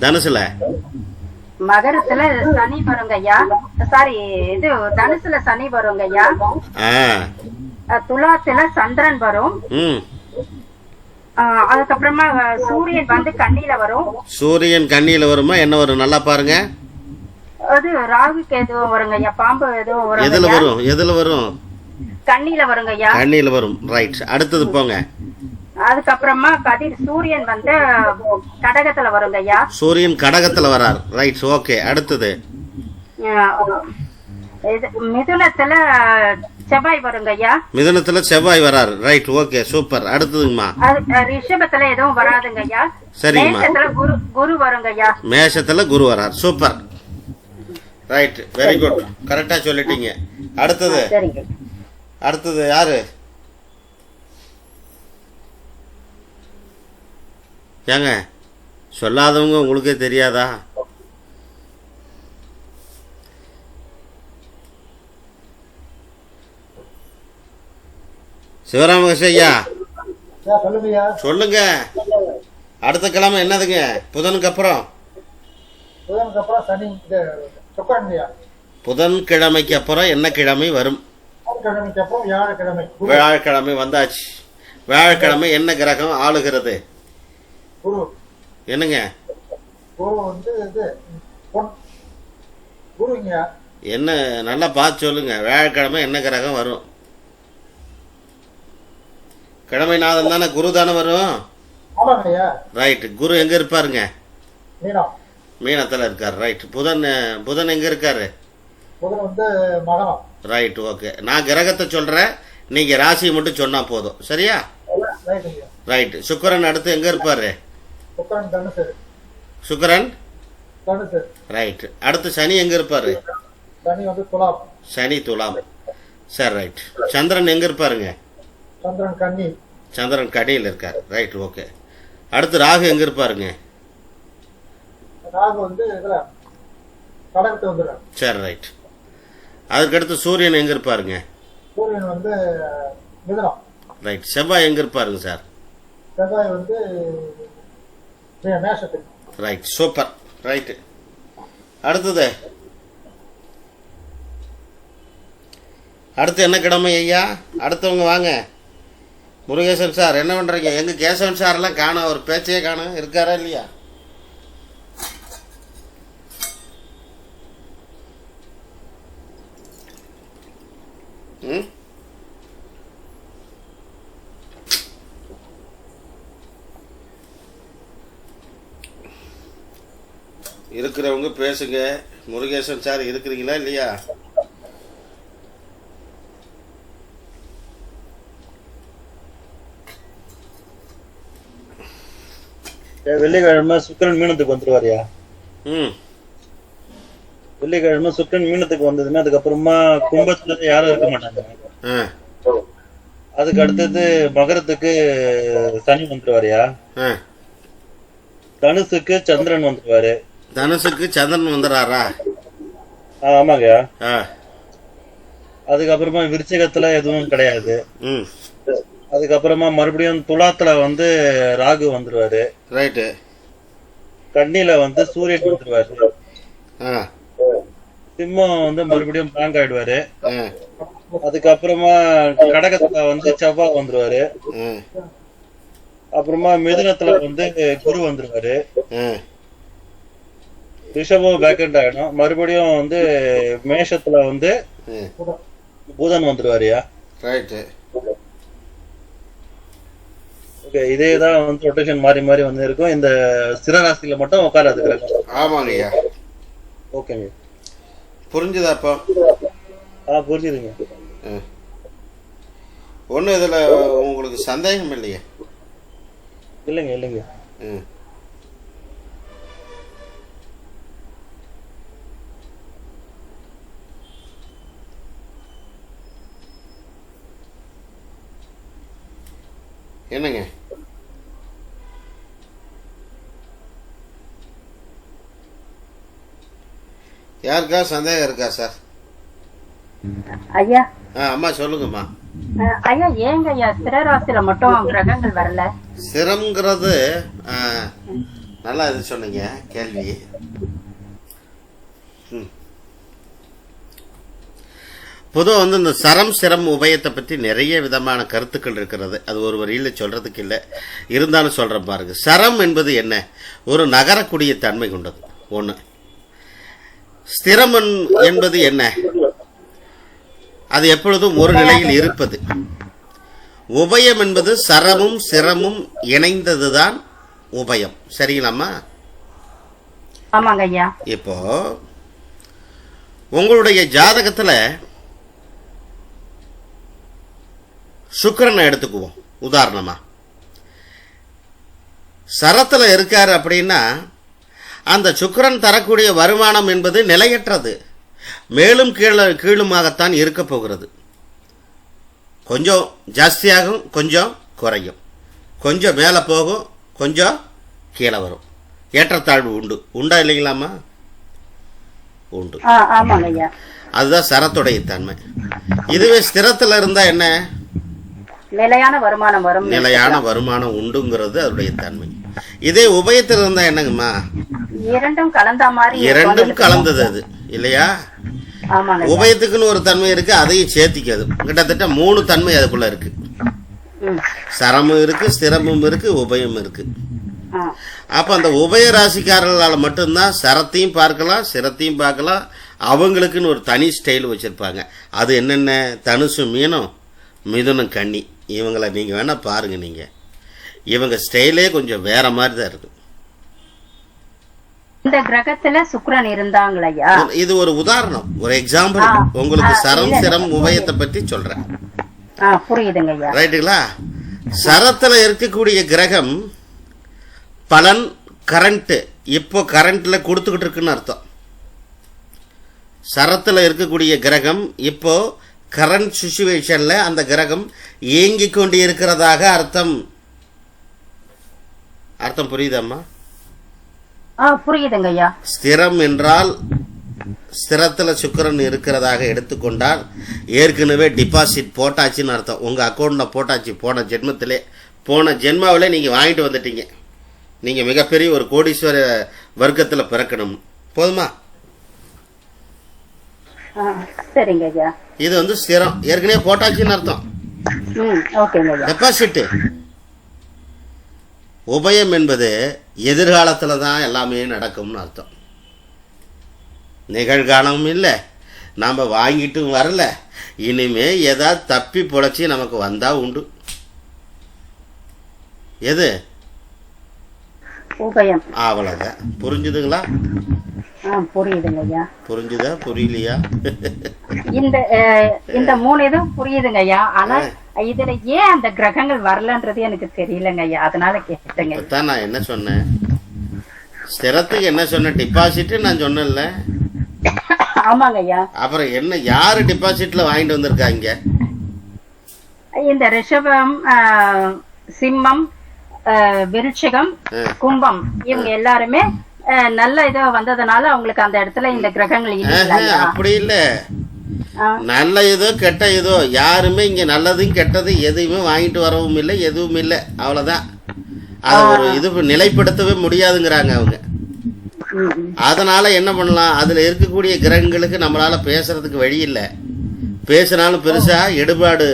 தனுசுல மகரத்துல சனி வருங்க ஐயா. சாரி, இது தனுசுல சனி வருங்க ஐயா. துலாத்துல சந்திரன் வரும். அதுக்கப்புறமா சூரியன் வந்து கண்ணியில வரும். சூரியன் கண்ணியில வருமா? என்ன வரும் நல்லா பாருங்க. அது ராகுக்கு எதுவும் வருங்க ஐயா. பாம்பு எதுவும் வரும். எதுல வரும்? கண்ணியில வருங்க ஐயா. கண்ணியில வரும். ரைட். அடுத்தது போங்க. அதுக்கப்புறமா சூரியன் வந்து கடகத்துல வருங்க ஐயா. சூரியன் கடகத்துல வரார். Right, okay. அடுத்தது மிதுனத்துல செவ்வாய் வருங்க ஐயா. மிதுனத்துல செவ்வாய் வராரு. Right, okay, super. அடுத்ததுங்கம்மா? ரிஷபத்துல எதுவும் வராதுங்க ஐயா. சரிங்கம்மா. மேஷத்துல குரு வருங்க ஐயா. மேஷத்துல குரு வரார். சூப்பர். Right, very good. கரெக்டா சொல்லிட்டீங்க. அடுத்தது சரிங்க. அடுத்தது யாரு? ஏங்க சொல்லாதவங்க உங்களுக்கே தெரியாதா? சிவராமகிருஷ்ண ஐயா சொல்லுங்கய்யா. சொல்லுங்க. அடுத்த கிழமை என்னதுங்க? புதனுக்கு அப்புறம்? புதனுக்கு அப்புறம் சனி, சுக்கிரன்யா. புதன்கிழமைக்கு அப்புறம் என்ன கிழமை வரும்? கிழமைக்கு அப்புறம் வியாழக்கிழமை. வியாழக்கிழமை வந்தாச்சு. வியாழக்கிழமை என்ன கிரகம் ஆளுகிறது? குரு. என்னங்க? குரு வந்து இது குருங்க. என்ன நல்லா பார்த்து சொல்லுங்க. வியாழக்கிழமை என்ன கிரகம் வரும்? கிழமைநாதன் தானே, குரு தானே வரும். ஆமாங்கய்யா. ரைட். குரு எங்க இருப்பாருங்க? மீனம். மீனத்துல இருக்காரு. ரைட். புதன் எங்க இருக்காரு? புதன் வந்து மகரம். Right, okay. நான் கிரகத்தை சொல்றேன், நீங்க ராசியை மட்டும் சொன்னா போதும். சரியா? ரைட். சுக்கிரன் அடுத்து எங்க இருப்பாரு? சுக்கிரன் தனுசு. சுக்கிரன் தனுசு. ரைட். அடுத்து சனி எங்க இருப்பாரு? சனி வந்து துலாம். சனி துலாம். சரி, ரைட். சந்திரன் எங்க இருப்பாருங்க? சந்திரன் கன்னி. சந்திரன் கனியில் இருக்காரு. Right, okay. அடுத்து ராகு எங்க இருப்பாருங்க? ராகு வந்து இதுல கடகத்து வந்துடுறாரு. சரி, ரைட். அதுக்கடுத்து சூரியன் எங்க இருப்பாருங்க? சூரியன் வந்து மிதுனம். ரைட். செவ்வாய் எங்க இருப்பாருங்க சார்? செவ்வாய் வந்து மேஷத்துக்கு. Right, super. ரைட்டு. அடுத்தது அடுத்து என்ன கிழமை ஐயா? அடுத்தவங்க வாங்க. முருகேசன் சார் என்ன பண்றீங்க? எங்க கேசவன் சார் எல்லாம் காணோம். அவர் பேச்சையே காணோம். இருக்காரா இல்லையா? இருக்கிறவங்க பேசுங்க. முருகேசன் சார் இருக்கிறீங்களா இல்லையா? வெள்ளிக்கிழமை சுக்கிரன் மீனத்துக்கு வந்துருவாரியா? ம். வெள்ளிக்கிழமை சுக்கிரன் மீனத்துக்கு வந்ததுன்னா அதுக்கப்புறமா கும்பத்துல யாரும் இருக்க மாட்டாங்க. அதுக்கு அடுத்தது மகரத்துக்கு சனி வந்துருவாரியா? தனுசுக்கு சந்திரன் வந்துருவாரு. தனுசுக்கு சந்திரன் வந்துடுறாரா? ஆமாங்கய்யா. அதுக்கப்புறமா விருச்சிகத்துல எதுவும் கிடையாது. அதுக்கப்புறமா மறுபடியும் துலாத்துல வந்து ராகு வந்துருவாரு. ரைட்டு. கண்ணில வந்து சூரியன் வந்துருவாரு. சிம்மம் வந்து மறுபடியும் பிளாங்க் ஆயிடுவாரு. அதுக்கப்புறமா கடகத்துல வந்து செவ்வாய் வந்துருவாரு. அப்புறமா மிதுனத்துல வந்து குரு வந்துருவாரு. ரிஷபம் பேக்கண்ட் ஆயிடும். மறுபடியும் வந்து மேஷத்துல வந்து புதன் வந்துருவாரியா? ரைட்டு. ஓகே, இதேதான் வந்து ரொட்டேஷன் மாறி மாறி வந்து இருக்கும். இந்த சிரராசியில மட்டும் உட்காராது கிரகம். ஆமாங்க ஐயா. ஓகேங்க. புரிஞ்சுதா அப்போ? புரிஞ்சுதுங்க. ஒன்றும் இதுல உங்களுக்கு சந்தேகம் இல்லையே? இல்லைங்க இல்லைங்க. என்னங்க? யாருக்கா சந்தேகம் இருக்கா சார்? ஐயா. அம்மா சொல்லுங்கம்மா. ஐயா, ஏங்க ஐயா சிரராசியில மட்டும் கிரகங்கள் வரல? சிரம்ங்கிறது நல்லா இது சொன்னீங்க கேள்வி. பொதுவாக வந்து இந்த சரம் சிரம் உபயத்தை பற்றி நிறைய விதமான கருத்துக்கள் இருக்கிறது. அது ஒரு வரியில் சொல்றதுக்கு இல்லை, இருந்தாலும் சொல்ற பாருங்க. சரம் என்பது என்ன? ஒரு நகரக்கூடிய தன்மை கொண்டது ஒன்று. ஸ்திரமன் என்பது என்ன? அது எப்பொழுதும் ஒரு நிலையில் இருப்பது. உபயம் என்பது சரமும் சிரமும் இணைந்ததுதான் உபயம். சரிங்களாம்மா? ஆமாங்க ஐயா. இப்போ உங்களுடைய ஜாதகத்துல சுக்கிரனை எடுத்துக்குவோம் உதாரணமா. சரத்துல இருக்காரு அப்படின்னா அந்த சுக்கிரன் தரக்கூடிய வருமானம் என்பது நிலையற்றது, மேலும் கீழுமாகத்தான் இருக்க போகிறது. கொஞ்சம் ஜாஸ்தியாகும், கொஞ்சம் குறையும், கொஞ்சம் மேலே போகும், கொஞ்சம் கீழே வரும். ஏற்றத்தாழ்வு உண்டு. உண்டா இல்லைங்களாமா? உண்டு. ஆமாங்க ஐயா. அதுதான் சரத்துடைய தன்மை. இதுவே ஸ்திரத்துல இருந்தா என்ன? நிலையான வருமானம் வரும். நிலையான வருமானம் உண்டுங்கிறது அதனுடைய தன்மை. இதே உபயத்தில் இருந்தா என்னங்கம்மா? இரண்டும் கலந்த மாதிரி. இரண்டும் கலந்தது அது இல்லையா? ஆமாங்க. உபயத்துக்குன்னு ஒரு தன்மை இருக்கு, அதையும் சேர்த்திக்காது. கிட்டத்தட்ட 3 தன்மை அதுக்குள்ள இருக்கு. சரமும் இருக்கு, ஸ்திரமும் இருக்கு, உபயம் இருக்கு. அப்ப அந்த உபய ராசிக்காரர்களால் மட்டும்தான் சரத்தையும் பார்க்கலாம், சிரத்தையும் பார்க்கலாம். அவங்களுக்குன்னு ஒரு தனி ஸ்டைல் வச்சிருப்பாங்க. அது என்னென்ன? தனுசு மீனம், மிதுனம் கன்னி. இவங்களை நீங்க வேணா பாருங்க. நீங்க இவங்க ஸ்டைலே கொஞ்சம் வேற மாதிரி தான் இருக்கு. இந்த கிரகத்துல சுக்கிரன் இருந்தாங்களையா? இது ஒரு உதாரணம், ஒரு எக்ஸாம்பிள். உங்களுக்கு சரம் சிரம் உபயத்தை பத்தி சொல்றேன். புரியுதுங்க ஐயா. ரைட்டுங்களா? சரத்துல இருக்கக்கூடிய கிரகம் பலன் கரண்ட் இப்போ கரண்ட்ல கொடுத்துக்கிட்டு இருக்குன்னு அர்த்தம். சரத்துல இருக்கக்கூடிய கிரகம் இப்போ கரண்ட் சிச்சுவேஷன்ல அந்த கிரகம் இயங்கிக் கொண்டு இருக்கிறதாக அர்த்தம். அர்த்தம் புரியுதம்மா? புரியுதுங்க ஐயா. ஸ்திரம் என்றால் ஸ்திரத்துல சுக்கிரன் இருக்கிறதாக எடுத்துக்கொண்டால் ஏற்கனவே டிபாசிட் போட்டாச்சுன்னு அர்த்தம். உங்க அக்கௌண்ட்ல போட்டாச்சு. போன ஜென்மாவிலே நீங்க வாங்கிட்டு வந்துட்டீங்க. நீங்க மிகப்பெரிய ஒரு கோடீஸ்வர வர்க்கத்துல பிறக்கணும். போதுமா? சரிங்க ஐயா. இது வந்து ஸ்திரம், ஏற்கனவே போட்டாச்சுன்னு அர்த்தம். டெபாசிட். உபயம் என்பது எதிர்காலத்துல தான் எல்லாமே நடக்கும்னு அர்த்தம். நிகழ்காலமும் இல்லை, நாம வாங்கிட்டும் வரல. இனிமே ஏதாவது தப்பி பொழைச்சி நமக்கு வந்தா உண்டு. எது? உபயம். அவ்வளவுதான். புரிஞ்சுதுங்களா? புரியுதுங்க ஐயா. புரிஞ்சுதா புரியலையா? இந்த 3 இதுவும் புரியுதுங்க ஐயா. ஆனா இதுல ஏன் அந்த கிரகங்கள் வரலன்றது எனக்கு தெரியலங்க ஐயா, அதனால கேட்டேங்க. இப்பதான் நான் என்ன சொன்னேன்? ஸ்திரத்துக்கு என்ன சொன்ன? டிபாசிட் நான் சொன்னேன்ல. ஆமாங்க ஐயா. அப்புறம் என்ன, யாரு டிபாசிட்ல வாங்கிட்டு வந்திருக்காங்க? இந்த ரிஷபம், சிம்மம், விருட்சிகம், கும்பம் இவங்க எல்லாருமே நல்ல இதோ வந்ததுனால அவங்களுக்கு அந்த இடத்துல இந்த கிரகங்கள் இல்லை. அப்படி இல்ல, நல்ல இதோ கெட்ட இதோ யாருமே இங்க நல்லதும் கெட்டதும் எதையுமே வாங்கிட்டு வரவும் இல்லை, எதுவும் இல்லை. அவ்வளவுதான். அதை ஒரு இது நிலைப்படுத்தவே முடியாதுங்கிறாங்க அவங்க. அதனால என்ன பண்ணலாம்? அதுல இருக்கக்கூடிய கிரகங்களுக்கு நம்மளால பேசுறதுக்கு வழி இல்லை. பேசினாலும் பெருசா எடுபாடு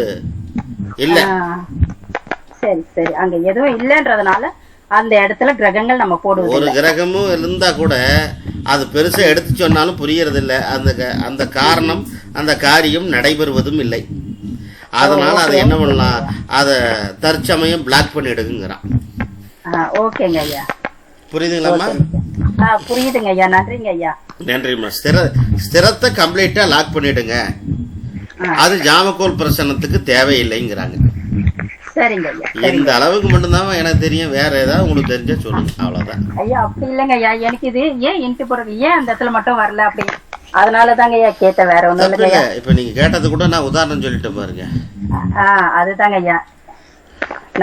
இல்ல. சரி சரி. அங்க எதுவும் இல்லன்றதுனால அந்த இடத்துல கிரகங்கள் நம்ம போடுவோம். ஒரு கிரகமும் இருந்தா கூட அது பெருசா எடுத்து சொன்னாலும் புரியறது இல்லை. அந்த காரணம், அந்த காரியம் நடைபெறுவதும் இல்லை. அதனால அதை என்ன பண்ணலாம்? அதை தற்சமயம் பிளாக் பண்ணிடுங்கிறான். ஓகேங்க ஐயா. புரியுதுங்களாம்மா? புரியுதுங்க ஐயா. நன்றிங்க ஐயா. நன்றிம்மா. ஸ்திரத்தை கம்ப்ளீட்டா லாக் பண்ணிடுங்க. அது ஜாமக்கோல் பிரசனத்துக்கு தேவையில்லைங்கிறாங்க. சரிங்க ஐயா. இந்த அளவுக்கு மட்டும்தான் எனக்கு தெரியும். வேற ஏதாவது உங்களுக்கு தெரிஞ்சா சொல்லுங்க. அவ்வளவுதான் ஐயா. அப்படி இல்லைங்க ஐயா, எனக்கு இது ஏன் இன்ட்டு போடுறது, ஏன் அந்த இடத்துல மட்டும் வரல அப்படி, அதனாலதாங்க ஐயா கேட்டேன். வேற ஒண்ணும் இல்லைங்க. இப்ப நீங்க கேட்டது கூட நான் உதாரணம் சொல்லிட்டேன் பாருங்க. அதுதாங்க ஐயா.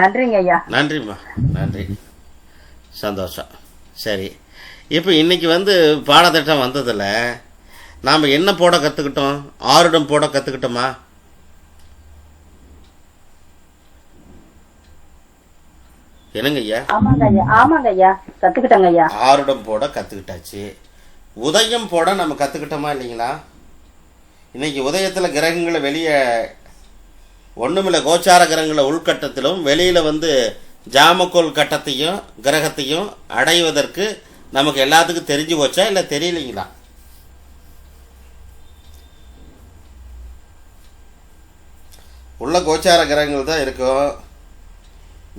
நன்றிங்க ஐயா. நன்றிம்மா. நன்றி, சந்தோஷம். சரி, இப்ப இன்னைக்கு வந்து பாடத்திட்டம் வந்ததுல நாம என்ன போட கத்துக்கிட்டோம்? ஆருடம் போட கத்துக்கிட்டோமா? என்னங்க ஐயா? ஆமாங்க ஐயா. ஆமாங்க ஐயா, கத்துக்கிட்டங்க ஐயா. ஆருடம் போட கத்துக்கிட்டாச்சு. உதயம் போட நம்ம கத்துக்கிட்டோமா இல்லைங்களா? இன்னைக்கு உதயத்தில் கிரகங்களை வெளியே ஒன்றுமில்லை, கோச்சார கிரகங்களை உள்கட்டத்திலும் வெளியில் வந்து ஜாமக்கோல் கட்டத்தையும் கிரகத்தையும் அடைவதற்கு நமக்கு எல்லாத்துக்கும் தெரிஞ்சு போச்சா இல்லை தெரியலைங்களா? உள்ள கோச்சார கிரகங்கள் தான் இருக்கும்.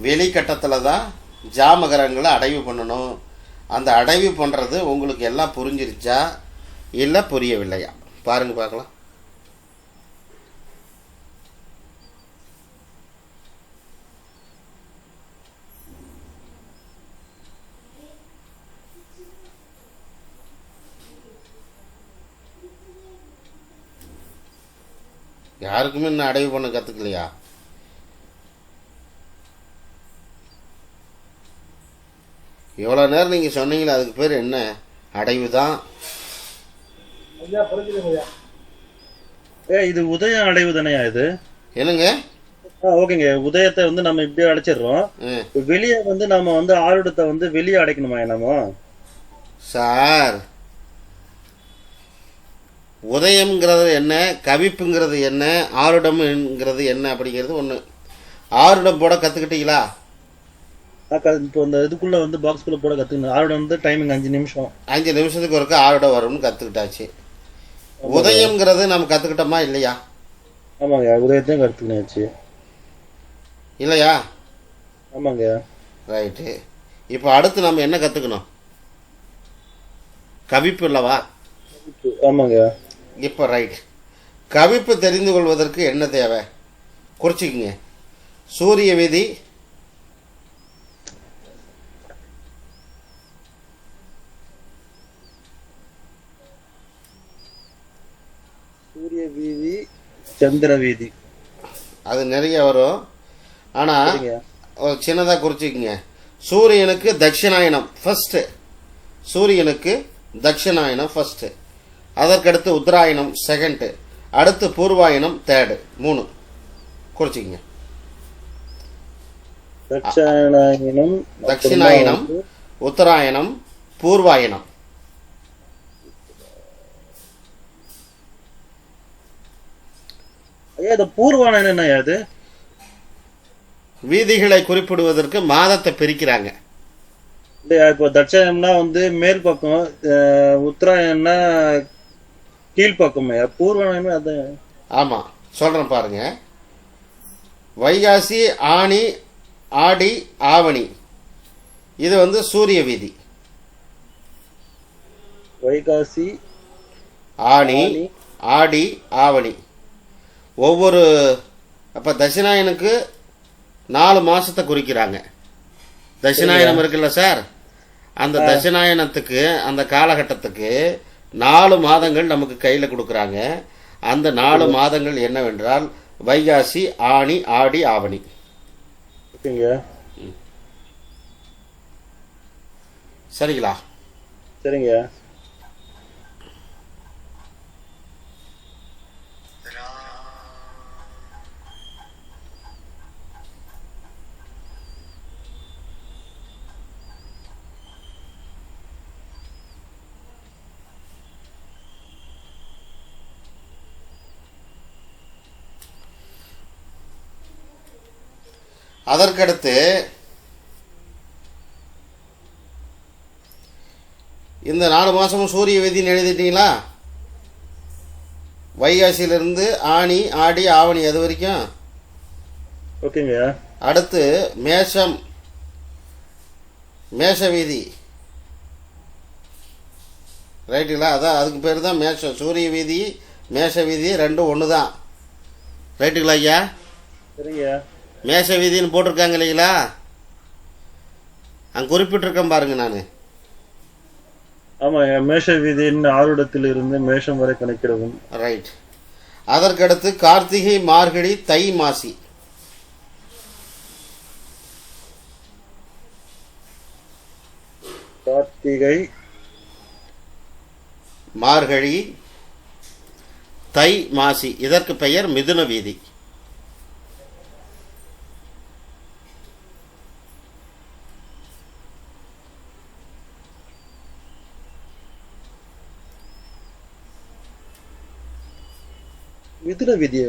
வெளிக்கட்டத்தில் தான் ஜாம கிரகங்களை அடைவு பண்ணணும். அந்த அடைவு பண்ணுறது உங்களுக்கு எல்லாம் புரிஞ்சிருச்சா இல்லை புரியவில்லையா? பாருங்க பார்க்கலாம். யாருக்குமே இன்னும் அடைவு பண்ண கற்றுக்கலையா? எவ்வளோ நேரம் நீங்கள் சொன்னீங்களே அதுக்கு பேர் என்ன? அடைவு தான். ஐயா புரிஞ்சுதுங்க ஐயா. இது உதயம் அடைவு தானேயா இது? என்னங்க? ஓகேங்க. உதயத்தை வந்து நம்ம இப்படியே அடைச்சிடுறோம். வெளியே வந்து நம்ம வந்து ஆருடத்தை வந்து வெளியே அடைக்கணுமா நம்ம? சார், உதயம்ங்கிறது என்ன, கவிப்புங்கிறது என்ன, ஆருடம்ங்கிறது என்ன அப்படிங்கிறது ஒன்று. ஆருடம் போட கற்றுக்கிட்டீங்களா? இப்போ இந்த இதுக்குள்ள வந்து பாக்ஸ்குள்ள போட கத்துக்கணும். ஆருடம் வந்து டைமிங் 5 நிமிஷம். 5 நிமிஷத்துக்கு ஒருக்க ஆருடம் வரும்னு கற்றுக்கிட்டாச்சு. உதயம்ங்கிறது நம்ம கற்றுக்கிட்டோமா இல்லையா? ஆமாங்க, உதயத்தையும் கற்றுக்கினாச்சு இல்லையா? ஆமாங்க. ரைட்டு. இப்போ அடுத்து நம்ம என்ன கற்றுக்கணும்? கவிப்பு இல்லவா? ஆமாங்க. இப்போ ரைட். கவிப்பு தெரிந்து கொள்வதற்கு என்ன தேவை? குறிச்சிக்கங்க. சூரிய விதி, சூரிய வீதி, சந்திர வீதி, அது நிறைய வரும். ஆனால் ஒரு சின்னதாக குறிச்சிக்கங்க. சூரியனுக்கு தட்சிணாயனம் ஃபஸ்ட்டு. சூரியனுக்கு தட்சிணாயனம் ஃபஸ்ட்டு. அதற்கடுத்து உத்தராயணம் செகண்டு. அடுத்து பூர்வாயணம் தேர்டு. 3 குறிச்சிக்கங்க. தட்சிணாயனம், உத்தராயணம், பூர்வாயணம். ஐயா இந்த பூர்வாயணம் என்ன அது? வீதிகளை குறிப்பிடுவதற்கு மாதத்தை பிரிக்கிறாங்க. இல்லையா, இப்போ தட்சிணம்னா வந்து மேல் பக்கம், உத்தராயணம்னா கீழ்பக்கமே. பூர்வாயணமே அதான். ஆமாம், சொல்கிறேன் பாருங்க. வைகாசி, ஆனி, ஆடி, ஆவணி, இது வந்து சூரிய வீதி. வைகாசி, ஆனி, ஆடி, ஆவணி. ஒவ்வொரு அப்போ தட்சிணாயனுக்கு 4 மாதத்தை குறிக்கிறாங்க. தட்சிணாயனம் இருக்குல்ல சார், அந்த தட்சிணாயனத்துக்கு அந்த காலகட்டத்துக்கு 4 மாதங்கள் நமக்கு கையில் கொடுக்குறாங்க. அந்த 4 மாதங்கள் என்னவென்றால் வைகாசி, ஆனி, ஆடி, ஆவணி. சரிங்களா? சரிங்க. அதற்கடுத்து இந்த 4 மாதமும் சூரிய விதின்னு எழுதிட்டீங்களா? வைகாசியிலிருந்து ஆனி, ஆடி, ஆவணி அது வரைக்கும். ஓகேங்க. அடுத்து மேஷம், மேஷ வீதி. ரைட்டுங்களா? அதான் அதுக்கு பேர் தான் மேஷம். சூரிய வீதி, மேஷ வீதி ரெண்டும் ஒன்று தான். ரைட்டுங்களா ஐயா? சரிங்க. மேஷ வீதின்னு போட்டிருக்காங்க இல்லைங்களா? அங்கே குறிப்பிட்டிருக்கேன் பாருங்க நான். ஆமாங்க, மேஷ வீதியின் ஆருடத்தில் இருந்து மேஷம் வரை கணக்கிடவும். ரைட். அதற்கடுத்து கார்த்திகை, மார்கழி, தை, மாசி. கார்த்திகை, மார்கழி, தை, மாசி. இதற்கு பெயர் மிதுன வீதி. மிதுன விதி.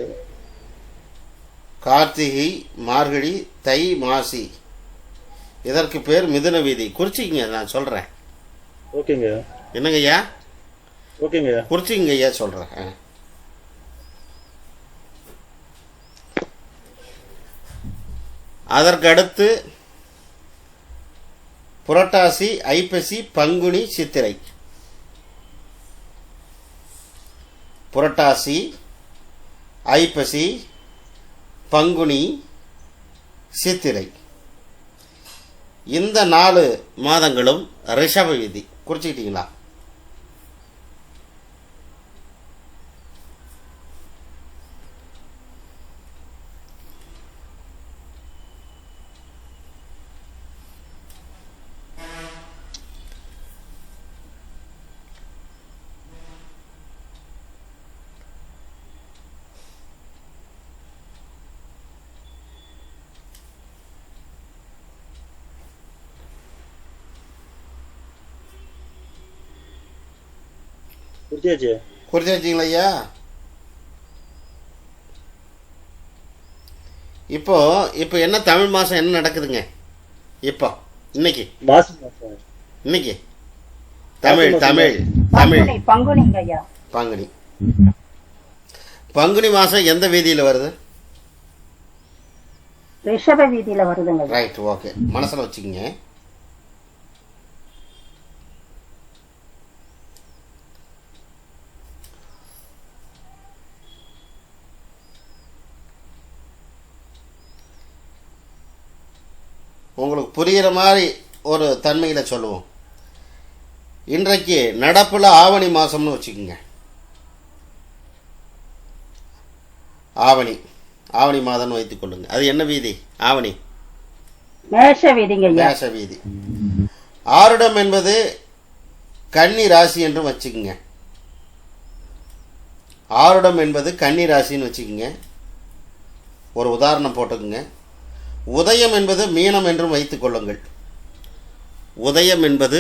கார்த்திகை, மார்கழி, தை, மாசி, இதற்கு பேர் மிதுன வீதி. குறிச்சிக்கங்க, நான் சொல்கிறேன். ஓகேங்க. என்னங்க ஐயா? ஓகேங்க. குறிச்சிக்கங்க ஐயா, சொல்கிறேன். அதற்கு அடுத்து புரட்டாசி, ஐப்பசி, பங்குனி, சித்திரை. புரட்டாசி, ஐப்பசி, பங்குனி, சித்திரை, இந்த 4 மாதங்களும் ரிஷப வீதி. குறிச்சிக்கிட்டீங்களா? குறிச்சாச்சு. குறிச்சாச்சிங்களா ஐயா? இப்போ இப்போ என்ன தமிழ் மாதம் என்ன நடக்குதுங்க? இப்போ இன்னைக்கு மாசம் இன்னைக்கு தமிழ் தமிழ் தமிழ் பங்குனிங்க ஐயா. பங்குனி. பங்குனி மாதம் எந்த வீதியில் வருது? ரிஷப வீதியில வருதுங்க. ரைட், ஓகே, மனசில் வச்சுக்கோங்க. உங்களுக்கு புரிகிற மாதிரி ஒரு தன்மையில் சொல்லுவோம். இன்றைக்கு நடப்பில் ஆவணி மாதம்னு வச்சுக்கோங்க. ஆவணி மாதம்னு வைத்துக் கொள்ளுங்க. அது என்ன வீதி? ஆவணி மேஷ வீதிங்க ஐயா. மேஷ வீதி. ஆருடம் என்பது கன்னி ராசி என்று வச்சுக்கோங்க. ஆருடம் என்பது கன்னி ராசின்னு வச்சுக்கோங்க. ஒரு உதாரணம் போட்டுக்குங்க. உதயம் என்பது மீனம் என்றும் வைத்துக் கொள்ளுங்கள். உதயம் என்பது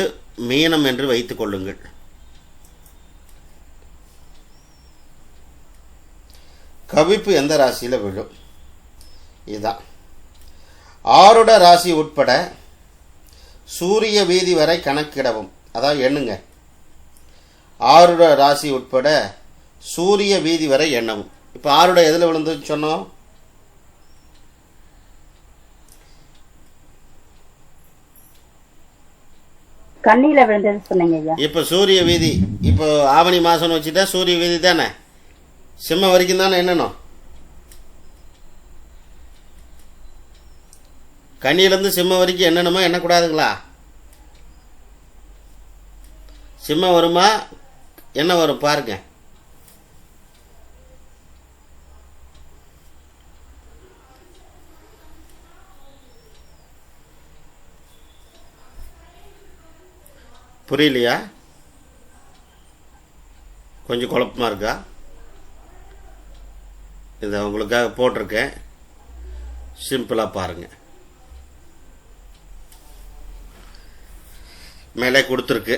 மீனம் என்று வைத்துக் கொள்ளுங்கள். கவிப்பு எந்த ராசியில் விழும்? இதுதான். ஆருட ராசி உட்பட சூரிய வீதி வரை கணக்கிடவும். அதாவது எண்ணுங்க. ஆருட ராசி உட்பட சூரிய வீதி வரை எண்ணவும். இப்போ ஆருட எதில் விழுந்துன்னு சொன்னோம்? கண்ணியில விழுந்தது சொன்னீங்க ஐயா. இப்போ சூரிய வீதி, இப்போ ஆவணி மாதம்னு வச்சுட்டா சூரிய வீதி தானே, சிம்ம வரைக்கும் தானே எண்ணணும். கண்ணியிலேருந்து சிம்ம வரைக்கும் எண்ணணுமா எண்ணக்கூடாதுங்களா? சிம்ம வருமா என்ன வரும் பாருங்க. புரியலையா? கொஞ்சம் குழப்பமாக இருக்கா? இதை உங்களுக்காக போட்டிருக்கேன், சிம்பிளாக பாருங்கள். மேலே கொடுத்துருக்கு,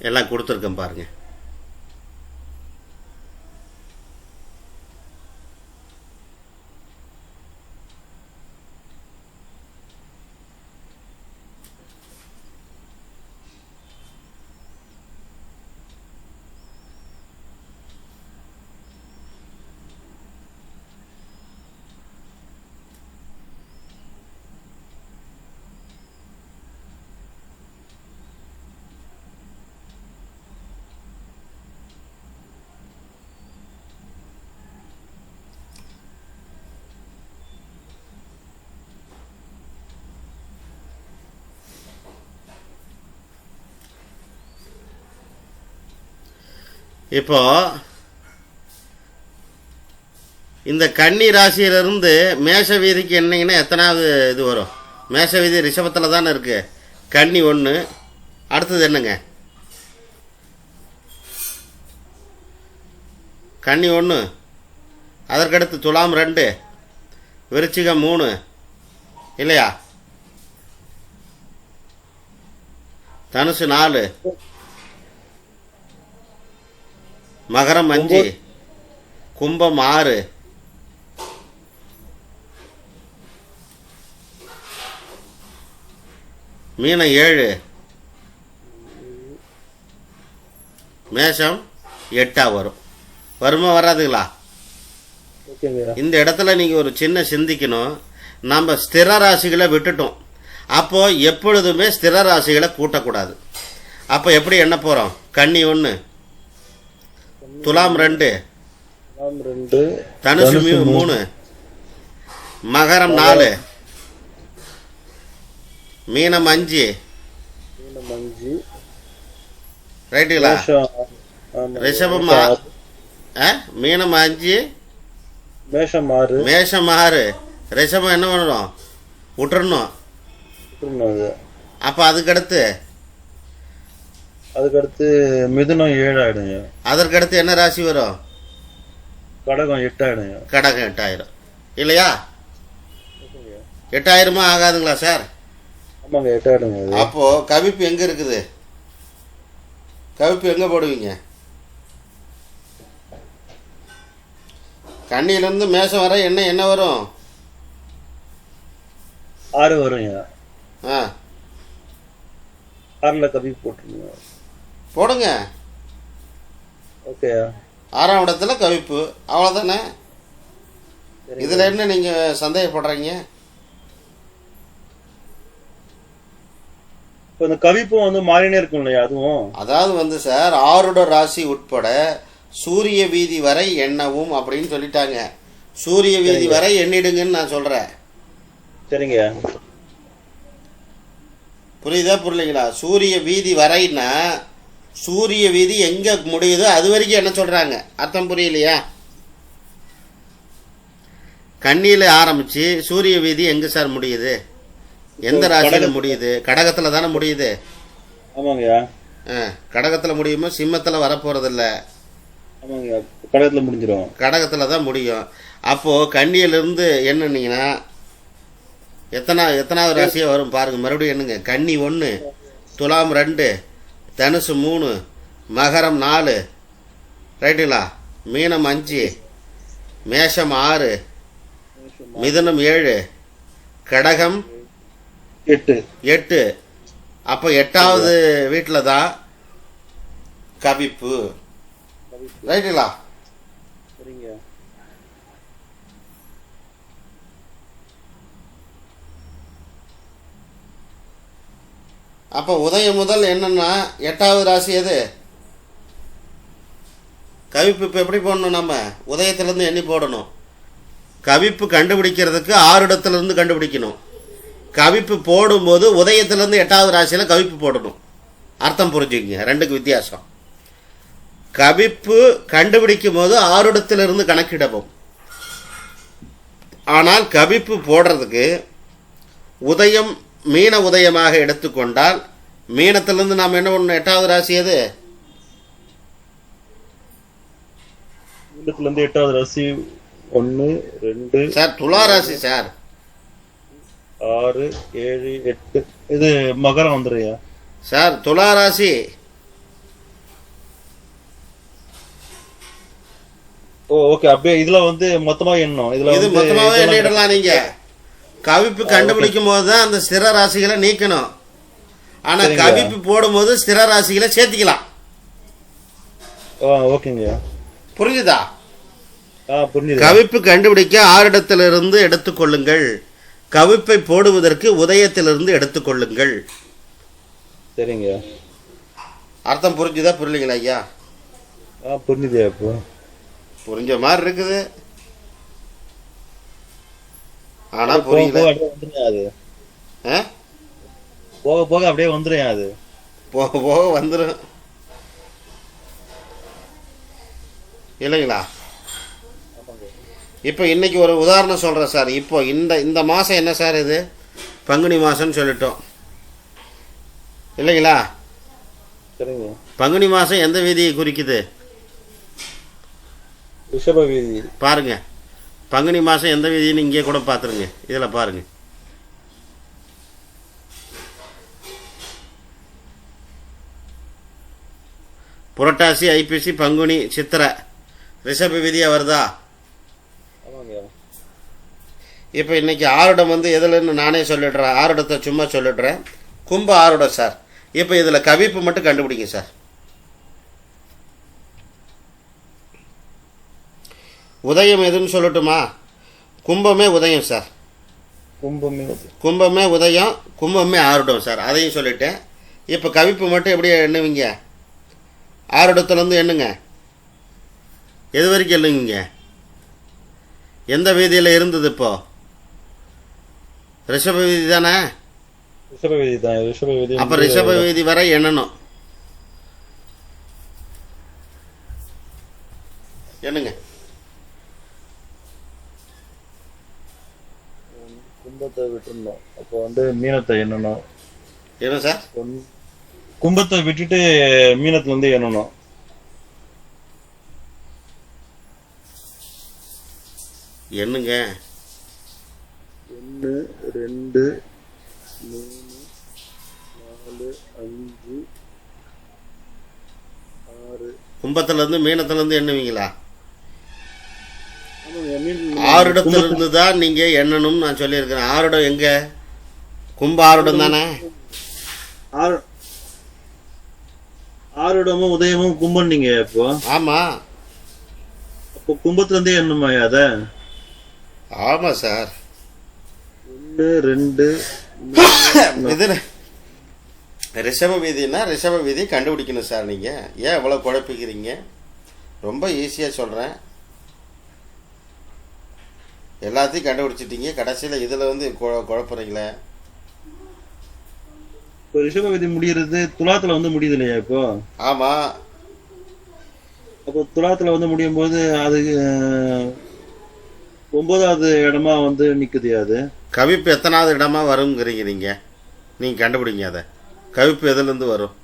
எல்லாம் கொடுத்துருக்கேன் பாருங்கள். இப்போ இந்த கன்னி ராசியிலிருந்து மேஷ வீதிக்கு என்னங்கன்னா எத்தனாவது இது வரும்? மேஷ வீதி ரிஷபத்தில் தானே இருக்குது. கன்னி 1, அடுத்தது என்னங்க? கன்னி 1, அதற்கடுத்து துலாம் 2, விருச்சிகம் 3 இல்லையா? தனுசு 4, மகரம் 5, கும்பம் 6, மீனம் 7, மேஷம் 8 வரும். வருமா வராதுங்களா? ஓகேங்கய்யா. இந்த இடத்துல நீங்கள் ஒரு சின்ன சிந்திக்கணும். நம்ம ஸ்திர ராசிகளை விட்டுட்டோம். அப்போது எப்பொழுதுமே ஸ்திர ராசிகளை கூட்டக்கூடாது. அப்போ எப்படி எண்ண போகிறோம்? கன்னி 1, துலாம் 2, துலாம் 2, தனுசு 3, மகரம் 4, மீனம் 5, மீனம் 5, ரைட்டுங்களா? ஆமா. ரிஷபம் மீனம் 5, மேஷம் 6, மேஷம் 6, ரிஷபம் என்ன பண்ணணும்? விட்டுறணும். அப்போ அதுக்கடுத்து மிதுனம் 7 ஆயிடுங்க. அதற்கடுத்து என்ன ராசி வரும்? கடகம் 8 ஆயிடுங்க. கடகம் 8,000 இல்லையா? 8,000 ஆகாதுங்களா சார்? ஆமாங்க, 8 ஆயிடுங்க. அப்போ கவிப்பு எங்க இருக்குது? கவிப்பு எங்க போடுவீங்க? கண்ணியிலிருந்து மேஷம் வர என்ன வரும்? 6 வருங்க. ஆ 6ல கவி போட்டுருங்க. போடுங்க. ஓகே. 6ஆம் இடத்துல கவிப்பு, அவ்வளோதானே. இதுல என்ன நீங்க சந்தேகப்படுறீங்க? இப்போ இந்த கவிப்பும் வந்து மாறினே இருக்கும் இல்லையா? அதுவும் அதாவது சார், ஆருட ராசி உட்பட சூரிய வீதி வரை எண்ணவும் அப்படின்னு சொல்லிட்டாங்க. சூரிய வீதி வரை எண்ணிடுங்கன்னு நான் சொல்றேன். சரிங்க. புரியுதா புரியலைங்களா? சூரிய வீதி வரைன்னா சூரிய வீதி எங்க முடியுதோ அது வரைக்கும் என்ன சொல்றாங்க, அர்த்தம் புரியலையா? கன்னியில ஆரம்பிச்சு சூரிய வீதி எங்க சார் முடியுது? எந்த ராசியில முடியுது? கடகத்துல தானே முடியுது. ஆமாங்கய்யா. கடகத்துல முடியுமோ சிம்மத்துல வரப்போறதில்ல. ஆமாங்க, கடகத்துல முடிஞ்சிடும். கடகத்துல தான் முடியும். அப்போ கன்னியிலிருந்து என்னன்னீங்கன்னா எத்தனாவது ராசியா வரும் பாருங்க. மறுபடியும் என்னங்க? கன்னி 1, துலாம் 2, தனுசு 3, மகரம் 4, ரைட்டுங்களா? மீனம் 5, மேஷம் 6, மிதுனம் 7, கடகம் 8. அப்போ 8வது வீட்டில் தான் கவிப்பு, ரைட்டுங்களா? சரிங்க. அப்போ உதயம் முதல் என்னன்னா 8வது ராசி எது? கவிப்பு. இப்போ எப்படி போடணும்? நம்ம உதயத்திலேருந்து எண்ணி போடணும். கவிப்பு கண்டுபிடிக்கிறதுக்கு 6 இடத்துலேருந்து கண்டுபிடிக்கணும். கவிப்பு போடும்போது உதயத்திலேருந்து 8வது ராசியில் கவிப்பு போடணும். அர்த்தம் புரிஞ்சுக்கங்க, ரெண்டுக்கு வித்தியாசம். கவிப்பு கண்டுபிடிக்கும் போது 6 இடத்திலிருந்து கணக்கிடவும். ஆனால் கவிப்பு போடுறதுக்கு உதயம் மீன உதயமாக எடுத்துக்கொண்டால் மீனத்திலிருந்து நாம் என்ன பண்ணணும்? 8வது ராசி எது? மீனத்திலிருந்து 8வது ராசி 1, 2 சார் துலா ராசி சார். 6, 7, 8. இது மகரம் வந்துருயா சார். துலா ராசி. ஓகே. அப்படியே இதுல வந்து மொத்தமா எண்ணணும். இது மொத்தமாவே எண்ணிடலாம். நீங்க கவிப்பு கண்டுபிடிக்கும் போது தான் அந்த ஸ்திர ராசிகளை நீக்கணும். ஆனா கவிப்பு போடும்போது ஸ்திர ராசிகளை சேர்த்திக்கலாம். ஓகேங்க. புரிஞ்சுதா? புரிஞ்சுது. கவிப்பு கண்டுபிடிக்க 6 இடத்திலிருந்து எடுத்துக்கொள்ளுங்கள். கவிப்பை போடுவதற்கு உதயத்திலிருந்து எடுத்துக்கொள்ளுங்கள். சரிங்க. அர்த்தம் புரிஞ்சுதா புரியலைங்களா ஐயா? புரிஞ்சுதா? இப்போ புரிஞ்ச மாதிரி இருக்குது, ஆனா புரியல. அது போக போக அப்படியே வந்துடும். அது போக போக வந்துடும் இல்லைங்களா? இப்போ இன்னைக்கு ஒரு உதாரணம் சொல்றேன் சார். இப்போ இந்த மாசம் என்ன சார்? இது பங்குனி மாசம்னு சொல்லிட்டோம் இல்லைங்களா? சரிங்க. பங்குனி மாசம் எந்த வீதியை குறிக்குது? ரிஷப வீதி. பாருங்க, பங்குனி மாசம் எந்த வீதின்னு இங்கே கூட பார்த்துருங்க. இதில் பாருங்க. புரட்டாசி, ஐப்பசி, பங்குனி, சித்திரை ரிஷப விதியாக வருதா? ஆமாங்கய்யா. இப்போ இன்னைக்கு ஆருடம் வந்து எதுலன்னு நானே சொல்லிடுறேன். ஆருடத்தை சும்மா சொல்லிடுறேன். கும்ப ஆருடம் சார். இப்போ இதில் கவிப்பு மட்டும் கண்டுபிடிங்க சார். உதயம் எதுன்னு சொல்லட்டுமா? கும்பமே உதயம் சார். கும்பமே உதயம், கும்பமே ஆருடம் சார். அதையும் சொல்லிட்டேன். இப்போ கவிப்பு மட்டும் எப்படி எண்ணுவீங்க? ஆருடத்துலேருந்து எண்ணுங்க. எது வரைக்கும் எண்ணுவீங்க? எந்த வீதியில் இருந்தது இப்போ? ரிஷப வீதி தானே? ரிஷப வீதி தான். ரிஷப வீதி. அப்போ ரிஷப வீதி வரை எண்ணணும். எண்ணுங்க. கும்பத்தை விட்டுருந்தோம். அப்போ வந்து மீனத்தை எண்ணணும். என்ன சார்? கும்பத்தை விட்டுட்டு மீனத்துல வந்து எண்ணணும். எண்ணுங்க. 1 2 3 4 5 6. கும்பத்துலேருந்து மீனத்துலேருந்து எண்ணுவீங்களா? ஆமாங்க. மீன் ஆருடத்திலிருந்து தான் நீங்கள் எண்ணணும்னு நான் சொல்லியிருக்கிறேன். ஆருடம் எங்கே? கும்ப ஆருடம் தானே? ஆருடமும் உதயமும் கும்பம் நீங்க இப்போ. ஆமாம். அப்போ கும்பத்துல இருந்தே எண்ணுமா அத? ஆமாம் சார். 1 2 இது ரிஷப வீதினா ரிஷப வீதி கண்டுபிடிக்கணும் சார். நீங்கள் ஏன் இவ்வளோ குழப்பிக்கிறீங்க? ரொம்ப ஈஸியாக சொல்கிறேன். எல்லாத்தையும் கண்டுபிடிச்சிட்டீங்க. கடைசியில் இதில் வந்து குழப்புறீங்களே. இப்போ ரிஷப வீதி முடியறது துலாத்துல வந்து முடியுது இல்லையா இப்போ? ஆமாம். அப்போ துலாத்துல வந்து முடியும் போது அது 9வது இடமா வந்து நிக்குது. அது கவிப்பு எத்தனாவது இடமா வருங்கிறீங்க நீங்கள்? நீங்கள் கண்டுபிடிங்க அதை. கவிப்பு எதுலேருந்து வரும்?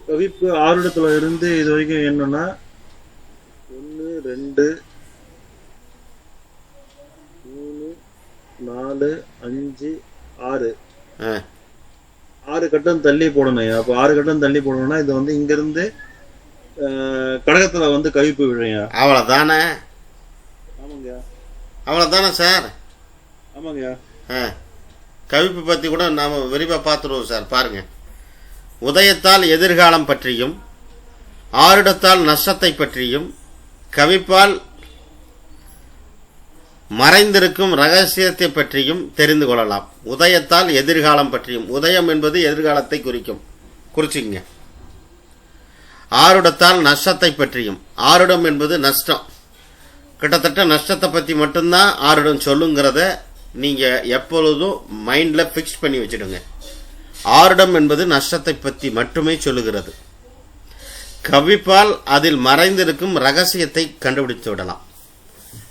கவிப்பு ஆருடத்துல இருந்து இது வரைக்கும் என்னன்னா 1 2 3 4 5 6. 6 கட்டம் தள்ளி போடணும். அப்போ 6 கட்டம் தள்ளி போடணும்னா இது வந்து இங்க இருந்து கடகத்துல வந்து கவிப்பு விழுங்க. அவ்வளோதானே? ஆமாங்க. அவ்வளோதானே சார்? ஆமாங்க. கவிப்பு பற்றி கூட நாம் விரிவாக பார்த்துருவோம் சார். பாருங்கள். உதயத்தால் எதிர்காலம் பற்றியும், ஆருடத்தால் நஷ்டத்தை பற்றியும், கவிப்பால் மறைந்திருக்கும் ரகசியத்தை பற்றியும் தெரிந்து கொள்ளலாம். உதயத்தால் எதிர்காலம் பற்றியும். உதயம் என்பது எதிர்காலத்தை குறிச்சிங்க. ஆருடத்தால் நஷ்டத்தை பற்றியும். ஆருடம் என்பது நஷ்டம். கிட்டத்தட்ட நஷ்டத்தை பற்றி மட்டும்தான் ஆருடம் சொல்லுங்கிறத நீங்கள் எப்பொழுதும் மைண்டில் ஃபிக்ஸ் பண்ணி வச்சுடுங்க. ஆருடம் என்பது நஷ்டத்தை பற்றி மட்டுமே சொல்லுகிறது. கவிப்பால் அதில் மறைந்திருக்கும் ரகசியத்தை கண்டுபிடித்து விடலாம்.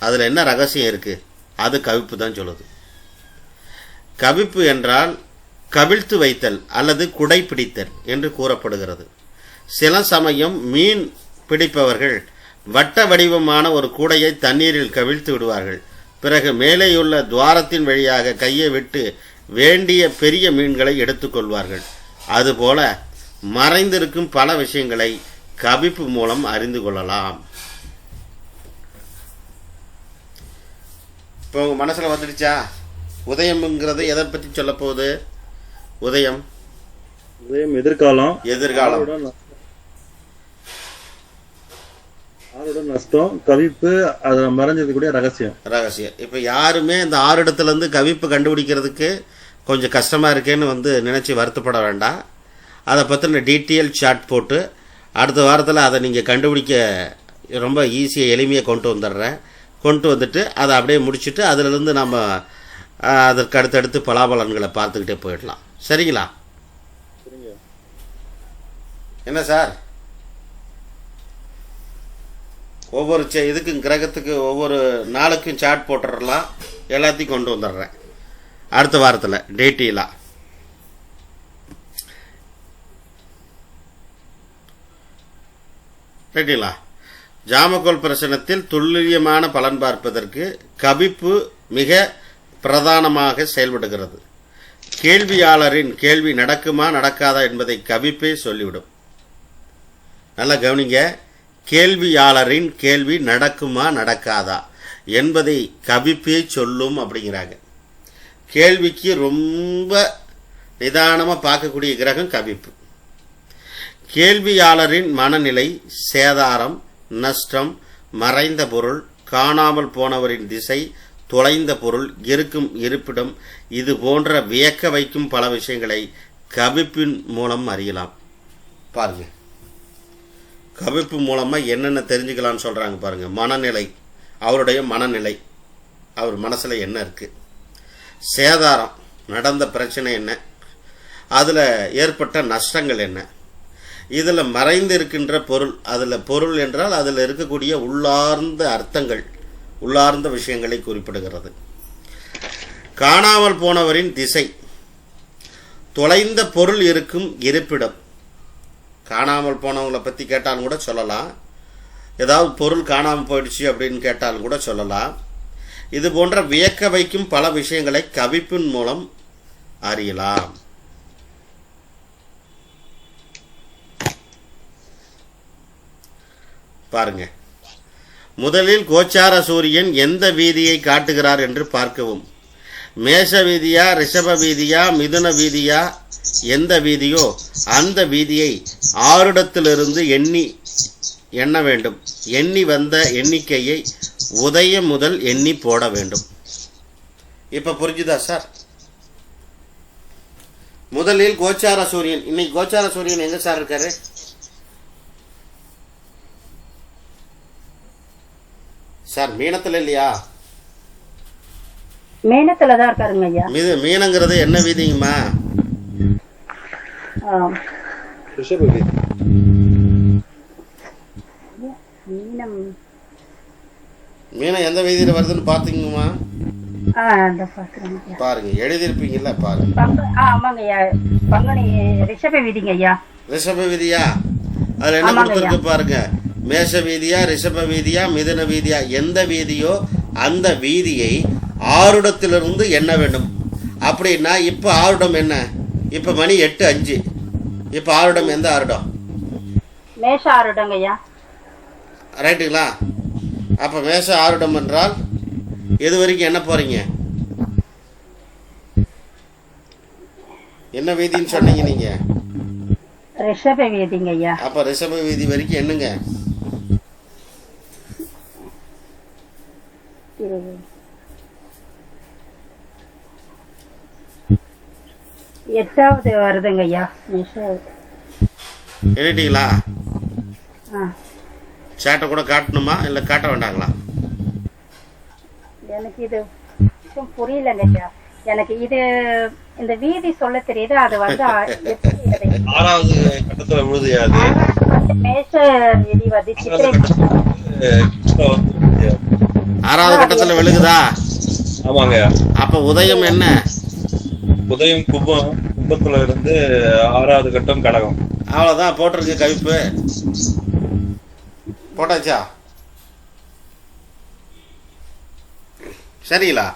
அதில் என்ன ரகசியம் இருக்குது? அது கவிப்பு தான் சொல்லுது. கவிப்பு என்றால் கவிழ்த்து வைத்தல் அல்லது குடை பிடித்தல் என்று கூறப்படுகிறது. சில சமயம் மீன் பிடிப்பவர்கள் வட்ட வடிவமான ஒரு கூடையை தண்ணீரில் கவிழ்த்து விடுவார்கள். பிறகு மேலேயுள்ள துவாரத்தின் வழியாக கையை விட்டு வேண்டிய பெரிய மீன்களை எடுத்துக்கொள்வார்கள். அதுபோல மறைந்திருக்கும் பல விஷயங்களை கவிப்பு மூலம் அறிந்து கொள்ளலாம். இப்போ உங்கள் மனசில் வந்துடுச்சா? உதயம்ங்கிறது எதை பற்றி சொல்ல போகுது? உதயம் எதிர்காலம். ஆருடம் நஷ்டம், கவிப்பு அது மறைஞ்சதுக்கூடிய ரகசியம். இப்போ யாருமே இந்த ஆருடத்துலேருந்து கவிப்பு கண்டுபிடிக்கிறதுக்கு கொஞ்சம் கஷ்டமாக இருக்கேன்னு வந்து நினச்சி வருத்தப்பட வேண்டாம். அதை பற்றின டீட்டெயில் சார்ட் போட்டு அடுத்த வாரத்தில் அதை நீங்கள் கண்டுபிடிக்க ரொம்ப ஈஸியாக எளிமையாக கொண்டு வந்துட்டு அதை அப்படியே முடிச்சுட்டு அதிலிருந்து நம்ம அதற்கு அடுத்தடுத்து பலாபலன்களை பார்த்துக்கிட்டே போயிடலாம். சரிங்களா? என்ன சார்? ஒவ்வொரு இதுக்கும் கிரகத்துக்கு ஒவ்வொரு நாளுக்கும் சார்ட் போட்டுடலாம். எல்லாத்தையும் கொண்டு வந்துடுறேன் அடுத்த வாரத்தில் டீட்டெயிலாக. ரைட்டுங்களா? ஜாமக்கோல் பிரசனத்தில் துல்லியமான பலன் பார்ப்பதற்கு கவிப்பு மிக பிரதானமாக செயல்படுகிறது. கேள்வியாளரின் கேள்வி நடக்குமா நடக்காதா என்பதை கவிப்பே சொல்லிவிடும். நல்லா கவனிங்க. கேள்வியாளரின் கேள்வி நடக்குமா நடக்காதா என்பதை கவிப்பே சொல்லும் அப்படிங்கிறாங்க. கேள்விக்கு ரொம்ப நிதானமாக பார்க்கக்கூடிய கிரகம் கவிப்பு. கேள்வியாளரின் மனநிலை, சேதாரம், நஷ்டம், மறைந்த பொருள், காணாமல் போனவரின் திசை, தொலைந்த பொருள், இருக்கும் இருப்பிடம், இது போன்ற வியக்க வைக்கும் பல விஷயங்களை கவிப்பின் மூலம் அறியலாம். பாருங்க, கவிப்பு மூலமாக என்னென்ன தெரிஞ்சுக்கலான்னு சொல்கிறாங்க பாருங்க. மனநிலை, அவருடைய மனநிலை, அவர் மனசில் என்ன இருக்குது, சேதாரம், நடந்த பிரச்சனை என்ன, அதில் ஏற்பட்ட நஷ்டங்கள் என்ன, இதில் மறைந்து இருக்கின்ற பொருள், அதில் பொருள் என்றால் அதில் இருக்கக்கூடிய உள்ளார்ந்த அர்த்தங்கள், உள்ளார்ந்த விஷயங்களை குறிப்பிடுகிறது. காணாமல் போனவரின் திசை, தொலைந்த பொருள் இருக்கும் இருப்பிடம். காணாமல் போனவங்களை பற்றி கேட்டாலும் கூட சொல்லலாம். ஏதாவது பொருள் காணாமல் போயிடுச்சு அப்படின்னு கேட்டாலும் கூட சொல்லலாம். இது போன்ற வியக்க வைக்கும் பல விஷயங்களை கவிப்பின் மூலம் அறியலாம். பாருங்க, முதலில் கோச்சார சூரியன் எந்த வீதியை காட்டுகிறார் என்று பார்க்கவும். மேஷ வீதியா, ரிஷப வீதியா, மிதுன வீதியா, எந்த வீதியோ அந்த வீதியை ஆருடத்திலிருந்து எண்ண வேண்டும். எண்ணி வந்த எண்ணிக்கையை உதயம் முதல் எண்ணி போட வேண்டும். இப்ப புரிஞ்சுதா சார்? முதலில் கோச்சார சூரியன், இன்னைக்கு கோச்சார சூரியன் எங்க சார் இருக்காரு? சார் மீனத்துல இல்லையா? மீனத்துல தான் இருக்காருங்க ஐயா. மீனங்கிறது என்ன வீதிங்கம்மா? ரிஷப வீதி. மீனம் எந்த வீதியில வருதுன்னு பாத்தீங்கம்மா? பாருங்க, எழுதிருப்பீங்கல்ல, பாருங்க. ஆமாங்க ஐயா, பங்குனி ரிஷப வீதிங்க ஐயா. ரிஷப வீதியா? அதுல என்ன கொடுத்துருக்கு பாருங்க. மேஷ வீதியா, ரிஷப வீதியா, மிதுன வீதியா, எந்த வீதியோ அந்த வீதியை ஆருடத்திலிருந்து எண்ண வேண்டும். அப்படின்னா இப்ப ஆருடம் என்ன? இப்ப மணி 8:05. இப்ப ஆருடம் எந்த ஆருடம்? மேஷ ஆருடங்க ஐயா. ரைட்டுங்களா? அப்ப மேஷ ஆருடம் என்றால் எது வரைக்கும் என்ன போறீங்க? என்ன வீதின்னு சொன்னீங்க நீங்க? ரிஷப வீதிங்க ஐயா. அப்ப ரிஷப வீதி வரைக்கும் என்னங்க? எட்டாவது வருதுங்க ஐயா. எழுதிட்டீங்களா? சேட்டை கூட காட்டணுமா இல்ல காட்ட வேண்டாங்களா? எனக்கு இது புரியலங்க ஐயா. எனக்கு இது இந்த வீதி சொல்ல தெரியுது. அது வந்து 6வது கட்டத்துல விழுதியாது. மேஷ வீதி வந்து சித்திரை 6வது கட்டத்துல விழுகுதா? ஆமாங்க. அப்ப உதயம் என்ன? உதயம் கும்பத்துல இருந்து 6வது கட்டம் கடகம். அவ்வளவுதான் போட்டிருக்கு. கவிப்பு போட்டாச்சா? சரிங்களா?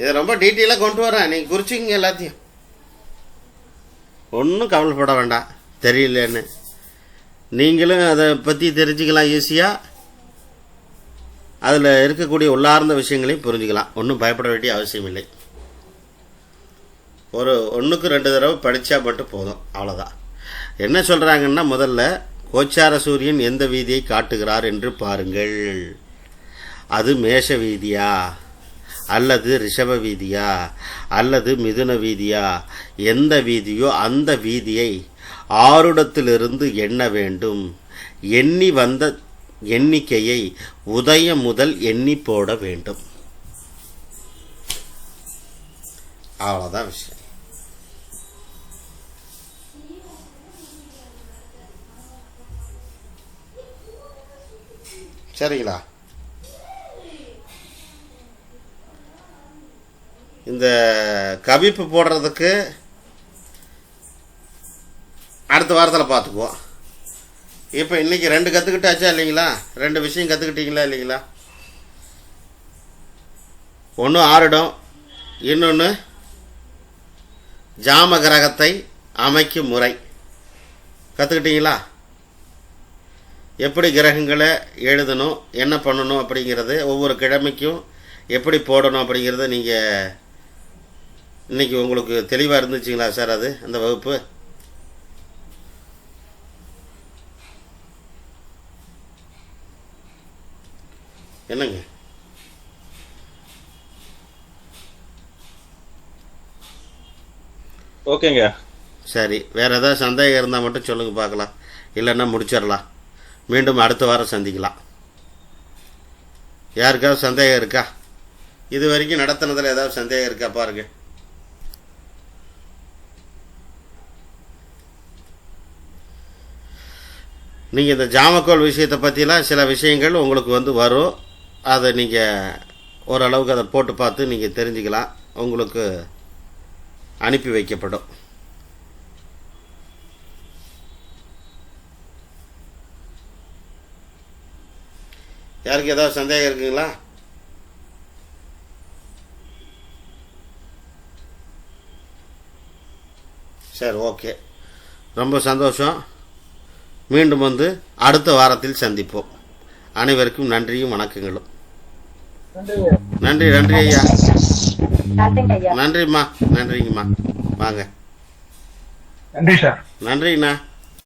இதை ரொம்ப டீட்டெயிலாக கொண்டு வரேன். நீங்கள் குறிச்சிங்க எல்லாத்தையும். ஒன்றும் கவலைப்பட வேண்டாம் தெரியலன்னு. நீங்களும் அதை பற்றி தெரிஞ்சுக்கலாம் ஈஸியாக. அதில் இருக்கக்கூடிய உள்ளார்ந்த விஷயங்களையும் புரிஞ்சுக்கலாம். ஒன்றும் பயப்பட வேண்டிய அவசியம் இல்லை. ஒரு 1க்கு 2 தடவை படித்தா மட்டும் போதும், அவ்வளோதான். என்ன சொல்கிறாங்கன்னா, முதல்ல கோச்சார சூரியன் எந்த வீதியை காட்டுகிறார் என்று பாருங்கள். அது மேஷ வீதியா அல்லது ரிஷப வீதியா அல்லது மிதுன வீதியா, எந்த வீதியோ அந்த வீதியை ஆருடத்திலிருந்து எண்ண வேண்டும். எண்ணி வந்த எண்ணிக்கையை உதயம் முதல் எண்ணி போட வேண்டும். அவ்வளோதான் விஷயம். சரிங்களா? இந்த கவிப்பு போடுறதுக்கு அடுத்த வாரத்தில் பார்த்துக்குவோம். இப்போ இன்றைக்கி 2 கற்றுக்கிட்டாச்சா இல்லைங்களா? 2 விஷயம் கற்றுக்கிட்டீங்களா இல்லைங்களா? ஒன்று ஆருடம், இன்னொன்று ஜாம கிரகத்தை அமைக்கும் முறை. கற்றுக்கிட்டீங்களா? எப்படி கிரகங்களை எழுதணும், என்ன பண்ணணும் அப்படிங்கிறது, ஒவ்வொரு கிழமைக்கும் எப்படி போடணும் அப்படிங்கிறத நீங்கள் இன்றைக்கி உங்களுக்கு தெளிவாக இருந்துச்சுங்களா சார் அது அந்த வகுப்பு? என்னங்க? ஓகேங்க. சரி, வேறு ஏதாவது சந்தேகம் இருந்தால் மட்டும் சொல்லுங்கள் பார்க்கலாம், இல்லைன்னா முடிச்சிடலாம். மீண்டும் அடுத்த வாரம் சந்திக்கலாம். யாருக்காவது சந்தேகம் இருக்கா? இது வரைக்கும் நடத்தினதில் ஏதாவது சந்தேகம் இருக்கா பாருங்க. நீங்கள் இந்த ஜாமக்கோல் விஷயத்தை பற்றிலாம் சில விஷயங்கள் உங்களுக்கு வந்து வரும். அதை நீங்கள் ஓரளவுக்கு அதை போட்டு பார்த்து நீங்கள் தெரிஞ்சுக்கலாம். உங்களுக்கு அனுப்பி வைக்கப்படும். யாருக்கு ஏதாவது சந்தேகம் இருக்குங்களா? சரி, ஓகே, ரொம்ப சந்தோஷம். மீண்டும் வந்து அடுத்த வாரத்தில் சந்திப்போம். அனைவருக்கும் நன்றியும் வணக்கங்களும். நன்றி நன்றி ஐயா. நன்றிங்க ஐயா. நன்றிம்மா. நன்றிங்கம்மா. வாங்க. நன்றி சார். நன்றிங்கண்ணா.